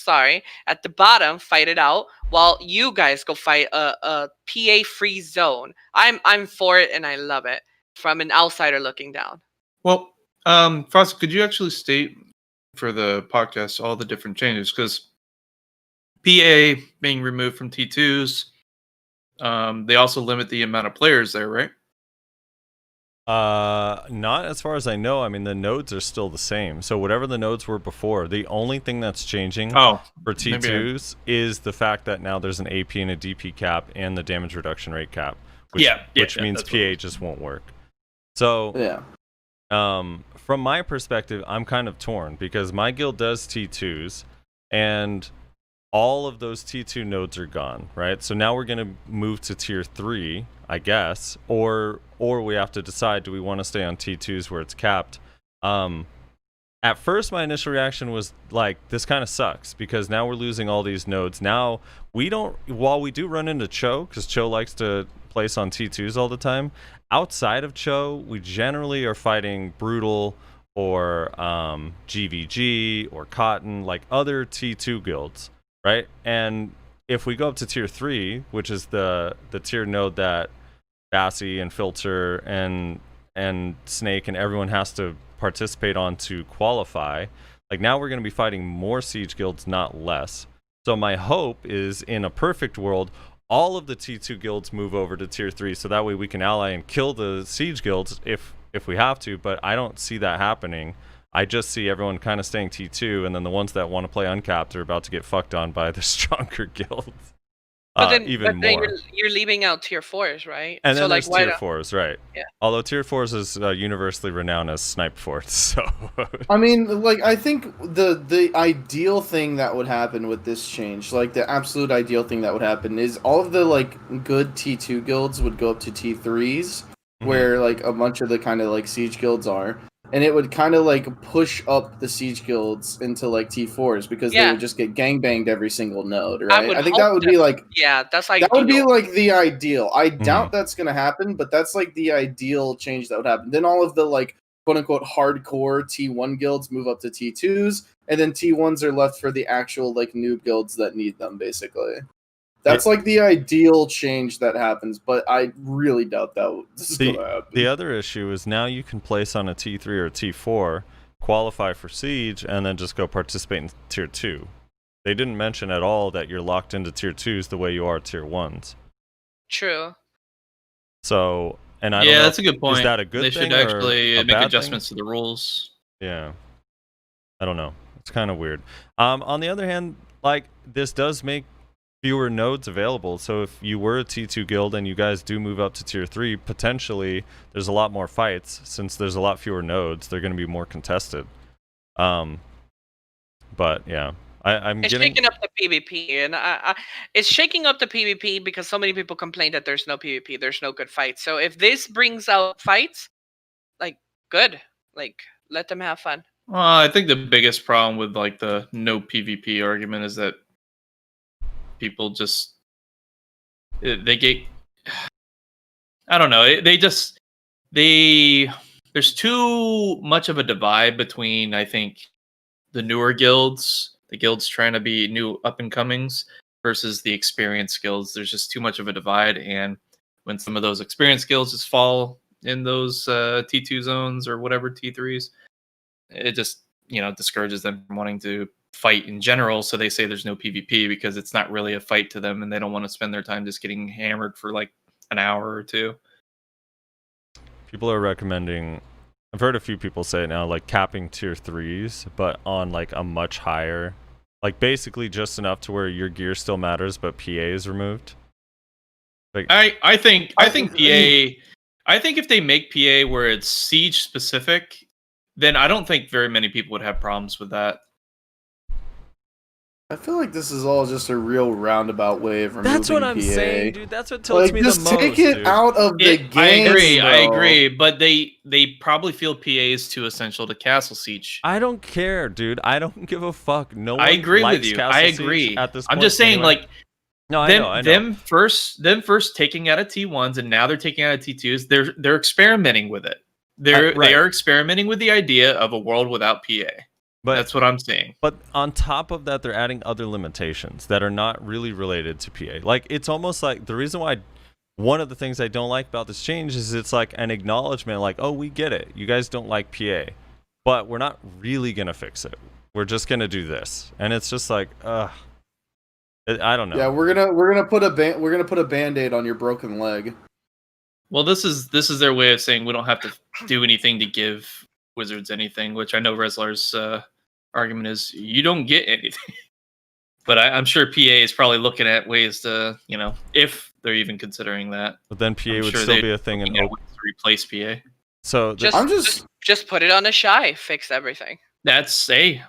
at the bottom fight it out while you guys go fight a PA-free zone. I'm for it and I love it from an outsider looking down. Well, Frosty, could you actually state for the podcast all the different changes? Because PA being removed from T2s, they also limit the amount of players there, right? Not as far as I know. I mean, the nodes are still the same. So whatever the nodes were before, the only thing that's changing for T2s is the fact that now there's an AP and a DP cap and the damage reduction rate cap, which means PA just won't work. So from my perspective, I'm kind of torn because my guild does T2s, and all of those T2 nodes are gone, right? So now we're gonna move to tier 3, I guess, or we have to decide, do we want to stay on T2s where it's capped? At first, my initial reaction was like, this kind of sucks because now we're losing all these nodes. Now we don't, while we do run into Cho, because Cho likes to place on T2s all the time, outside of Cho, we generally are fighting Brutal or GVG or Cotton, like other T2 guilds, right? And if we go up to tier 3, which is the tier node that Bassie and Filter and Snake and everyone has to participate on to qualify, like now we're going to be fighting more siege guilds, not less. So my hope is, in a perfect world, all of the T2 guilds move over to tier 3, so that way we can ally and kill the siege guilds if we have to, but I don't see that happening. I just see everyone kind of staying T2, and then the ones that want to play uncapped are about to get fucked on by the stronger guilds. But then, even more. You're leaving out tier 4s, right? And so then like, there's tier 4s, right? Yeah. Although tier 4s is universally renowned as snipe forts, so... I mean, like, I think the ideal thing that would happen with this change, like, the absolute ideal thing that would happen is all of the, like, good T2 guilds would go up to T3s, where, like, a bunch of the kind of, like, siege guilds are. And it would kind of, like, push up the siege guilds into, like, T4s, because they would just get gangbanged every single node, right? I think that would be, like... Yeah, that's like... That would be, like, the ideal. I doubt that's going to happen, but that's, like, the ideal change that would happen. Then all of the, like, quote-unquote hardcore T1 guilds move up to T2s, and then T1s are left for the actual, like, noob guilds that need them, basically. That's like the ideal change that happens, but I really doubt that this is going to happen. The other issue is now you can place on a T3 or a T4, qualify for Siege, and then just go participate in Tier 2. They didn't mention at all that you're locked into Tier 2s the way you are Tier 1s. True. So, and I don't know, that's a good point. Is that a good thing? They should actually make adjustments to the rules. Yeah. I don't know. It's kind of weird. On the other hand, like, this does make fewer nodes available, so if you were a T2 guild and you guys do move up to tier 3, potentially there's a lot more fights. Since there's a lot fewer nodes, they're going to be more contested. But yeah, it's shaking up the PvP, and it's shaking up the PvP because so many people complain that there's no PvP, there's no good fights. So if this brings out fights, like, good, like, let them have fun. I think the biggest problem with, like, the no PvP argument is that people just they get, I don't know, there's too much of a divide between, I think, the newer guilds, the guilds trying to be new up and comings, versus the experienced guilds. There's just too much of a divide, and when some of those experienced guilds just fall in those T2 zones or whatever T3s, it just, discourages them from wanting to fight in general. So they say there's no PvP because it's not really a fight to them, and they don't want to spend their time just getting hammered for like an hour or two. People are recommending, I've heard a few people say it now, like capping tier 3s, but on like a much higher, like basically just enough to where your gear still matters, but PA is removed. Like, I think PA, I think if they make PA where it's siege specific, then I don't think very many people would have problems with that. I feel like this is all just a real roundabout way of removing That's what I'm PA. saying, dude. That's what tilts me the most. Just take it out of the game. I agree, but they probably feel PA is too essential to Castle Siege. I don't care, dude. I don't give a fuck. No one I agree likes with you. Castle I Siege agree. at this I'm point just saying, anyway. like, no, I know. Them first taking out of T1s, and now they're taking out of T2s. They're experimenting with it. They are experimenting with the idea of a world without PA. But that's what I'm saying. But on top of that, they're adding other limitations that are not really related to PA. Like, it's almost like the reason why one of the things I don't like about this change is it's like an acknowledgement, like, oh, we get it. You guys don't like PA, but we're not really going to fix it. We're just going to do this. And it's just like, I don't know. Yeah, we're gonna put a band-aid on your broken leg. Well, this is their way of saying we don't have to do anything to give Wizards anything, which I know Reslar's argument is you don't get anything. But I'm sure PA is probably looking at ways to, if they're even considering that. But then PA I'm would sure still be a thing in to open. replace PA. So Just put it on a shy, fix everything.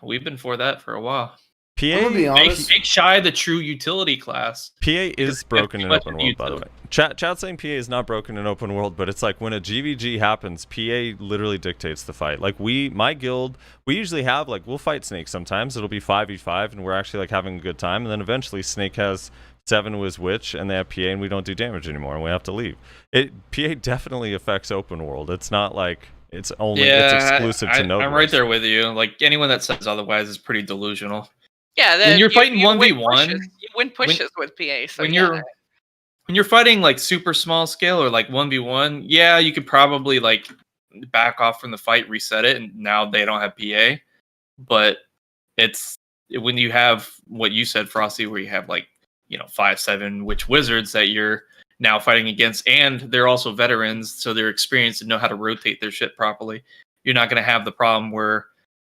We've been for that for a while. PA, I'm gonna be honest. Make Shy the true utility class. PA is broken in open world, by the way. utility. Chat saying PA is not broken in open world, but it's like when a GVG happens, PA literally dictates the fight. Like my guild, we usually have we'll fight Snake sometimes. It'll be 5v5, and we're actually having a good time. And then eventually Snake has 7 with Witch, and they have PA, and we don't do damage anymore, and we have to leave. PA definitely affects open world. It's not like it's exclusive to Node. I'm right there with you. Like anyone that says otherwise is pretty delusional. Yeah, when you're fighting 1v1, you win pushes with PA. So when you're fighting super small scale or 1v1, yeah, you could probably back off from the fight, reset it, and now they don't have PA. But it's when you have what you said, Frosty, where you have 5-7 witch wizards that you're now fighting against, and they're also veterans, so they're experienced and know how to rotate their shit properly. You're not going to have the problem where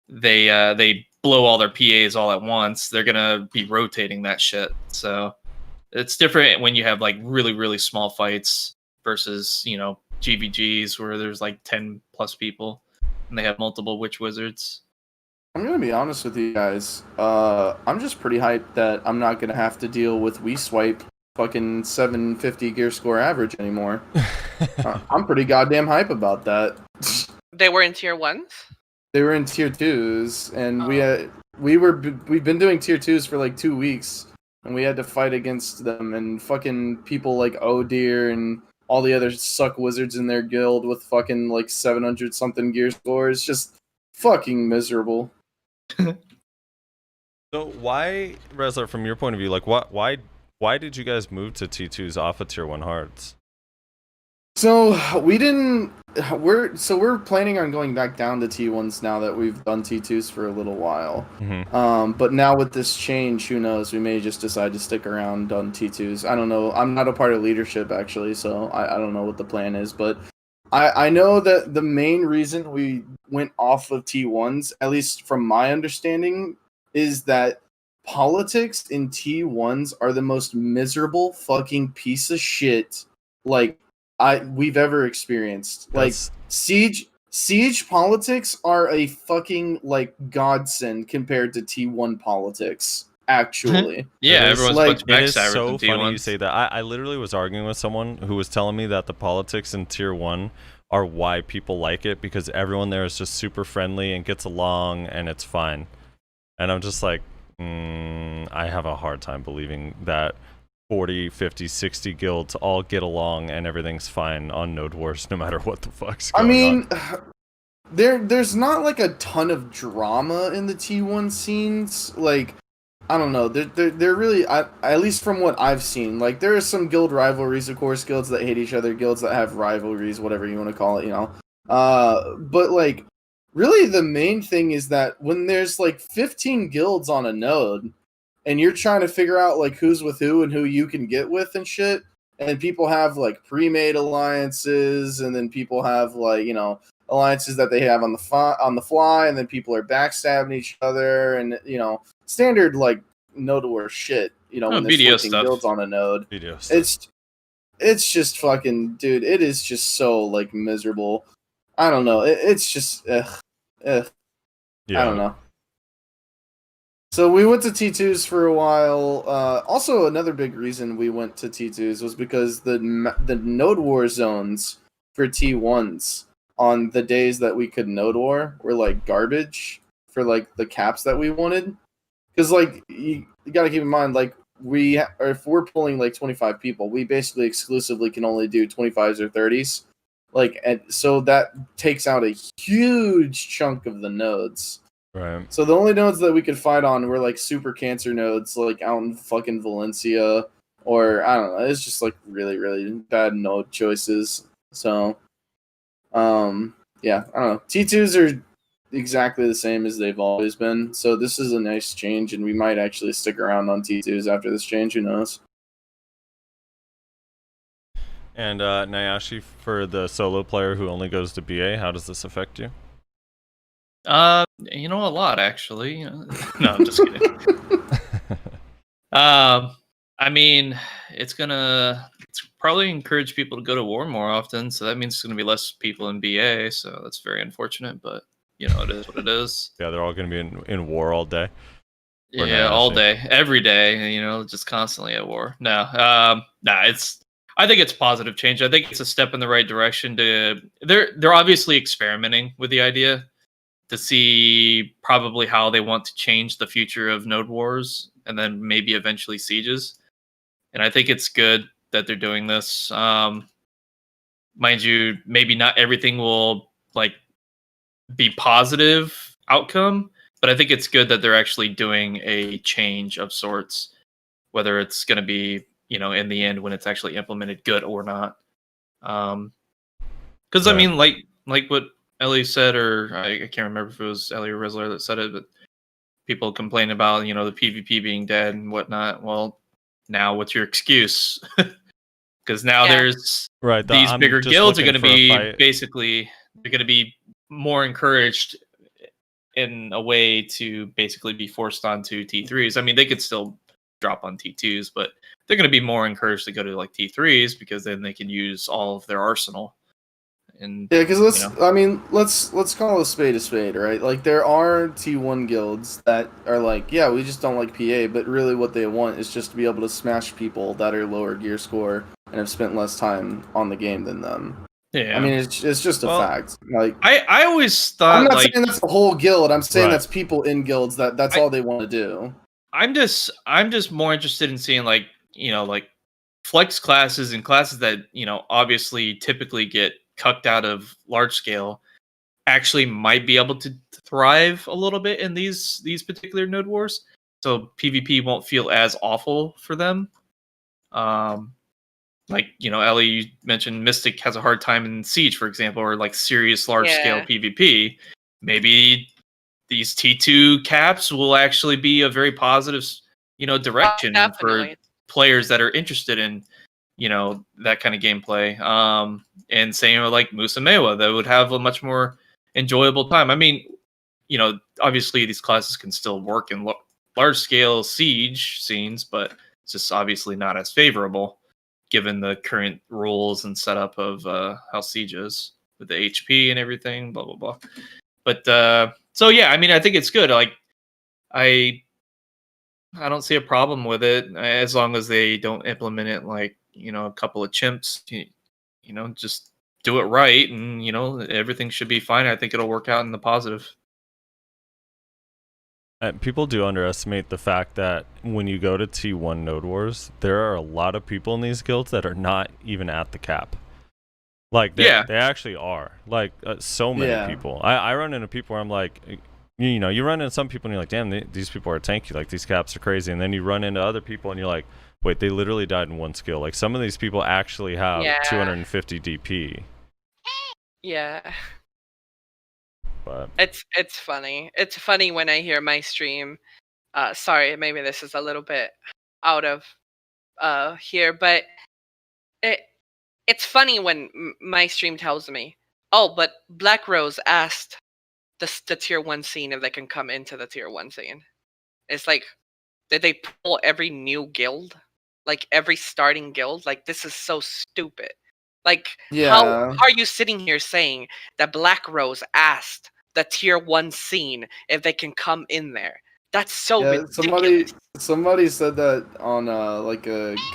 they blow all their PAs all at once. They're gonna be rotating that shit. So it's different when you have really, really small fights versus GVGs where there's 10 plus people and they have multiple witch wizards. I'm gonna be honest with you guys. I'm just pretty hyped that I'm not gonna have to deal with swipe fucking 750 gear score average anymore. I'm pretty goddamn hype about that. They were in tier 1s? They were in tier 2s, and we've been doing tier 2s for 2 weeks, and we had to fight against them, and fucking people like Oh Dear and all the other suck wizards in their guild with fucking 700 something gear scores. Just fucking miserable. So why, Resler, from your point of view, why did you guys move to T2s off of tier 1 hards? So we're planning on going back down to T1s now that we've done T2s for a little while. Mm-hmm. But now with this change, who knows? We may just decide to stick around on T2s. I don't know. I'm not a part of leadership actually, so I don't know what the plan is. But I know that the main reason we went off of T1s, at least from my understanding, is that politics in T1s are the most miserable fucking piece of shit we've ever experienced. Siege politics are a fucking godsend compared to T1 politics. Actually, yeah, everyone's it is so funny you say that. I literally was arguing with someone who was telling me that the politics in tier 1 are why people like it, because everyone there is just super friendly and gets along and it's fine. And I'm just like, I have a hard time believing that 40, 50, 60 guilds all get along and everything's fine on Node Wars no matter what the fuck's going on. There's not a ton of drama in the T1 scenes. I don't know. They're really, at least from what I've seen, there are some guild rivalries, of course, guilds that hate each other, guilds that have rivalries, whatever you want to call it, But really the main thing is that when there's 15 guilds on a node, and you're trying to figure out who's with who and who you can get with and shit, and people have pre-made alliances, and then people have alliances that they have on the fly, and then people are backstabbing each other, and standard node war shit. When there's BDO 14 guilds on a node, it's just fucking, dude. It is just so miserable. I don't know. It's just Yeah. I don't know. So we went to T2s for a while. Also, another big reason we went to T2s was because the Node War zones for T1s on the days that we could Node War were garbage for the caps that we wanted. Because you gotta keep in mind if we're pulling 25 people, we basically exclusively can only do 25s or 30s. And so that takes out a huge chunk of the nodes. Right. So the only nodes that we could fight on were super cancer nodes, out in fucking Valencia, or I don't know. It's just really, really bad node choices. So, yeah, I don't know. T2s are exactly the same as they've always been. So this is a nice change, and we might actually stick around on T2s after this change. Who knows? And Nyashi, for the solo player who only goes to BA, how does this affect you? A lot actually. No, I'm just kidding. I mean, it's probably encourage people to go to war more often, so that means there's gonna be less people in BA, so that's very unfortunate, but it is what it is. Yeah, they're all gonna be in war all day. Yeah, all day, every day, just constantly at war. No, I think it's positive change. I think it's a step in the right direction. They're obviously experimenting with the idea to see probably how they want to change the future of node wars and then maybe eventually sieges. And I think it's good that they're doing this. Mind you, maybe not everything will be positive outcome, but I think it's good that they're actually doing a change of sorts, whether it's going to be, in the end when it's actually implemented, good or not. Because I mean, like what Elly said, or I can't remember if it was Elly or Rizzler that said it, but people complain about, the PvP being dead and whatnot. Well, now what's your excuse? Because now there's these bigger guilds are going to be basically, they're going to be more encouraged in a way to basically be forced onto T3s. I mean, they could still drop on T2s, but they're going to be more encouraged to go to T3s because then they can use all of their arsenal. And yeah, because let's call a spade, right? Like, there are T1 guilds that are we just don't like PA, but really what they want is just to be able to smash people that are lower gear score and have spent less time on the game than them. Yeah, I mean, it's just a fact. I always thought, I'm not saying that's the whole guild. I'm saying that's people in guilds that's all they want to do. I'm just more interested in seeing flex classes and classes that obviously typically get cucked out of large scale actually might be able to thrive a little bit in these particular node wars, so PvP won't feel as awful for them. Elly, you mentioned Mystic has a hard time in Siege, for example, or serious large scale PvP. Maybe these T2 caps will actually be a very positive, direction for players that are interested in, that kind of gameplay. And same with Musamewa, that would have a much more enjoyable time. I mean, obviously these classes can still work in large scale siege scenes, but it's just obviously not as favorable given the current rules and setup of how siege is with the HP and everything, blah blah blah. But so yeah, I mean, I think it's good. I don't see a problem with it as long as they don't implement it a couple of chimps. Just do it right, and everything should be fine. I think it'll work out in the positive. People do underestimate the fact that when you go to T1 Node Wars, there are a lot of people in these guilds that are not even at the cap. They actually are. So many people. I run into people where I'm like, you run into some people and you're like, damn, these people are tanky. These caps are crazy. And then you run into other people and you're like, wait, they literally died in one skill. Some of these people actually have 250 DP. Yeah. But it's funny. It's funny when I hear my stream. Sorry, maybe this is a little bit out of here, but it's funny when my stream tells me, "Oh, but Black Rose asked the tier 1 scene if they can come into the tier 1 scene." It's did they pull every new guild? Every starting guild? This is so stupid. How are you sitting here saying that Black Rose asked the tier 1 scene if they can come in there? That's so ridiculous. Somebody said that on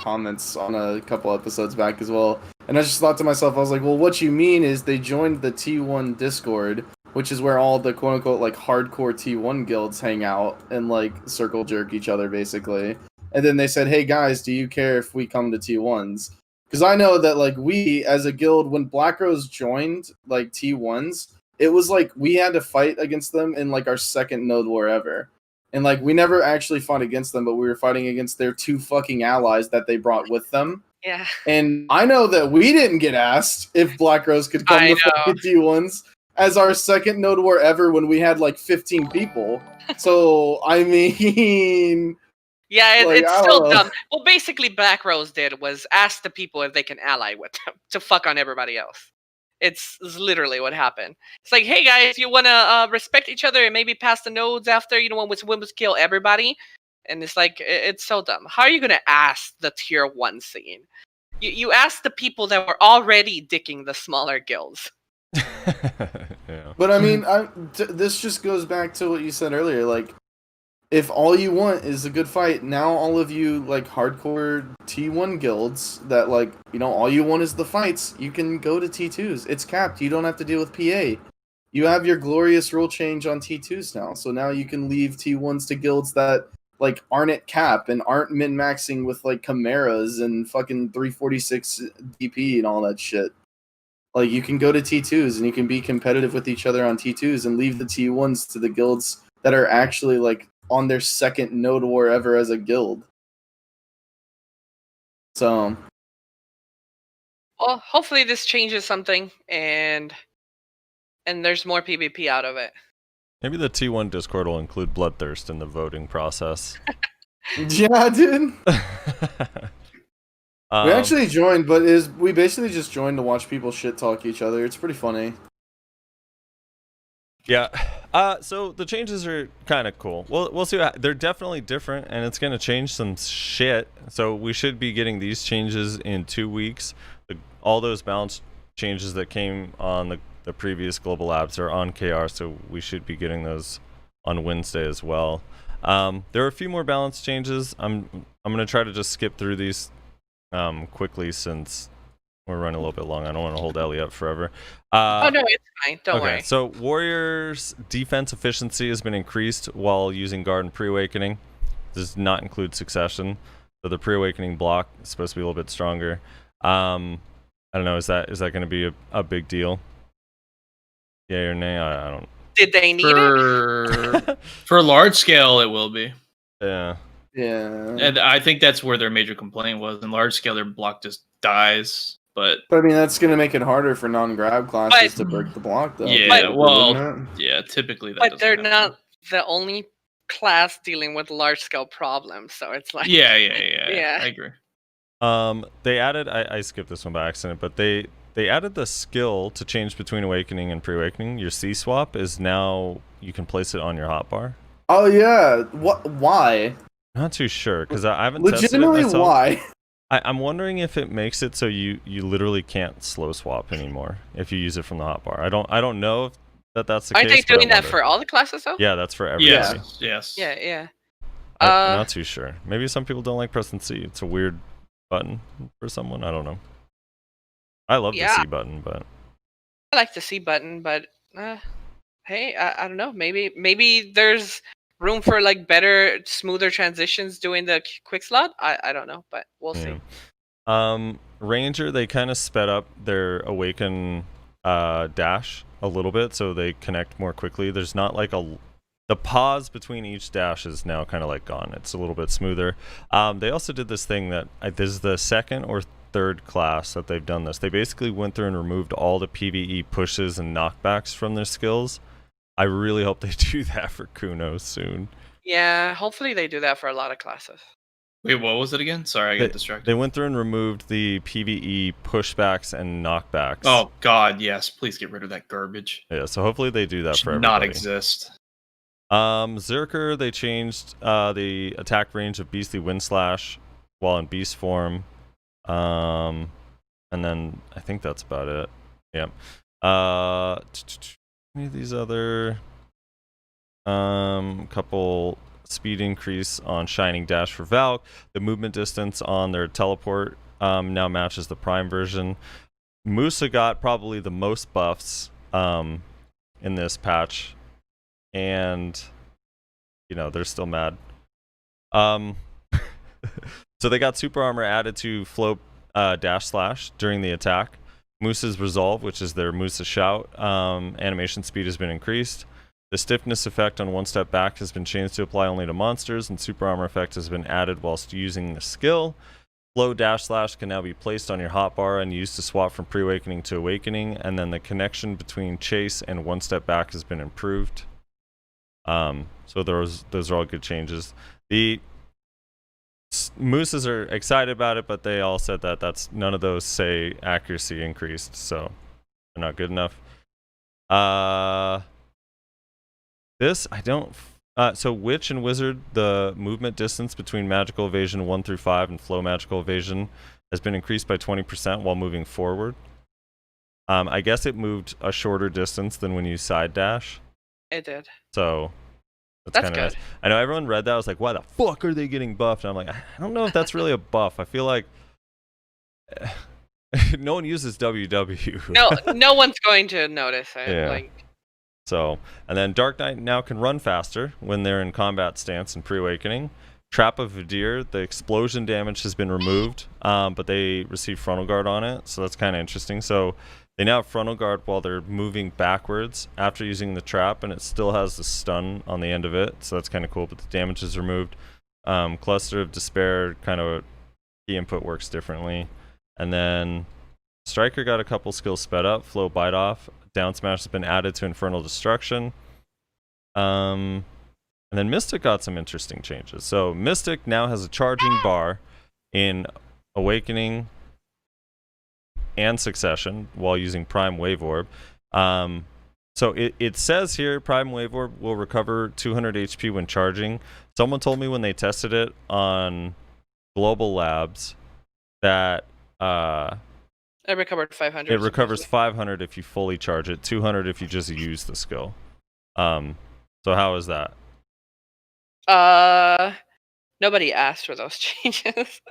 comments on a couple episodes back as well, and I just thought to myself, I was like, well, what you mean is they joined the T1 Discord, which is where all the quote unquote hardcore T1 guilds hang out and circle jerk each other basically, and then they said, hey guys, do you care if we come to T1s? Because I know that we as a guild, when Black Rose joined T1s, it was we had to fight against them in our second node war ever. And we never actually fought against them, but we were fighting against their 2 fucking allies that they brought with them. Yeah. And I know that we didn't get asked if Black Rose could come to fucking T1s as our second node war ever when we had 15 people. So I mean, Yeah, Like, it's I still don't know. dumb. Well, basically, Black Rose did was ask the people if they can ally with them to fuck on everybody else. It's literally what happened. It's like, hey guys, you want to respect each other and maybe pass the nodes after, when we kill everybody? And it's like, it's so dumb. How are you gonna ask the tier 1 scene? You ask the people that were already dicking the smaller guilds. Yeah. But I mean, this just goes back to what you said earlier. Like, if all you want is a good fight, now all of you like hardcore T1 guilds that like all you want is the fights, you can go to T2s. It's capped. You don't have to deal with PA. You have your glorious rule change on T2s now, so now you can leave T1s to guilds that like aren't at cap and aren't min maxing with like chimeras and fucking 346 DP and all that shit. Like, you can go to T2s and you can be competitive with each other on T2s and leave the T1s to the guilds that are actually like on their second node war ever as a guild. So, Well, hopefully this changes something and there's more PvP out of it. Maybe the T1 Discord will include Bloodthirst in the voting process. yeah, dude. We actually joined, but we basically just joined to watch people shit talk each other. It's pretty funny. Yeah. So the changes are kind of cool. We'll see. They're definitely different, and it's going to change some shit. So we should be getting these changes in 2 weeks. All those balance changes that came on the previous global labs are on KR, so we should be getting those on Wednesday as well. There are a few more balance changes. I'm going to try to just skip through these quickly since we're running a little bit long. I don't want to hold Elly up forever. Oh no, it's fine. Don't worry. So Warriors' defense efficiency has been increased while using Guard and Pre-Awakening. This does not include Succession, so the Pre-Awakening block is supposed to be a little bit stronger. I don't know. Is that going to be a big deal? Yay or nay? I don't. Did they need it? For large scale, it will be. Yeah. Yeah. And I think that's where their major complaint was. In large scale, their block just dies. But I mean, that's going to make it harder for non-grab classes to break the block, though. yeah, But, yeah, typically that. But they're not the only class dealing with large scale problems, so it's like Yeah. Yeah. I agree. They added. I skipped this one by accident, but they added the skill to change between Awakening and Pre-Awakening. Your C swap is now you can place it on your hotbar. Oh yeah, what? Why? Not too sure because I haven't tested it Legitimately, myself. why? I'm wondering if it makes it so you literally can't slow swap anymore if you use it from the hotbar. I don't know if that's the Aren't case. they doing that for all the classes though? Yeah, that's for everybody. Yes. Yeah. I'm not too sure. Maybe some people don't like pressing C. It's a weird button for someone. I don't know. I love the C button, but I like the C button, but hey, I don't know. Maybe there's room for like better, smoother transitions doing the quick slot. I don't know, but we'll see. Ranger, they kind of sped up their Awaken dash a little bit, so they connect more quickly. There's not like the pause between each dash is now kind of like gone. It's a little bit smoother. They also did this thing that this is the second or third class that they've done this. They basically went through and removed all the PvE pushes and knockbacks from their skills. I really hope they do that for Kuno soon. Yeah, hopefully they do that for a lot of classes. Wait, what was it again? Sorry, I got distracted. They went through and removed the PvE pushbacks and knockbacks. Oh God, yes! Please get rid of that garbage. Yeah, so hopefully they do that for everybody. Not exist. Zerker, they changed the attack range of Beastly Wind Slash while in beast form. And then I think that's about it. Yeah. Any of these other couple speed increase on Shining Dash for Valk. The movement distance on their teleport now matches the Prime version. Musa got probably the most buffs in this patch, and they're still mad. So they got super armor added to float dash slash during the attack. Moose's Resolve, which is their Musa Shout, animation speed has been increased. The stiffness effect on one step back has been changed to apply only to monsters, and super armor effect has been added whilst using the skill. Flow dash slash can now be placed on your hotbar and used to swap from pre-awakening to awakening, and then the connection between chase and one step back has been improved. So those are all good changes. The Mooses are excited about it, but they all said that that's none of those say accuracy increased, so they're not good enough. This I don't. So Witch and Wizard, the movement distance between Magical Evasion 1 through 5 and Flow Magical Evasion has been increased by 20% while moving forward. I guess it moved a shorter distance than when you side dash. It did. So That's kind of nice. good. I know everyone read that. I was like, why the fuck are they getting buffed? And I'm like, I don't know if that's really a buff. I feel like no one uses WW. No one's going to notice it. Yeah. Like, So, and then Dark Knight now can run faster when they're in combat stance and pre-awakening. Trap of Vidir, the explosion damage has been removed, but they receive frontal guard on it, so that's kind of interesting. So they now have frontal guard while they're moving backwards after using the trap, and it still has the stun on the end of it, so that's kind of cool, but the damage is removed. Cluster of Despair, kind of key input works differently. And then Striker got a couple skills sped up. Flow Bite Off. Down Smash has been added to Infernal Destruction. And then Mystic got some interesting changes. So Mystic now has a charging bar in Awakening and Succession while using Prime Wave Orb. So it says here Prime Wave Orb will recover 200 HP when charging. Someone told me when they tested it on Global Labs that it recovered 500. it recovers 500 if you fully charge it, 200 if you just use the skill. So how is that? Nobody asked for those changes.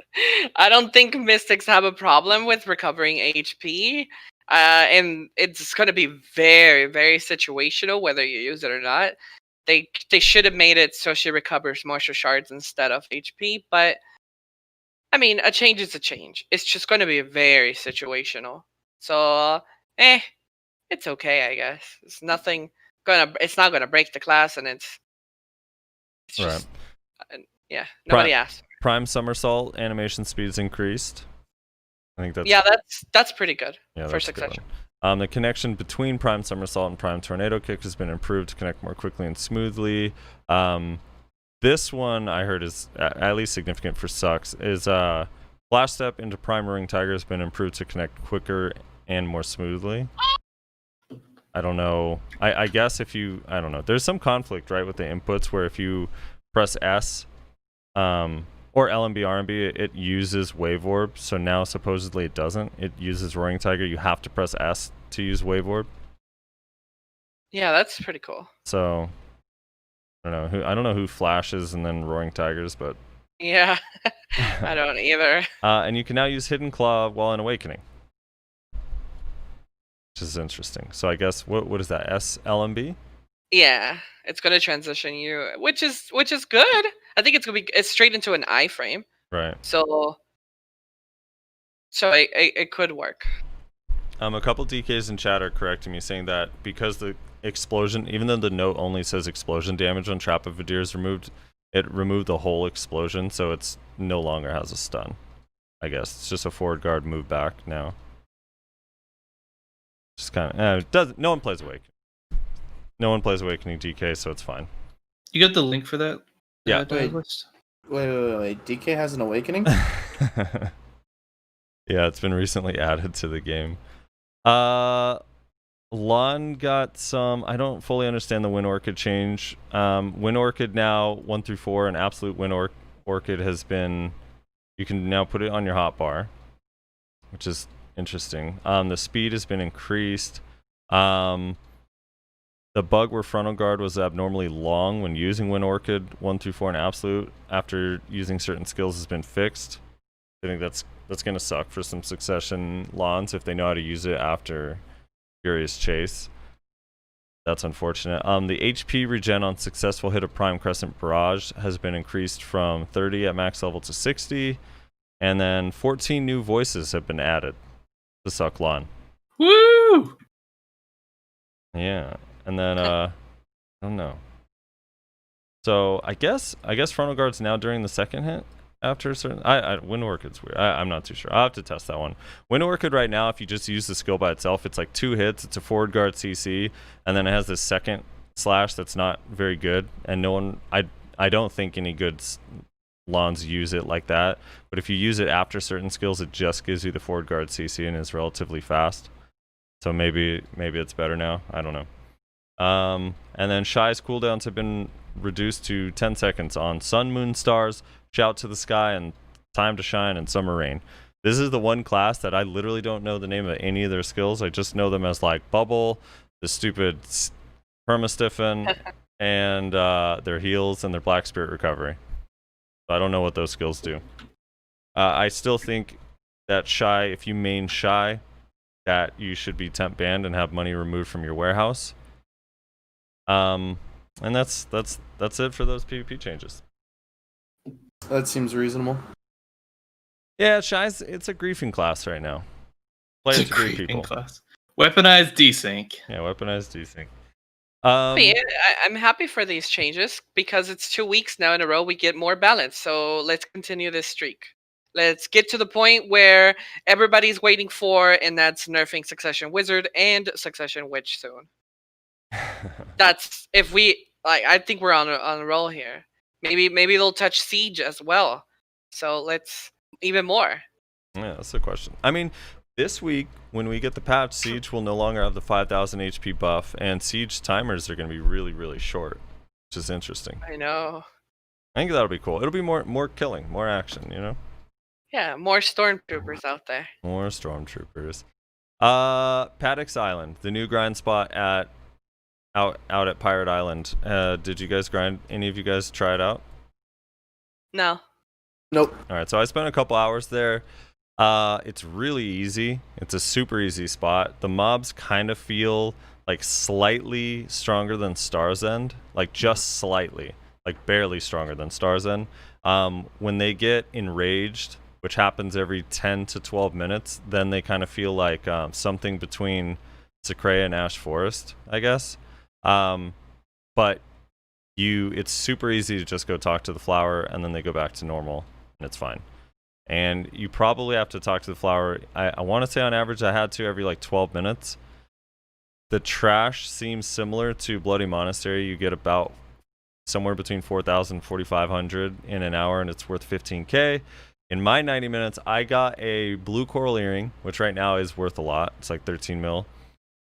I don't think Mystics have a problem with recovering HP. And it's going to be very, very situational whether you use it or not. They should have made it so she recovers moisture shards instead of HP, but I mean, a change is a change. It's just going to be very situational. So, it's okay, I guess. It's not going to break the class, and it's just, yeah, nobody asked. Prime Somersault animation speed's increased. I think that's pretty good for Succession. The connection between Prime Somersault and Prime Tornado Kick has been improved to connect more quickly and smoothly. This one I heard is at least significant for Sucks. Is Flash Step into Prime Ring Tiger has been improved to connect quicker and more smoothly. I don't know. I guess I don't know. There's some conflict, right, with the inputs where if you press S or LMB RMB, it uses Wave Orb. So now supposedly it doesn't. It uses Roaring Tiger. You have to press S to use Wave Orb. Yeah, that's pretty cool. So I don't know who flashes and then Roaring Tigers, but yeah, I don't either. And you can now use Hidden Claw while in Awakening, which is interesting. So I guess what is that? SLMB? Yeah, it's gonna transition you, which is good. I think it's straight into an iframe. Right. So it could work. A couple DKs in chat are correcting me, saying that because the explosion, even though the note only says explosion damage on Trap of Vidir is removed, it removed the whole explosion, so it's no longer has a stun. I guess it's just a forward guard move back now. Just kind of no one plays Awakening. No one plays Awakening DK, so it's fine. You got the link for that? Yeah. Wait. DK has an awakening? Yeah, it's been recently added to the game. Lon got some. I don't fully understand the Wind Orchid change. Wind Orchid now 1 through 4, and Absolute Wind Orchid has been. You can now put it on your hotbar, which is interesting. The speed has been increased. The bug where frontal guard was abnormally long when using Wind Orchid 1 through 4 and Absolute after using certain skills has been fixed. I think that's gonna suck for some Succession Lons if they know how to use it after Furious Chase. That's unfortunate. The HP regen on successful hit of Prime Crescent Barrage has been increased from 30 at max level to 60, and then 14 new voices have been added to Suck Lon. Woo! Yeah, and then I don't know. So I guess frontal guard's now during the second hit after a certain. Wind Orchid's weird. I'm not too sure. I'll have to test that one. Wind Orchid right now, if you just use the skill by itself, it's like 2 hits. It's a forward guard CC, and then it has this second slash that's not very good, and no one. I don't think any good Lons use it like that. But if you use it after certain skills, it just gives you the forward guard CC and is relatively fast. So maybe it's better now. I don't know. And then Shy's cooldowns have been reduced to 10 seconds on Sun, Moon, Stars, Shout to the Sky, and Time to Shine, and Summer Rain. This is the one class that I literally don't know the name of any of their skills. I just know them as like Bubble, the stupid Perma-Stiffen, and their heals and their Black Spirit Recovery. So I don't know what those skills do. I still think that Shy, if you main Shy, that you should be temp banned and have money removed from your warehouse. And that's it for those PvP changes. That seems reasonable. Yeah, Shy's it's a griefing class right now. Play it to grief people. Class. Weaponized desync. Yeah, weaponized desync. I'm happy for these changes because it's 2 weeks now in a row we get more balance. So let's continue this streak. Let's get to the point where everybody's waiting for, and that's nerfing Succession Wizard and Succession Witch soon. That's if we like. I think we're on a roll here. Maybe they'll touch Siege as well. So let's even more. Yeah, that's the question. I mean, this week when we get the patch, Siege will no longer have the 5,000 HP buff, and Siege timers are going to be really, really short, which is interesting. I know. I think that'll be cool. It'll be more killing, more action, you know? Yeah, more stormtroopers out there. More stormtroopers. Padix Island, the new grind spot out at Pirate Island. Did you guys grind? Any of you guys try it out? No. Nope. All right, so I spent a couple hours there. It's really easy. It's a super easy spot. The mobs kind of feel like slightly stronger than Star's End, like just slightly, like barely stronger than Star's End. When they get enraged, which happens every 10 to 12 minutes, then they kind of feel like something between Secrea and Ash Forest, I guess. But it's super easy to just go talk to the flower, and then they go back to normal, and it's fine. And you probably have to talk to the flower. I want to say on average I had to every like 12 minutes. The trash seems similar to Bloody Monastery. You get about somewhere between 4,000 and 4,500 in an hour, and it's worth 15k. In my 90 minutes, I got a blue coral earring, which right now is worth a lot. It's like 13 mil.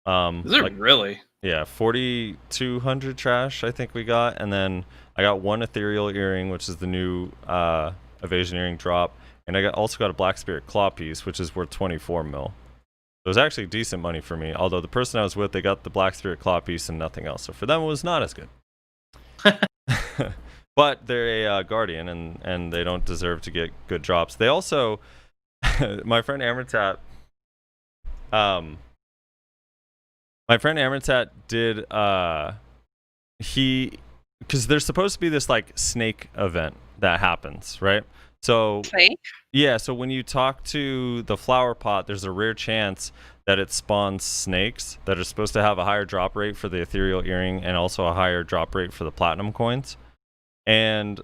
Is it really? Yeah, 4,200 trash I think we got, and then I got one ethereal earring, which is the new evasion earring drop, and I also got a Black Spirit claw piece, which is worth 24 mil. So it was actually decent money for me, although the person I was with, they got the Black Spirit claw piece and nothing else, so for them it was not as good. But they're a guardian, and they don't deserve to get good drops. They also, my friend Amertat did because there's supposed to be this like snake event that happens, right? So Snake? Yeah, so when you talk to the flower pot, there's a rare chance that it spawns snakes that are supposed to have a higher drop rate for the ethereal earring and also a higher drop rate for the platinum coins. And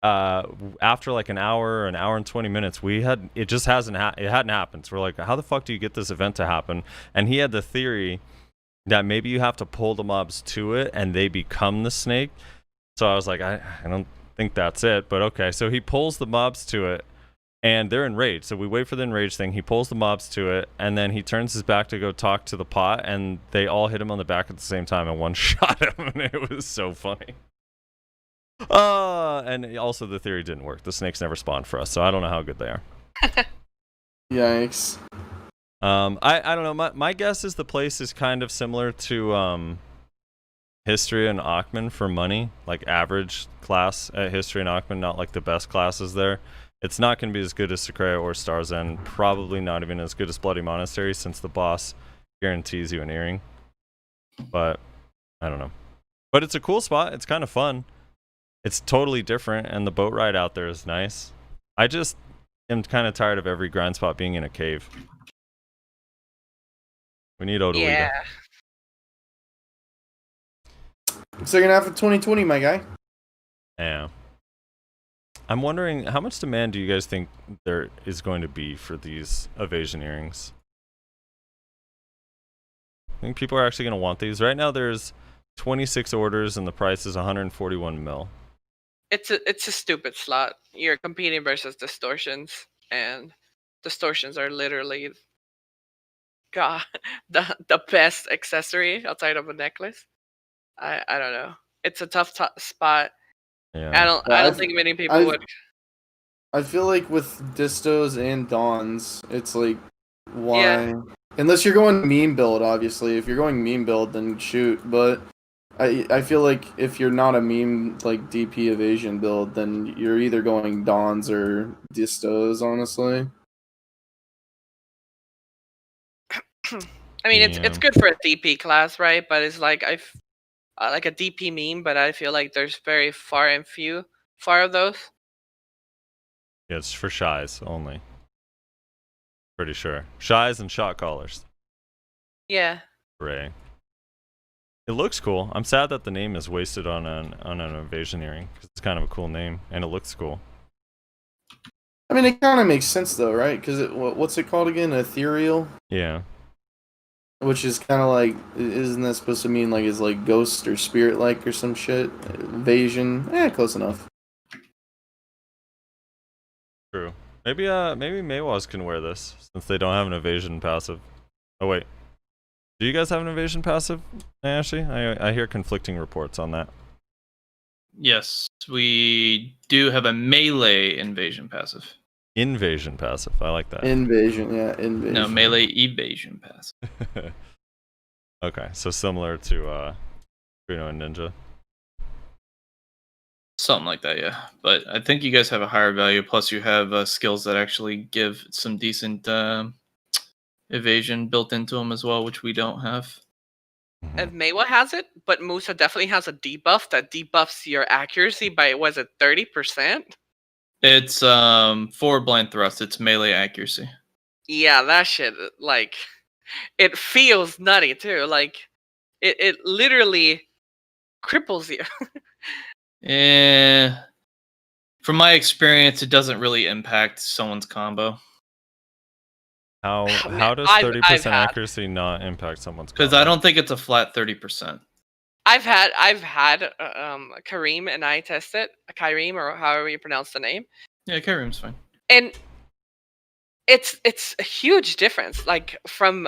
after like an hour and 20 minutes, it hadn't happened. So we're like, how the fuck do you get this event to happen? And he had the theory that maybe you have to pull the mobs to it and they become the snake. So I was like, I don't think that's it, but okay. So he pulls the mobs to it and they're enraged. So we wait for the enraged thing. He pulls the mobs to it and then he turns his back to go talk to the pot, and they all hit him on the back at the same time and one shot him, and it was so funny. And also the theory didn't work. The snakes never spawned for us, so I don't know how good they are. Yikes. I don't know. My guess is the place is kind of similar to History and Ackman for money, like average class at History and Ackman, not like the best classes there. It's not going to be as good as Secrea or Star's End, probably not even as good as Bloody Monastery, since the boss guarantees you an earring. But I don't know. But it's a cool spot. It's kind of fun. It's totally different, and the boat ride out there is nice. I just am kind of tired of every grind spot being in a cave. We need Odalita. Yeah. Second half of 2020, my guy. Yeah. I'm wondering, how much demand do you guys think there is going to be for these evasion earrings? I think people are actually going to want these. Right now there's 26 orders and the price is 141 mil. it's a stupid slot. You're competing versus distortions, and distortions are literally God the best accessory outside of a necklace. I don't know. It's a tough spot. Yeah. I don't think many people would. I feel like with distos and dawns, it's like why? Yeah. Unless you're going meme build, obviously. If you're going meme build, then shoot. But I feel like if you're not a meme like DP evasion build, then you're either going dawns or distos. Honestly. I mean, it's good for a DP class, right? But it's like I like a DP meme, but I feel like there's very far of those. Yeah, it's for shies only. Pretty sure. Shies and shot callers. Yeah. Hooray. It looks cool. I'm sad that the name is wasted on an evasion earring, because it's kind of a cool name, and it looks cool. I mean, it kind of makes sense though, right? Because what's it called again? Ethereal. Yeah. Which is kind of like, isn't that supposed to mean like it's like ghost or spirit like or some shit? Evasion. Close enough. True. Maybe Maywas can wear this, since they don't have an evasion passive. Oh wait. Do you guys have an evasion passive, Ashley? I hear conflicting reports on that. Yes, we do have a melee invasion passive. Invasion passive. I like that. Invasion, yeah, invasion. No, melee evasion passive. Okay, so similar to Reno and Ninja. Something like that, yeah. But I think you guys have a higher value. Plus, you have skills that actually give some decent evasion built into them as well, which we don't have. And Maywa has it, but Musa definitely has a debuff that debuffs your accuracy by, was it 30%? It's for blind thrust. It's melee accuracy. Yeah, that shit, like, it feels nutty too. Like, it literally cripples you. From my experience, it doesn't really impact someone's combo. How does 30% accuracy not impact someone's combo? Because I don't think it's a flat 30%. I've had Kareem and I test it, Kareem or however you pronounce the name. Yeah, Kareem's fine. And it's a huge difference. Like for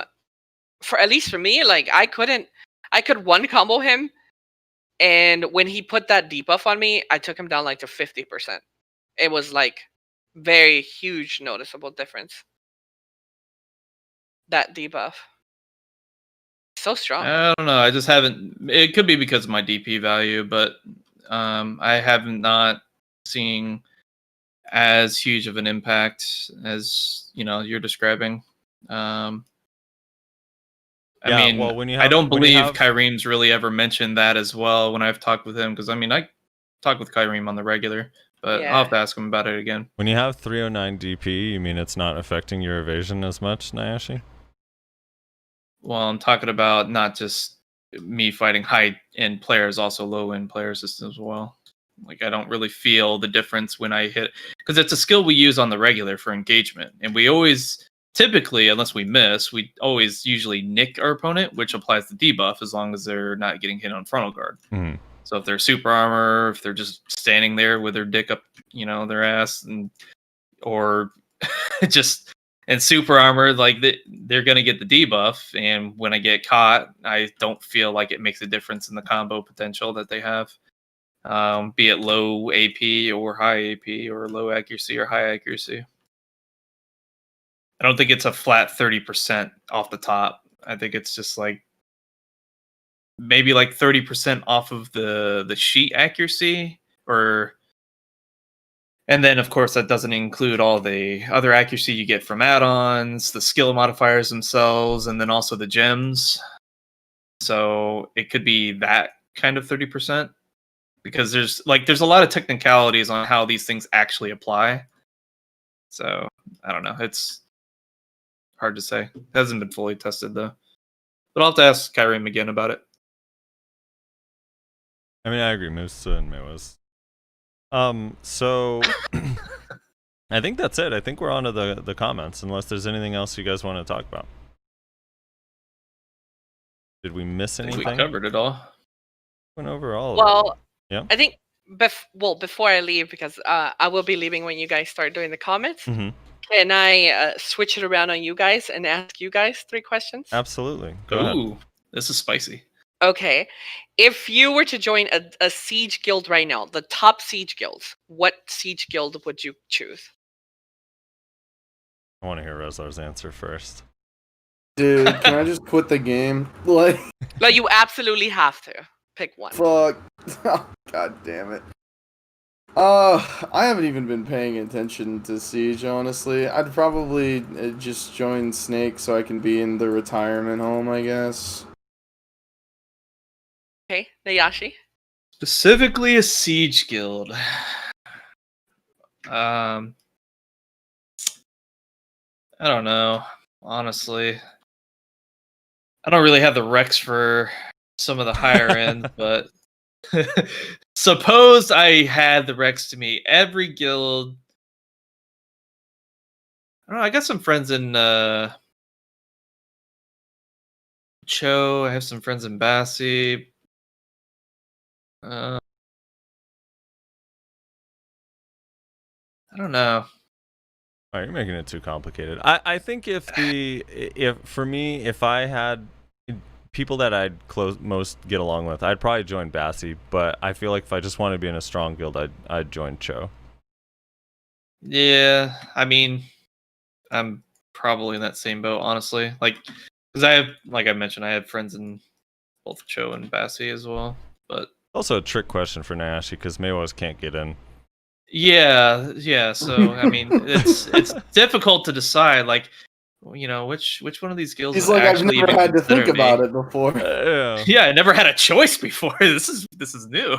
at least for me, like I could one combo him, and when he put that debuff on me, I took him down like to 50%. It was like very huge noticeable difference. That debuff. So strong. I don't know. I just haven't. It could be because of my DP value, but I have not seen as huge of an impact as you're describing. I mean, well, I don't believe Kareem's really ever mentioned that as well when I've talked with him, because I mean I talk with Kareem on the regular, but I'll have to ask him about it again. When you have 309 DP, you mean it's not affecting your evasion as much, Nyashi? Well, I'm talking about not just me fighting high-end players, also low-end players as well. Like, I don't really feel the difference when I hit... Because it's a skill we use on the regular for engagement. And we always, typically, unless we miss, we always usually nick our opponent, which applies the debuff as long as they're not getting hit on frontal guard. Mm-hmm. So if they're super armor, if they're just standing there with their dick up, their ass, or just... And super armor, like they're gonna get the debuff, and when I get caught, I don't feel like it makes a difference in the combo potential that they have, be it low AP or high AP, or low accuracy or high accuracy. I don't think it's a flat 30% off the top. I think it's just like maybe like 30% off of the sheet accuracy, and then, of course, that doesn't include all the other accuracy you get from add-ons, the skill modifiers themselves, and then also the gems. So it could be that kind of 30%, because there's a lot of technicalities on how these things actually apply. So I don't know. It's hard to say. It hasn't been fully tested though. But I'll have to ask Kareem again about it. I mean, I agree. Musa and Maywas. So I think that's it. I think we're on to the comments, unless there's anything else you guys want to talk about. Did we miss anything? We covered it all. Went over all well, of it. Yeah. I think before I leave, because I will be leaving when you guys start doing the comments. Mm-hmm. Can I switch it around on you guys and ask you guys 3 questions? Absolutely. Go ahead. Ooh, this is spicy. Okay. If you were to join a siege guild right now, the top siege guilds, what siege guild would you choose? I want to hear Rezlar's answer first. Dude, can I just quit the game? Like, Like, you absolutely have to pick one. fuck. Oh, God damn it. I haven't even been paying attention to Siege, honestly. I'd probably just join Snake so I can be in the retirement home, I guess. Okay, Nayashi. Specifically a siege guild. I don't know, honestly. I don't really have the Rex for some of the higher end, but suppose I had the Rex to me. Every guild. I don't know. I got some friends in Cho. I have some friends in Bassi. I don't know. All right, you're making it too complicated. I think if I had people that I'd most get along with, I'd probably join Bassi. But I feel like if I just want to be in a strong guild, I'd join Cho. Yeah, I mean, I'm probably in that same boat, honestly. Like, because I have, like I mentioned, I have friends in both Cho and Bassi as well. But Also a trick question for Nayashi because Maywas can't get in. yeah. So I mean, it's difficult to decide. Like, you know, which one of these guilds? He's would like, I've actually never even had to think consider me? about it before. Yeah. Yeah, I never had a choice before. This is new.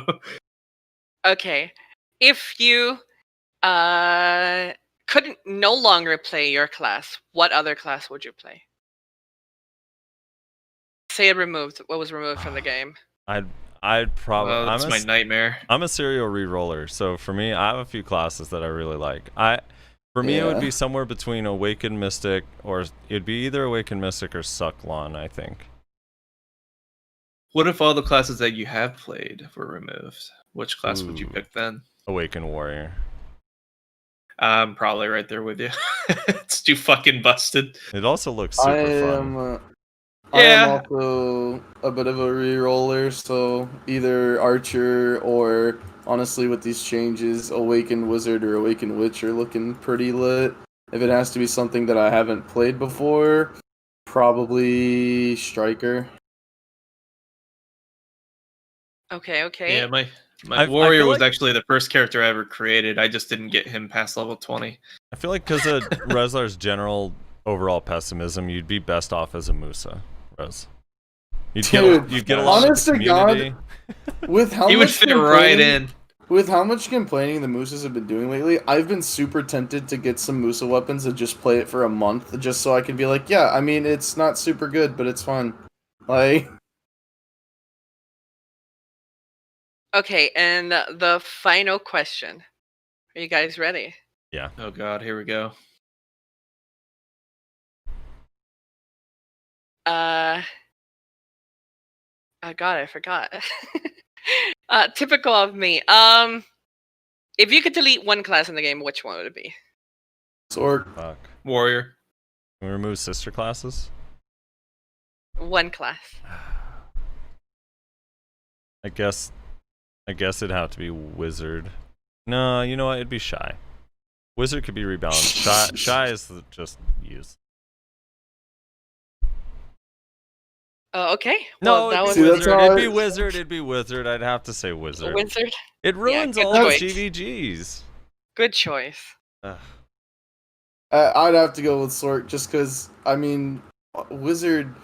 Okay. If you couldn't no longer play your class, what other class would you play? Say it removed. What was removed from the game? I'd probably. Oh, that's my nightmare. I'm a serial re-roller, so for me, I have a few classes that I really like. For me, it would Yeah. be somewhere between Awakened Mystic, or it'd be either Awakened Mystic or Sucklon, I think. What if all the classes that you have played were removed? Which class would you Ooh. pick then? Awakened Warrior. I'm probably right there with you. It's too fucking busted. It also looks super fun. I am Yeah. also a bit of a re-roller, so either Archer or, honestly, with these changes, Awakened Wizard or Awakened Witch are looking pretty lit. If it has to be something that I haven't played before, probably Striker. Okay. Yeah, my I warrior feel was like- actually the first character I ever created. I just didn't get him past level 20. I feel like because of Rezlar's general overall pessimism, you'd be best off as a Musa, Rez. You'd Dude, get along with honest the to God, community. With how He would much fit right complaining- in. With how much complaining the Mooses have been doing lately, I've been super tempted to get some Musa weapons and just play it for a month, just so I can be like, yeah, I mean, it's not super good, but it's fun. Like, Okay, and the final question. Are you guys ready? Oh god, here we go. Oh god, I forgot. Typical of me. If you could delete one class in the game, which one would it be? Sork. Fuck. Warrior. Can we remove sister classes? One class. I guess it'd have to be Wizard. No, you know what? It'd be Shy. Wizard could be rebalanced. Shy is just used. Okay. No, Well, that was See, that's Wizard. how It'd I- be Wizard. It'd be Wizard. I'd have to say Wizard. Wizard. It ruins good all the choice. GVGs. Good choice. Ugh. I'd have to go with Sork, just because, I mean, Wizard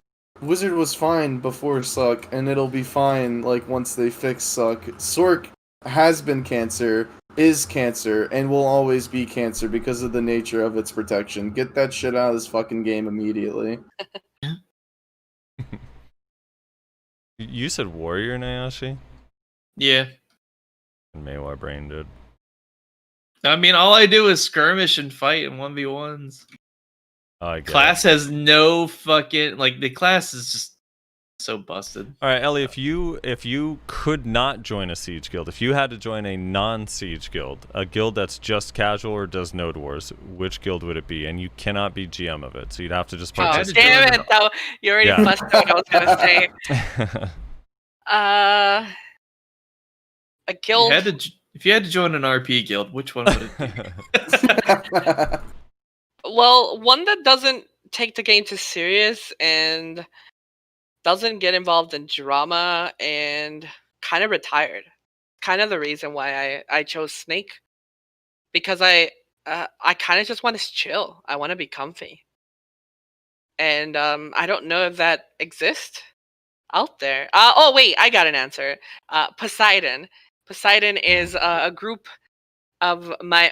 was fine before Suck, and it'll be fine, like, once they fix Suck. Sork has been Cancer, is Cancer, and will always be Cancer because of the nature of its protection. Get that shit out of this fucking game immediately. You said Warrior, Nayashi? Yeah. And Maywa brain did. I mean, all I do is skirmish and fight in 1v1s. Oh, I get Class has no fucking... Like, the class is just So busted. All right, Ellie, if you could not join a siege guild, if you had to join a non-siege guild, a guild that's just casual or does node wars, which guild would it be? And you cannot be GM of it, so you'd have to just Oh, participate. damn it! Though you already Yeah. busted what I was gonna say. A guild. If you had to join an RP guild, which one would it be? Well, one that doesn't take the game too serious and doesn't get involved in drama and kind of retired. Kind of the reason why I chose Snake, because I kind of just want to chill. I want to be comfy, and I don't know if that exists out there. Oh wait, I got an answer. Poseidon. Poseidon is a group of my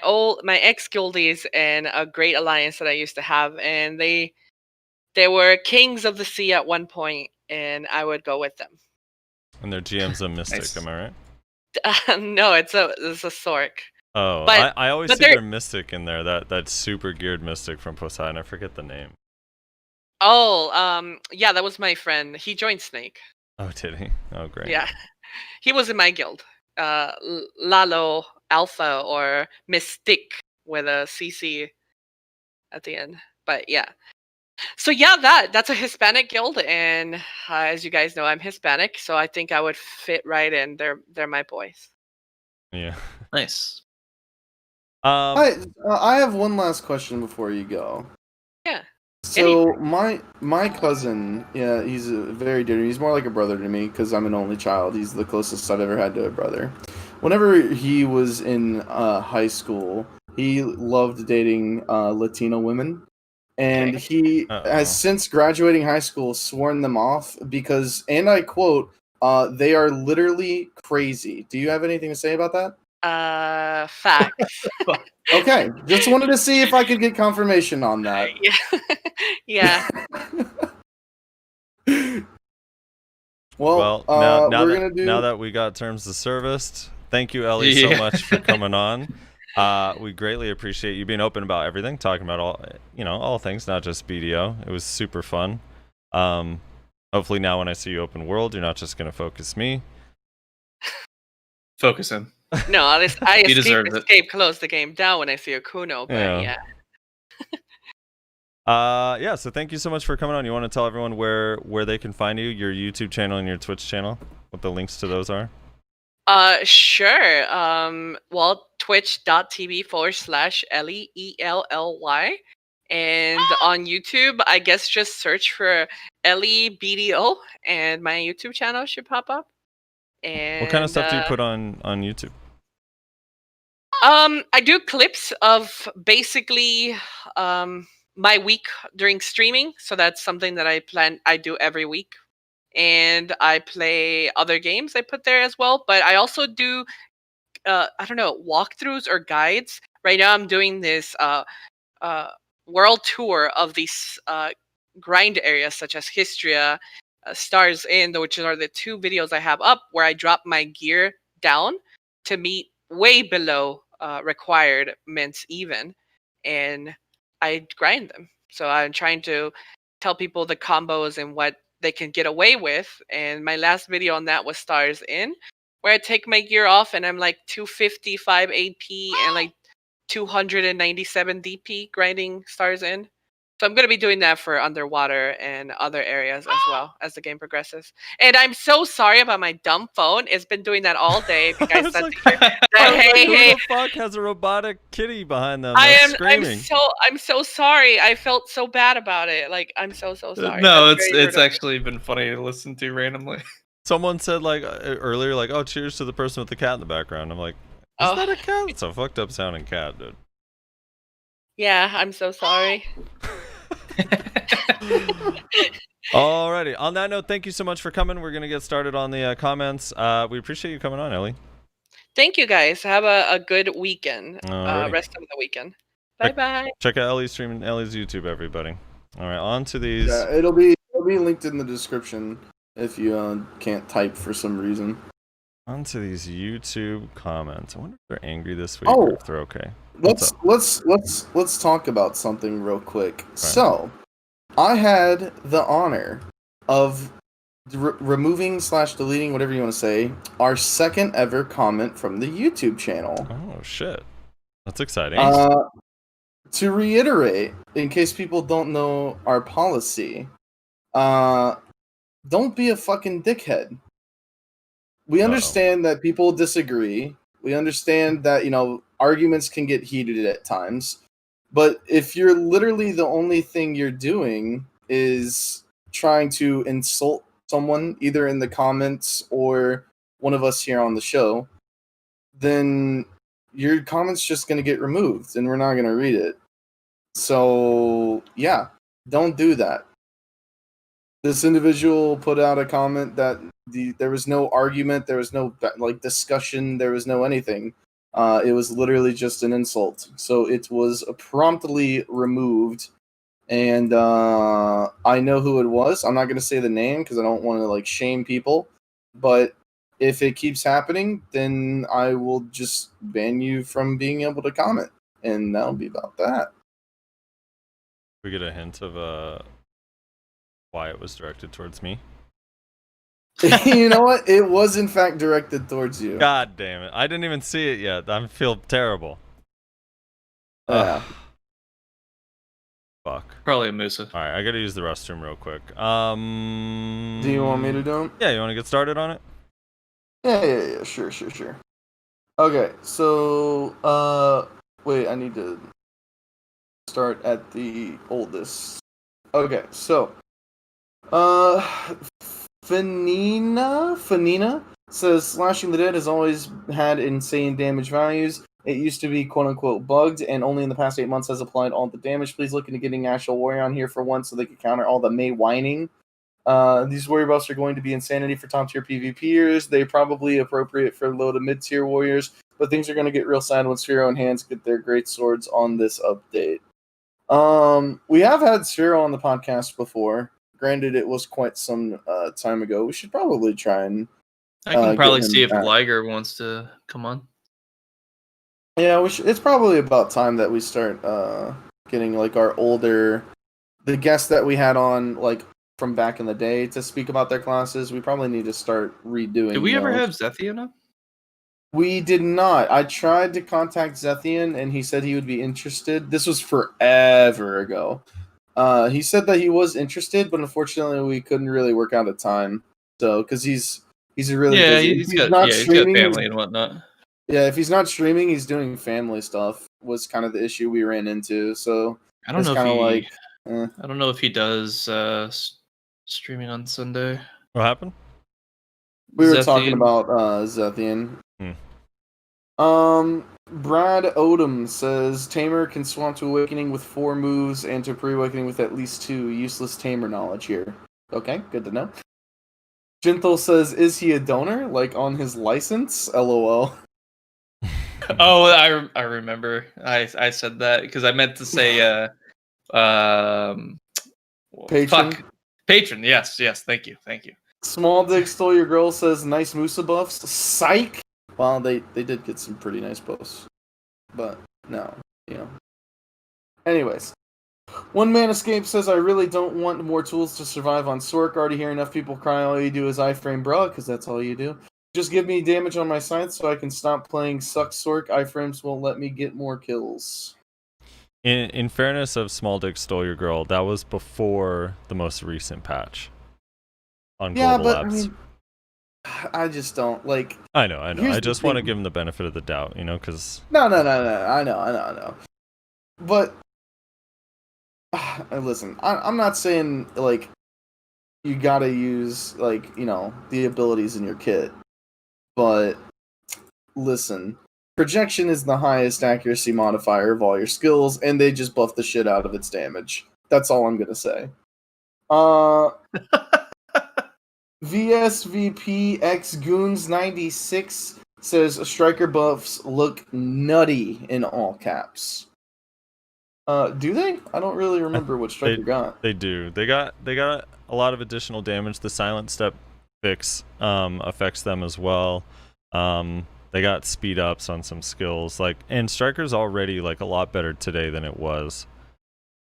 ex guildies and a great alliance that I used to have, and they were kings of the sea at one point, and I would go with them. And their GM's a mystic, Nice. am I right? No, it's a Sork. Oh, But- I always but see their they're- mystic in there. That super geared mystic from Poseidon. I forget the name. Oh, yeah, that was my friend. He joined Snake. Oh, did he? Oh, great. Yeah, he was in my guild. Lalo Alpha or Mystic with a CC at the end. But yeah. So yeah, that's a Hispanic guild, and as you guys know, I'm Hispanic, so I think I would fit right in. They're my boys. Yeah. Nice. I have one last question before you go. Yeah. So my cousin, yeah, he's a very dear. He's more like a brother to me because I'm an only child. He's the closest I've ever had to a brother. Whenever he was in high school, he loved dating Latino women, and Okay. he has since graduating high school sworn them off because, and I quote, "They are literally crazy." Do you have anything to say about that? Facts. Okay, just wanted to see if I could get confirmation on that. Yeah. Well, now that we got terms of service, thank you, Elly, so Yeah. much for coming on. We greatly appreciate you being open about everything, talking about all things, not just BDO. It was super fun. Hopefully now when I see you open world, you're not just gonna focus me. Focus him. No, I He deserved it. escape close the game down when I see a Kuno, but Yeah. yeah. So thank you so much for coming on. You want to tell everyone where they can find you, your YouTube channel and your Twitch channel, what the links to those are? Sure. Well, twitch.tv/Elly, ELLY. And on YouTube, I guess just search for Elly BDO and my YouTube channel should pop up. And What kind of stuff do you put on YouTube? I do clips of basically my week during streaming. So that's something that I do every week. And I play other games I put there as well. But I also do walkthroughs or guides. Right now I'm doing this world tour of these grind areas such as Histria, Stars Inn, which are the two videos I have up where I drop my gear down to meet way below requirements even, and I grind them. So I'm trying to tell people the combos and what they can get away with. And my last video on that was Stars Inn, where I take my gear off and I'm like 255 AP and like 297 DP grinding Stars Inn. So I'm going to be doing that for underwater and other areas as well as the game progresses. And I'm so sorry about my dumb phone. It's been doing that all day. If you guys said Who hey, the fuck has a robotic kitty behind them that's screaming? I'm so sorry. I felt so bad about it. Like I'm so sorry. No, That's very it's rude of me. actually been funny to listen to randomly. Someone said earlier, oh, cheers to the person with the cat in the background. I'm like, is that a cat? It's a fucked up sounding cat, dude. Yeah, I'm so sorry. Alrighty. On that note, thank you so much for coming. We're gonna get started on the comments. We appreciate you coming on, Elly. Thank you guys. Have a good weekend. Alrighty. Rest of the weekend. Bye bye. Check out Elly's stream and Elly's YouTube, everybody. All right, on to these. Yeah, it'll be linked in the description if you can't type for some reason. On to these YouTube comments. I wonder if they're angry this week Oh. or if they're okay. Let's talk about something real quick. So, I had the honor of removing / deleting, whatever you want to say, our second ever comment from the YouTube channel. Oh shit, that's exciting. To reiterate, in case people don't know our policy, don't be a fucking dickhead. We understand that people disagree. We understand that, arguments can get heated at times. But if you're literally the only thing you're doing is trying to insult someone, either in the comments or one of us here on the show, then your comment's just going to get removed and we're not going to read it. So, yeah, don't do that. This individual put out a comment that there was no argument, there was no discussion, there was no anything. It was literally just an insult. So it was promptly removed. And I know who it was. I'm not going to say the name because I don't want to shame people. But if it keeps happening, then I will just ban you from being able to comment. And that'll be about that. We get a hint of why it was directed towards me. You know what? It was in fact directed towards you. God damn it. I didn't even see it yet. I feel terrible. Yeah. Fuck. Probably a Musa. Alright, I gotta use the restroom real quick. Do you want me to do them? Yeah, you want to get started on it? Yeah. Sure. Okay, so, wait, I need to start at the oldest. Okay, so, Fanina says, Slashing the Dead has always had insane damage values. It used to be quote-unquote bugged, and only in the past 8 months has applied all the damage. Please look into getting Actual Warrior on here for once so they can counter all the May whining. These warrior buffs are going to be insanity for top-tier PvPers. They're probably appropriate for low to mid-tier warriors, but things are going to get real sad when Sphero and Hands get their great swords on this update. We have had Sphero on the podcast before. Granted, it was quite some time ago. We should probably try and I can probably get him see if back. Liger wants to come on. Yeah, we should. It's probably about time that we start getting our older, the guests that we had on from back in the day to speak about their classes. We probably need to start redoing. Did we ever those. have Zethian up? We did not. I tried to contact Zethian, and he said he would be interested. This was forever ago. He said that he was interested, but unfortunately, we couldn't really work out a time. So, because he's a really busy. He's got family and whatnot. Yeah, if he's not streaming, he's doing family stuff. Was kind of the issue we ran into. So I don't know kind of I don't know if he does streaming on Sunday. What happened? We were talking about Zethian. Brad Odom says Tamer can swap to Awakening with 4 moves and to Pre-Awakening with at least 2. Useless Tamer knowledge here. Okay, good to know. Gentle says, is he a donor? On his license? LOL. Oh, I remember. I said that because I meant to say Patron. Patron. Yes. Thank you. Small Dick Stole Your Girl says nice Musa buffs. Psych. Well, they did get some pretty nice buffs, but no, Anyways, One Man Escape says I really don't want more tools to survive on Sork. Already hear enough people cry. All you do is iframe, bruh, because that's all you do. Just give me damage on my side so I can stop playing Suck Sork. Iframes won't let me get more kills. In fairness of Small Dick Stole Your Girl, that was before the most recent patch on Global Labs. I mean, I just don't I know. I just want to give him the benefit of the doubt, because No. I know. But listen, I'm not saying you gotta use the abilities in your kit. But listen, projection is the highest accuracy modifier of all your skills, and they just buff the shit out of its damage. That's all I'm gonna say. VSVP X Goons 96 says striker buffs look nutty in all caps. Do they? I don't really remember what striker got. They do. They got a lot of additional damage. The silent step fix affects them as well. They got speed ups on some skills, and striker's already a lot better today than it was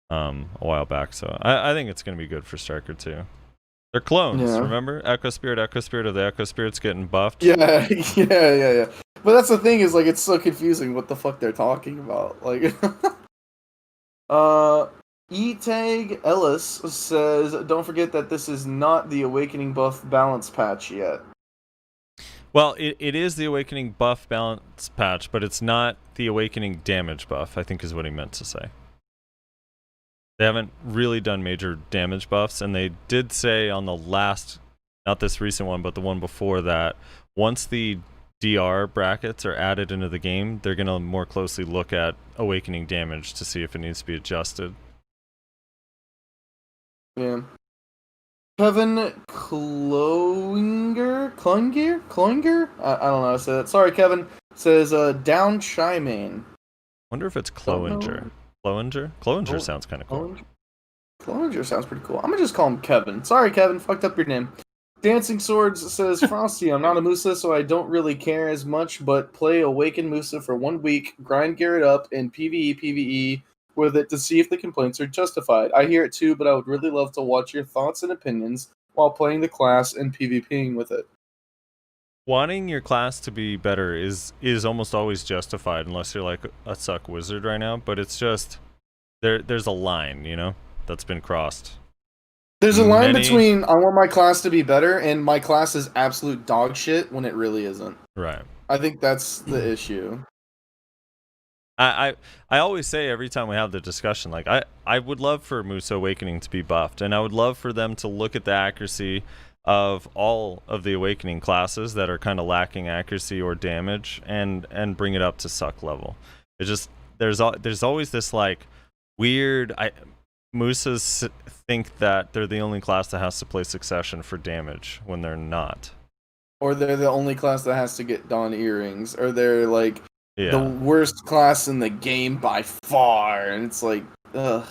a while back. So I think it's gonna be good for striker too. They're clones, Yeah. remember? Echo Spirit of the Echo Spirit's getting buffed. Yeah, yeah. But that's the thing is, like, it's so confusing what the fuck they're talking about. Like, E-Tag Ellis says, don't forget that this is not the Awakening buff balance patch yet. Well, it is the Awakening buff balance patch, but it's not the Awakening damage buff, I think is what he meant to say. They haven't really done major damage buffs, and they did say on the last, not this recent one, but the one before that, once the DR brackets are added into the game, they're going to more closely look at Awakening damage to see if it needs to be adjusted. Yeah. Kevin Kloinger? I don't know how to say that. Sorry, Kevin. Says, down Shymain. Wonder if it's Cloinger. Cloinger sounds kind of cool. Cloinger sounds pretty cool. I'm gonna just call him Kevin. Sorry, Kevin. Fucked up your name. Dancing Swords says, Frosty, I'm not a Musa, so I don't really care as much, but play Awaken Musa for 1 week, grind Garrett up, and PvE with it to see if the complaints are justified. I hear it too, but I would really love to watch your thoughts and opinions while playing the class and PvPing with it. Wanting your class to be better is almost always justified, unless you're like a suck wizard right now, but it's just, there's a line, you know, that's been crossed. There's a line between I want my class to be better and my class is absolute dog shit when it really isn't. Right. I think that's the issue. I always say every time we have the discussion, like I would love for Musa Awakening to be buffed, and I would love for them to look at the accuracy of all of the Awakening classes that are kind of lacking accuracy or damage, and bring it up to suck level. It just there's always this like weird Musas think that they're the only class that has to play Succession for damage when they're not. Or they're the only class that has to get Dawn Earrings, or they're like the worst class in the game by far, and it's like, ugh.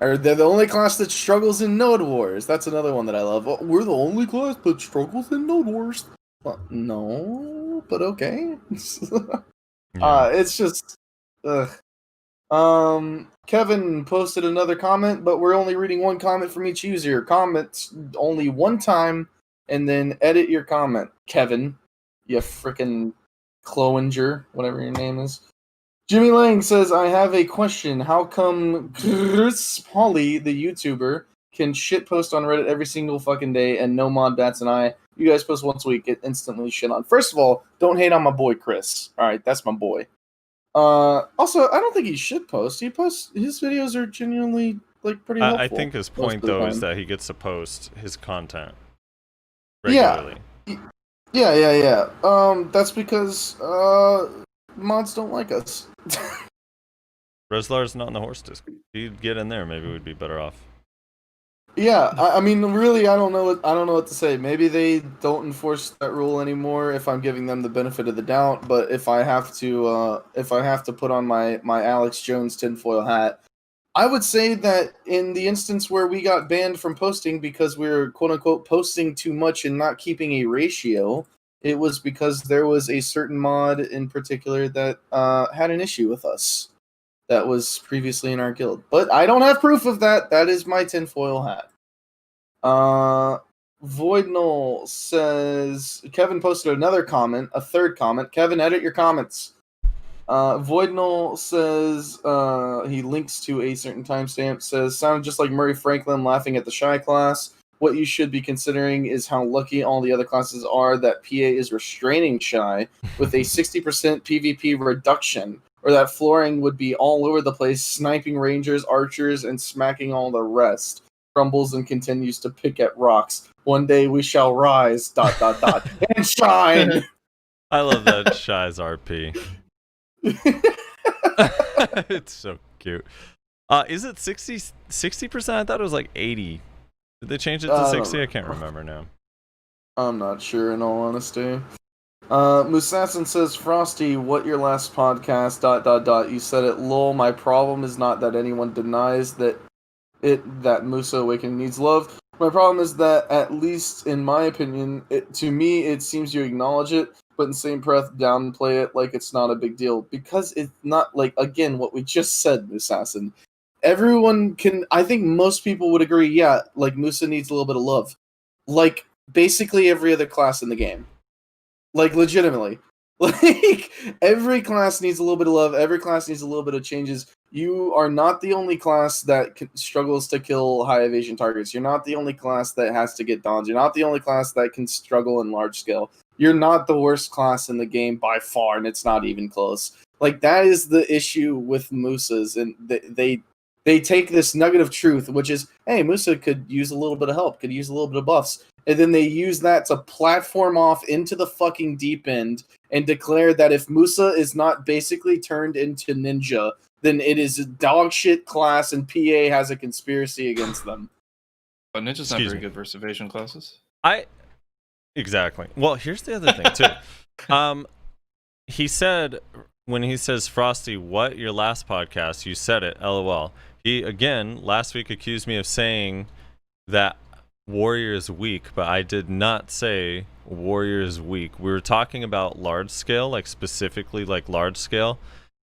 Or they're the only class that struggles in Node Wars. That's another one that I love. Oh, we're the only class that struggles in Node Wars. Well, no, but okay. It's just, ugh. Kevin posted another comment, but we're only reading one comment from each user. Comment only one time, and then edit your comment, Kevin. You frickin' Cloinger, whatever your name is. Jimmy Lang says, I have a question. How come Chris Polly, the YouTuber, can shitpost on Reddit every single fucking day and no mod bats and you guys post once a week, get instantly shit on? First of all, don't hate on my boy Chris. Alright, that's my boy. Also, I don't think he should post. His videos are genuinely like pretty helpful. I think his point though is that he gets to post his content regularly. Yeah. That's because mods don't like us. Reslar's not in the horse disc. If he'd get in there, maybe we'd be better off. Yeah, I mean, really, I don't know what to say. Maybe they don't enforce that rule anymore. If I'm giving them the benefit of the doubt, but if I have to put on my Alex Jones tinfoil hat, I would say that in the instance where we got banned from posting because we were quote unquote posting too much and not keeping a ratio, it was because there was a certain mod in particular that had an issue with us. That was previously in our guild. But I don't have proof of that. That is my tinfoil hat. Voidnull says... Kevin posted another comment, a third comment. Kevin, edit your comments. Voidnull says... he links to a certain timestamp. Says, sounded just like Murray Franklin laughing at the Shy class. What you should be considering is how lucky all the other classes are that PA is restraining Shy with a 60% PvP reduction. Or that flooring would be all over the place, sniping rangers, archers, and smacking all the rest. Crumbles and continues to pick at rocks. One day we shall rise, ... and shine! I love that Shy's RP. It's so cute. Is it 60%? I thought it was like 80. Did they change it to 60? I can't remember now. I'm not sure, in all honesty. Musassin says, Frosty, what your last podcast, ... You said it, lol, my problem is not that anyone denies that Musa Awakening needs love. My problem is that, at least in my opinion, to me, it seems you acknowledge it, but in the same breath, downplay it like it's not a big deal. Because it's not, like, again, what we just said, Musassin. Everyone can, I think most people would agree, yeah, like, Musa needs a little bit of love. like basically every other class in the game. Like legitimately. Like every class needs a little bit of love, every class needs a little bit of changes. You are not the only class that struggles to kill high evasion targets. You're not the only class that has to get dons. You're not the only class that can struggle in large scale. You're not the worst class in the game by far, and it's not even close. Like, that is the issue with Musas, and they take this nugget of truth, which is, hey, Musa could use a little bit of help, could use a little bit of buffs, and then they use that to platform off into the fucking deep end and declare that if Musa is not basically turned into Ninja, then it is a dog shit class and PA has a conspiracy against them. But Ninja's not very good versus evasion classes. Exactly. Well, here's the other thing too. He said, when he says, Frosty, what, your last podcast, you said it, LOL. He, again, last week accused me of saying that Warrior is weak, but I did not say Warrior is weak. We were talking about large scale, like specifically like large scale.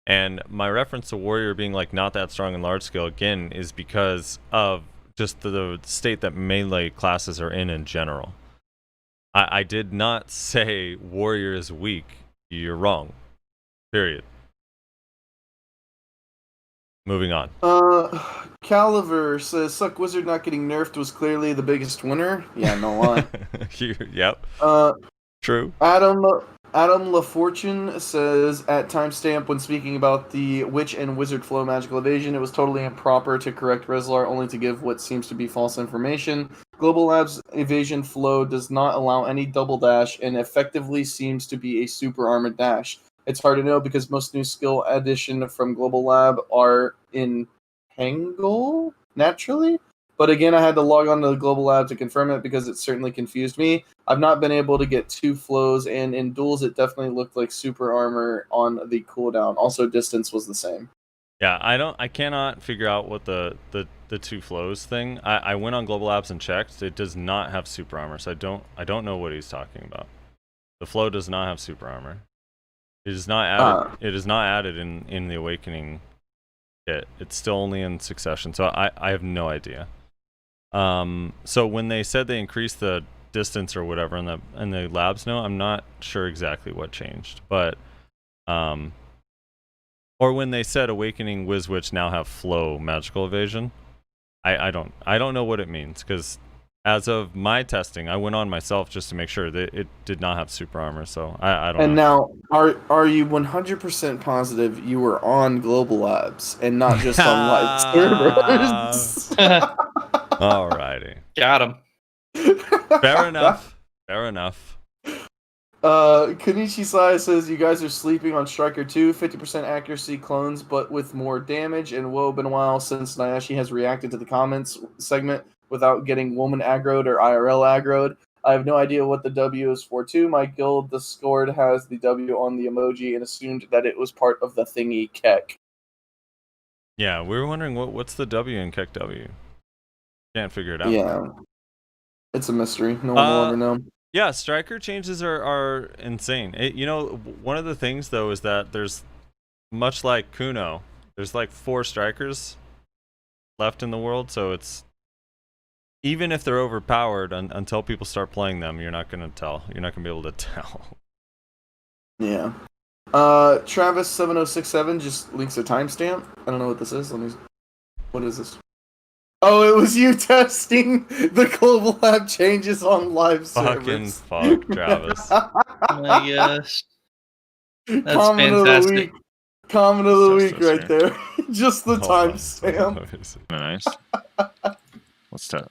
And my reference to Warrior being like not that strong in large scale, again, is because of just the state that melee classes are in general. I did not say Warrior is weak. You're wrong. Period. Moving on. Caliver says, Suck Wizard not getting nerfed was clearly the biggest winner. Yeah, no lie. Yep. True. Adam LaFortune says, at timestamp when speaking about the Witch and Wizard flow magical evasion, it was totally improper to correct Rezlar only to give what seems to be false information. Global Lab's evasion flow does not allow any double dash and effectively seems to be a super armored dash. It's hard to know because most new skill addition from Global Lab are in Hangul, naturally. But again, I had to log on to the Global Lab to confirm it because it certainly confused me. I've not been able to get two flows, and in duels it definitely looked like super armor on the cooldown. Also, distance was the same. Yeah, I cannot figure out what the two flows thing. I went on Global Labs and checked. It does not have super armor, so I don't know what he's talking about. The flow does not have super armor. It is not added. It is not added in the Awakening kit. It's still only in Succession, so I have no idea. So when they said they increased the distance or whatever in the labs note, I'm not sure exactly what changed, but or when they said Awakening Wizwitch now have flow magical evasion, I don't know what it means, because as of my testing, I went on myself just to make sure that it did not have super armor, so I don't know. And now, are you 100% positive you were on Global Labs and not just on live servers? Alrighty. Got him. Fair enough. Fair enough. Kenichi Sai says, you guys are sleeping on Striker 2, 50% accuracy clones, but with more damage, and whoa, been a while since Nyashi has reacted to the comments segment without getting woman aggroed or IRL aggroed. I have no idea what the W is for, too. My guild, the Scored, has the W on the emoji and assumed that it was part of the thingy Kek. Yeah, we were wondering what's the W in Kek W. Can't figure it out. Yeah. It's a mystery. No one will ever know. Yeah, striker changes are insane. One of the things, though, is that there's, much like Kuno, there's like 4 strikers left in the world, so it's, even if they're overpowered, until people start playing them, you're not going to tell. You're not going to be able to tell. Yeah. Travis7067 just links a timestamp. I don't know what this is. What is this? Oh, it was you testing the Global Lab changes on live servers. Fuck, Travis. Oh my gosh. That's Comment fantastic. of the week. Comment of the week right there. Just the timestamp. Nice. Let's test.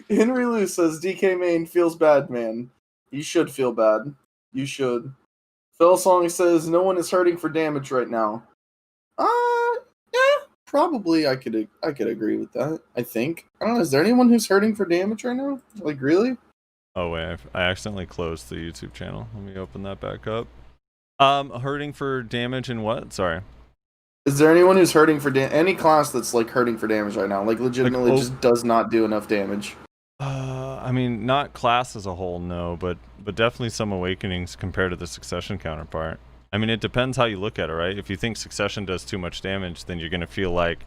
Henry Lou says, DK Main feels bad, man. You should feel bad. You should. Phil Song says, no one is hurting for damage right now. Yeah, probably I could agree with that, I think. I don't know, is there anyone who's hurting for damage right now? Like, really? Oh, wait, I accidentally closed the YouTube channel. Let me open that back up. Hurting for damage and what? Sorry. Is there anyone who's hurting for any class that's like hurting for damage right now? Like legitimately just does not do enough damage. I mean, not class as a whole, no, but definitely some awakenings compared to the Succession counterpart. I mean, it depends how you look at it, right? If you think Succession does too much damage, then you're going to feel like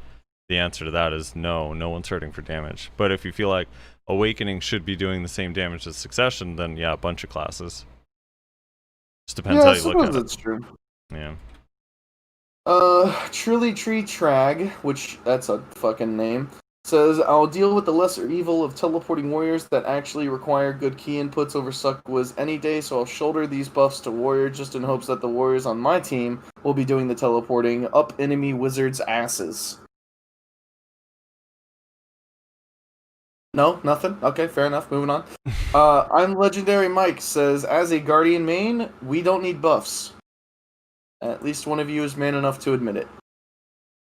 the the answer to that is no. No one's hurting for damage. But if you feel like Awakening should be doing the same damage as Succession, then yeah, a bunch of classes. Just depends how you look at it. That's true. Yeah. Truly Tree Trag, which that's a fucking name, says, I'll deal with the lesser evil of teleporting warriors that actually require good key inputs over Suck Wiz any day, so I'll shoulder these buffs to warrior just in hopes that the warriors on my team will be doing the teleporting up enemy wizards' asses. No, nothing? Okay, fair enough. Moving on. I'm Legendary Mike says, as a Guardian main, we don't need buffs. At least one of you is man enough to admit it.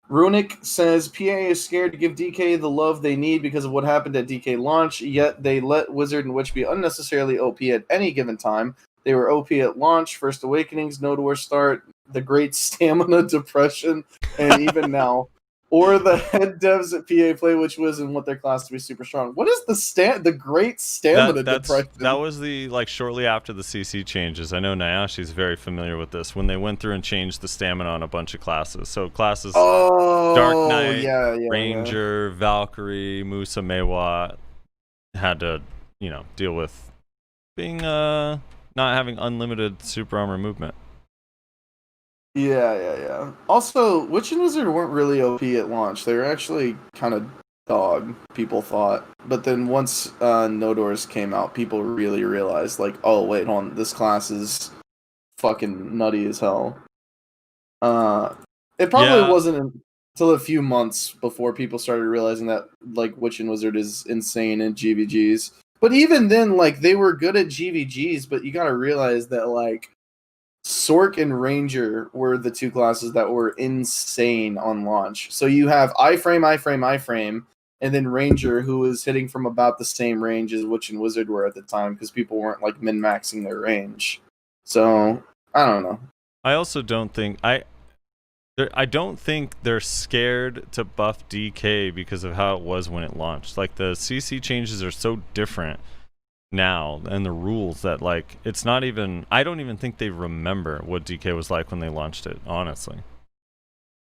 Runic says, PA is scared to give DK the love they need because of what happened at DK launch, yet they let Wizard and Witch be unnecessarily OP at any given time. They were OP at launch, First Awakenings, No Door Start, the Great Stamina Depression, and even now. Or the head devs at PA play Witch Wiz and want their class to be super strong. What is the Great Stamina Depression? That was the, like, shortly after the CC changes. I know Nyashi's very familiar with this. When they went through and changed the stamina on a bunch of classes. So classes, Dark Knight, Ranger, Valkyrie, Musa, Mewat, had to, deal with being, not having unlimited super armor movement. Yeah. Also, Witch and Wizard weren't really OP at launch. They were actually kind of dog, people thought. But then once No Doors came out, people really realized, like, oh, wait, hold on, this class is fucking nutty as hell. It probably wasn't until a few months before people started realizing that, like, Witch and Wizard is insane in GVGs. But even then, like, they were good at GVGs, but you gotta realize that, like, Sork and Ranger were the two classes that were insane on launch. So you have iframe, and then Ranger, who was hitting from about the same range as Witch and Wizard were at the time, because people weren't, like, min-maxing their range. So, I don't know. I also don't think... I don't think they're scared to buff DK because of how it was when it launched. Like, the CC changes are so different now, and the rules that, like, it's not even, I don't even think they remember what DK was like when they launched it, honestly.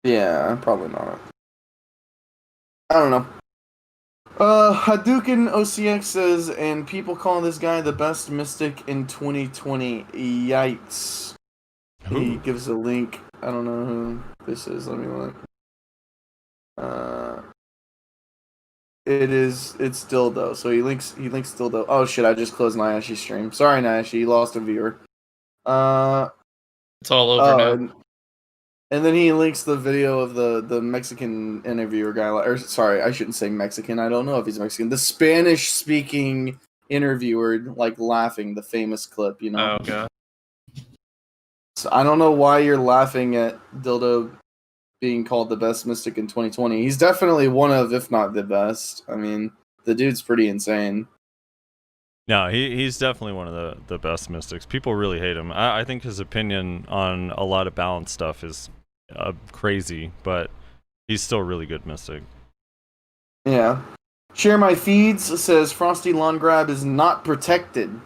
Yeah, probably not. I don't know. Hadouken OCX says, and people call this guy the best mystic in 2020. Yikes. Who? He gives a link. I don't know who this is. Let me look. It's Dildo. So he links Dildo. Oh shit, I just closed Nyashi's stream. Sorry, Nyashi, you lost a viewer. It's all over now. And then he links the video of the Mexican interviewer guy. Or sorry, I shouldn't say Mexican. I don't know if he's Mexican. The Spanish-speaking interviewer, like, laughing, the famous clip, Oh god. So I don't know why you're laughing at Dildo being called the best mystic in 2020. He's definitely one of, if not the best. I mean, the dude's pretty insane. No, he's definitely one of the best mystics. People really hate him. I think his opinion on a lot of balance stuff is crazy, but he's still a really good mystic. Yeah. Share My Feeds says Frosty Lawn Grab is not protected.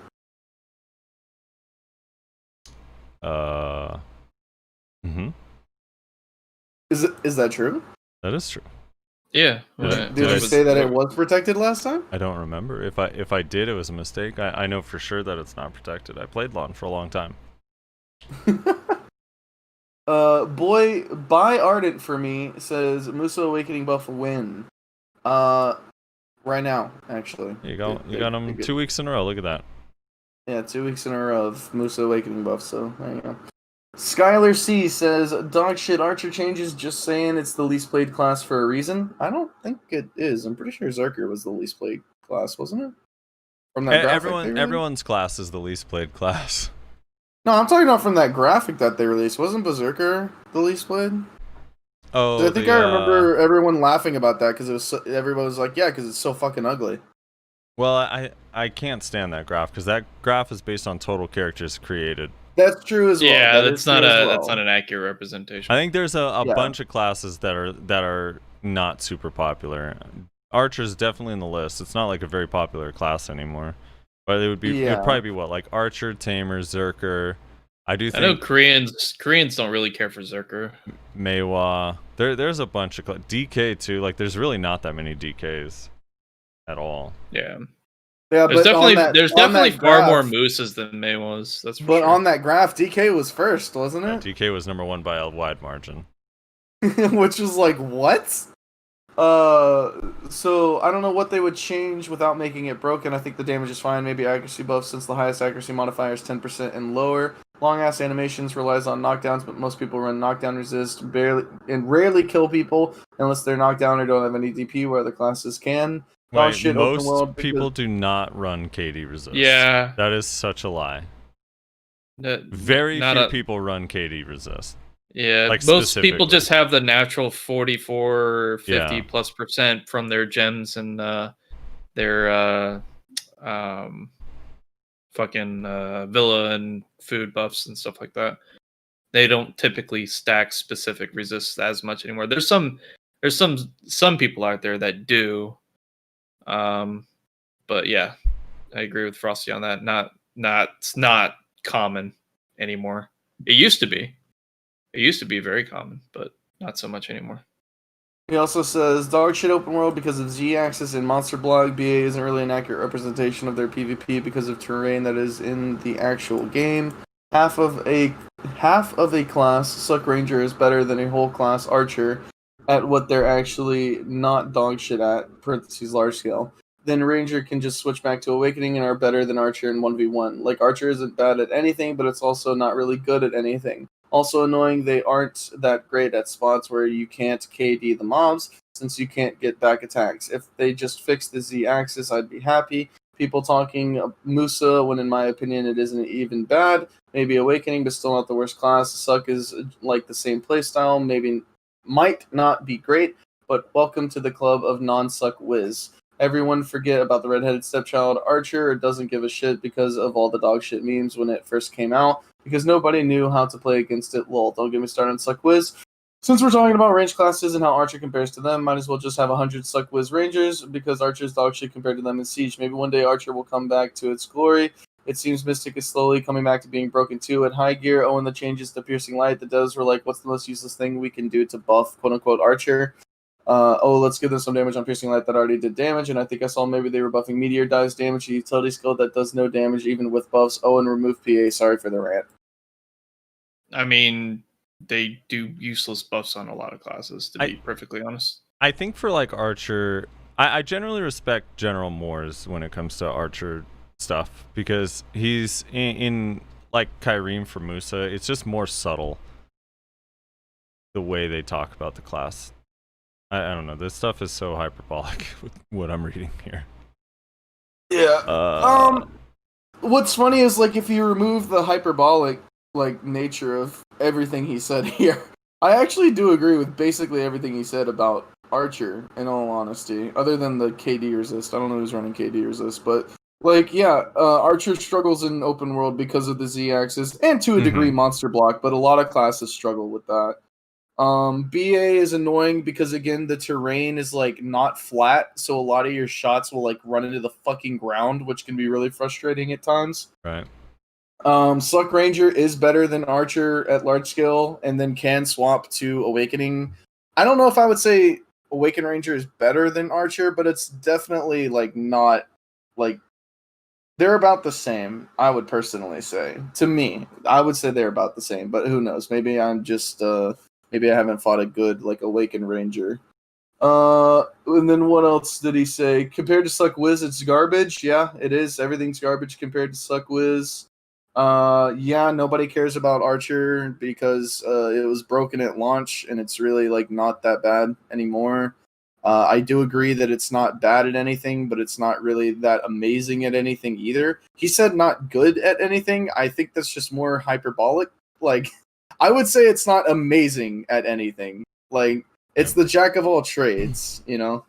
Is that true? That is true. Yeah. Did you say that it was protected last time? I don't remember. If I did, it was a mistake. I know for sure that it's not protected. I played lawn for a long time. Boy, buy Ardent for me says Musa Awakening buff win. Right now, actually. You got him 2 weeks in a row. Look at that. Yeah, 2 weeks in a row of Musa Awakening buff, so there you go. Skylar C says, dog shit Archer changes, just saying it's the least played class for a reason. I don't think it is. I'm pretty sure Zerker was the least played class, wasn't it? From that graphic everyone's class is the least played class. No, I'm talking about from that graphic that they released. Wasn't Berserker the least played? Oh, I think I remember everyone laughing about that because everybody was like, yeah, because it's so fucking ugly. Well, I can't stand that graph because that graph is based on total characters created. That's true as well. Yeah, that's not an accurate representation. I think there's a bunch of classes that are not super popular. Archer's definitely in the list. It's not like a very popular class anymore. But it would probably be what, like Archer, Tamer, Zerker. I know Koreans don't really care for Zerker. Meiwa. There's a bunch of DK too. Like, there's really not that many DKs at all. Yeah. Yeah, There's but definitely on that, there's on definitely that far more graph- mooses than May was. That's for But sure. on that graph, DK was first, wasn't it? DK was number 1 by a wide margin. Which was like, what? So I don't know what they would change without making it broken. I think the damage is fine. Maybe accuracy buff, since the highest accuracy modifier is 10% and lower. Long ass animations relies on knockdowns, but most people run knockdown resist, rarely kill people unless they're knocked down or don't have any DP, where other classes can. Wait, Shit, open most world people because- do not run KD resist. Yeah. That is such a lie. That- Very not few a- people run KD resist. Yeah, Like, most people specifically. just have the natural 44, 50 Yeah. plus % from their gems and their fucking villa and food buffs and stuff like that. They don't typically stack specific resists as much anymore. There's some people out there that do, but yeah, I agree with Frosty on that. It's not common anymore. It used to be. It used to be very common, but not so much anymore. He also says, dog shit open world because of Z-axis and monster block. BA isn't really an accurate representation of their PvP because of terrain that is in the actual game. Half of a class, Suck Ranger, is better than a whole class Archer at what they're actually not dog shit at, parentheses large scale. Then Ranger can just switch back to Awakening and are better than Archer in 1v1. Like, Archer isn't bad at anything, but it's also not really good at anything. Also annoying, they aren't that great at spots where you can't KD the mobs, since you can't get back attacks. If they just fixed the Z-axis, I'd be happy. People talking Musa, when in my opinion it isn't even bad. Maybe Awakening, but still not the worst class. Suck is like the same playstyle, might not be great, but welcome to the club of non-Suck Wiz. Everyone forget about the redheaded stepchild Archer, or doesn't give a shit because of all the dog shit memes when it first came out, because nobody knew how to play against it. Lol, don't get me started on Suck Wiz. Since we're talking about range classes and how Archer compares to them, might as well just have 100 Suck Wiz Rangers, because Archer's dog shit compared to them in Siege. Maybe one day Archer will come back to its glory. It seems Mystic is slowly coming back to being broken too. At high gear, Owen the changes to Piercing Light. The devs were like, what's the most useless thing we can do to buff quote-unquote Archer? Let's give them some damage on Piercing Light that already did damage, and I think I saw maybe they were buffing Meteor Dives damage, a utility skill that does no damage even with buffs. Owen, remove PA, sorry for the rant. I mean, they do useless buffs on a lot of classes, to be perfectly honest. I think for like Archer, I generally respect General Moores when it comes to Archer stuff, because he's in like Kyrene for Musa, it's just more subtle the way they talk about the class. I don't know, this stuff is so hyperbolic with what I'm reading here. Yeah. What's funny is, like, if you remove the hyperbolic like nature of everything he said here, I actually do agree with basically everything he said about Archer, in all honesty, other than the KD resist. I don't know who's running KD resist, but like, yeah, Archer struggles in open world because of the Z-axis and to a degree monster block, but a lot of classes struggle with that. BA is annoying because, again, the terrain is like not flat, so a lot of your shots will like run into the fucking ground, which can be really frustrating at times. Right. Suck Ranger is better than Archer at large scale, and then can swap to Awakening. I don't know if I would say Awaken Ranger is better than Archer, but it's definitely like not like they're about the same. I would personally say, to me, I would say they're about the same, but who knows? Maybe I'm just maybe I haven't fought a good like Awaken Ranger. And then what else did he say? Compared to Suck Wiz, it's garbage. Yeah, it is. Everything's garbage compared to Suck Wiz. Yeah, nobody cares about Archer because it was broken at launch, and it's really like not that bad anymore. I do agree that it's not bad at anything, but it's not really that amazing at anything either. He said not good at anything. I think that's just more hyperbolic. Like, I would say it's not amazing at anything. Like, it's the jack of all trades, you know?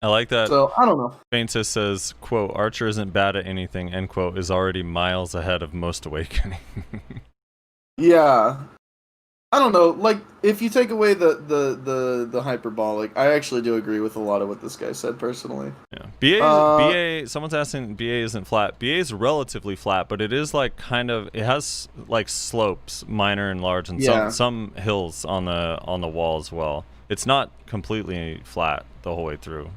I like that. So, I don't know. Faintus says, quote, Archer isn't bad at anything, end quote, is already miles ahead of most Awakening. Yeah. I don't know. Like, if you take away the hyperbolic, I actually do agree with a lot of what this guy said personally. Yeah. BA. Someone's asking. BA isn't flat. BA is relatively flat, but it is like kind of. It has like slopes, minor and large, and some hills on the wall as well. It's not completely flat the whole way through.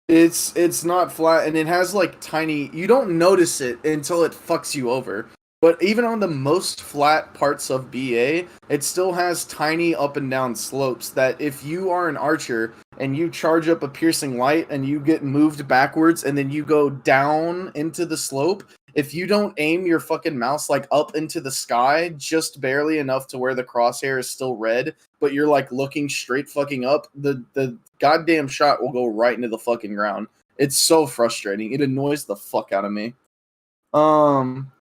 It's not flat, and it has like tiny. You don't notice it until it fucks you over. But even on the most flat parts of BA, it still has tiny up and down slopes that if you are an archer and you charge up a piercing light and you get moved backwards and then you go down into the slope, if you don't aim your fucking mouse like up into the sky just barely enough to where the crosshair is still red, but you're like looking straight fucking up, the goddamn shot will go right into the fucking ground. It's so frustrating. It annoys the fuck out of me.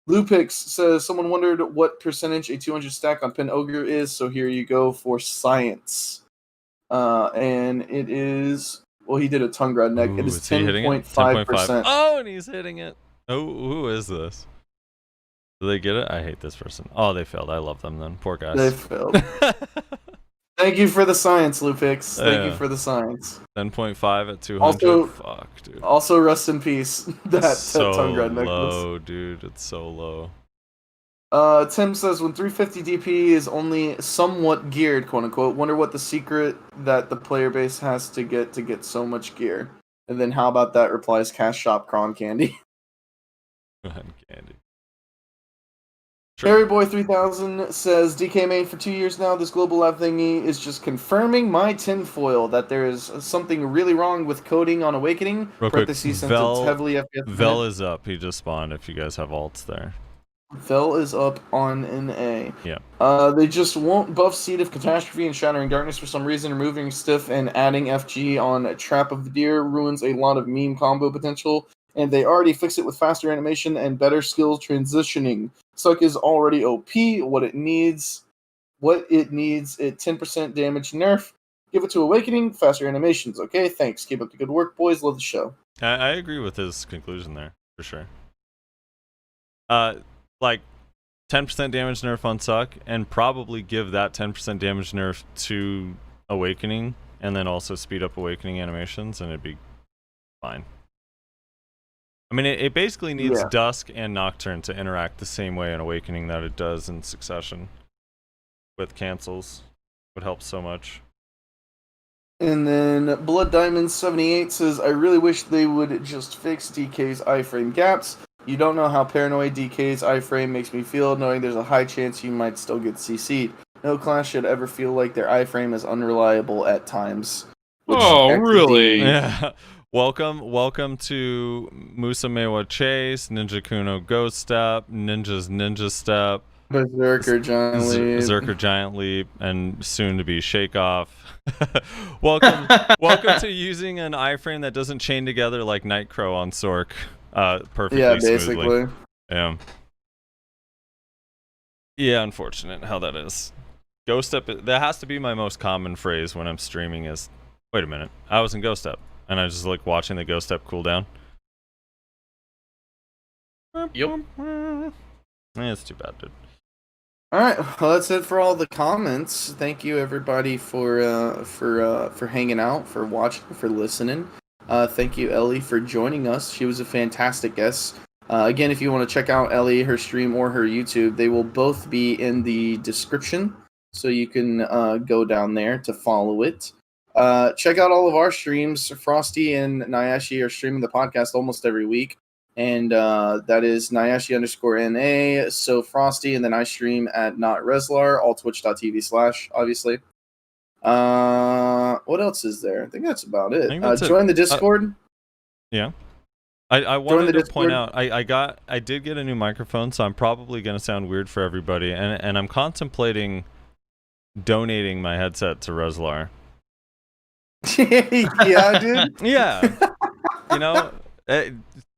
Lupix says, someone wondered what percentage a 200 stack on Pen Ogre is, so here you go for science. And it is, well, he did a tongue grad neck. It is 10.5%. Oh, and he's hitting it. Oh, who is this? Do they get it? I hate this person. Oh, they failed. I love them then. Poor guys. They failed. Thank you for the science, Lupix. Thank you for the science. 10.5 at 200. Also, fuck, dude. Also, rest in peace. That so tongue grad necklace. Low, dude. It's so low. Tim says, when 350 DP is only somewhat geared, quote unquote, wonder what the secret that the player base has to get so much gear. And then how about that replies Cash Shop Cron Candy. Cron Candy. Cherryboy 3000 says, DK main for 2 years now. This global lab thingy is just confirming my tinfoil that there is something really wrong with coding on Awakening. Real quick, since it's heavily FPS. Vel is up. He just spawned if you guys have alts there. Vel is up on an A. Yeah. They just won't buff Seed of Catastrophe and Shattering Darkness for some reason. Removing Stiff and adding FG on Trap of the Deer ruins a lot of meme combo potential. And they already fixed it with faster animation and better skill transitioning. Suck is already OP. What it needs, it 10% damage nerf. Give it to Awakening, faster animations. Okay, thanks. Keep up the good work, boys. Love the show. I agree with his conclusion there, for sure. Like, 10% damage nerf on Suck, and probably give that 10% damage nerf to Awakening, and then also speed up Awakening animations, and it'd be fine. I mean, it basically needs Dusk and Nocturne to interact the same way in Awakening that it does in Succession. With cancels. Would help so much. And then Blood Diamond 78 says, I really wish they would just fix DK's iframe gaps. You don't know how paranoid DK's iframe makes me feel, knowing there's a high chance you might still get CC'd. No class should ever feel like their iframe is unreliable at times. Oh, really? Yeah. Welcome to Musa Mewa Chase, Ninja Kuno Ghost Step, Ninja's Ninja Step, Berserker Giant Leap, and soon to be Shake Off. welcome to using an iframe that doesn't chain together like Nightcrow on Sork perfectly basically. Smoothly. Yeah, unfortunate how that is. Ghost Step, that has to be my most common phrase when I'm streaming is, wait a minute, I was in Ghost Step. And I just like watching the Ghost Step cooldown. Yep. It's too bad, dude. Alright, well that's it for all the comments. Thank you everybody for hanging out, for watching, for listening. Thank you, Elly, for joining us. She was a fantastic guest. Again, if you want to check out Elly, her stream, or her YouTube, they will both be in the description. So you can go down there to follow it. Check out all of our streams. Frosty and Nyashi are streaming the podcast almost every week. And that is Nyashi_NA. So Frosty, and then I stream at NotReslar, all twitch.tv/, obviously. What else is there? I think that's about it. Join the Discord. Yeah. I wanted to point out, I did get a new microphone, so I'm probably going to sound weird for everybody. And I'm contemplating donating my headset to Reslar. Yeah, dude. Yeah. You know,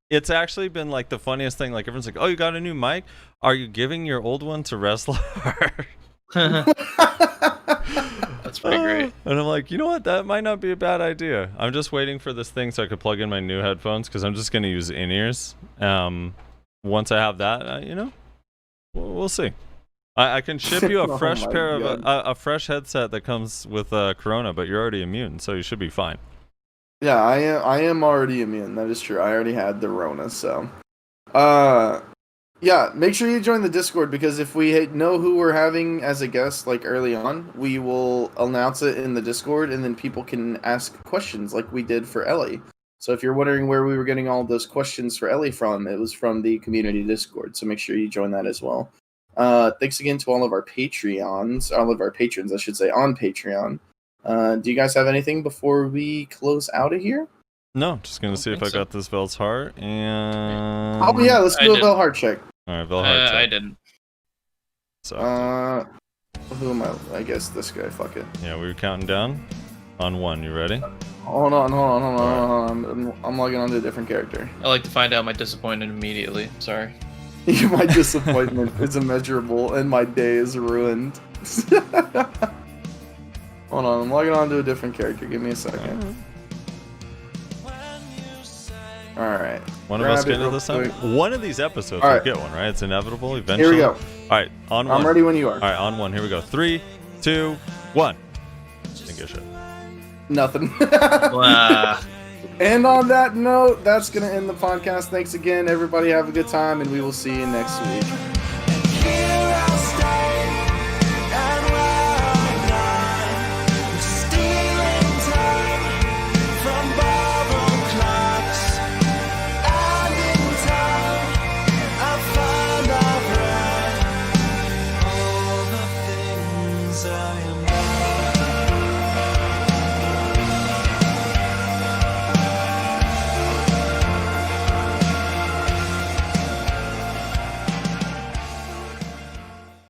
it's actually been like the funniest thing. Like everyone's like, "Oh, you got a new mic? Are you giving your old one to Reslar?" That's pretty great. And I'm like, you know what? That might not be a bad idea. I'm just waiting for this thing so I could plug in my new headphones because I'm just going to use in-ears. Once I have that, you know, we'll see. I can ship you a Oh fresh my pair of God. a fresh headset that comes with Corona, but you're already immune, so you should be fine. Yeah, I am already immune. That is true. I already had the Rona, so. Yeah, make sure you join the Discord because if we know who we're having as a guest like early on, we will announce it in the Discord and then people can ask questions like we did for Elly. So if you're wondering where we were getting all those questions for Elly from, it was from the community Discord. So make sure you join that as well. Thanks again to all of our patrons, I should say, on Patreon. Do you guys have anything before we close out of here? No, just gonna see if I got this Vel's heart and. Oh yeah, let's do a Vel heart check. All right, Vel heart check. I didn't. So. Who am I? I guess this guy. Fuck it. Yeah, we were counting down. On 1, you ready? Hold on. I'm logging onto a different character. I like to find out my disappointment immediately. Sorry. My disappointment is immeasurable, and my day is ruined. Hold on, I'm logging onto a different character. Give me a second. Alright. One of us get it this time? One of these episodes will get one, right? It's inevitable eventually. Here we go. Alright, on 1. I'm ready when you are. Alright, on 1. Here we go. 3, 2, 1. Think I should. Nothing. Wow. And on that note, that's going to end the podcast. Thanks again, everybody. Have a good time, and we will see you next week.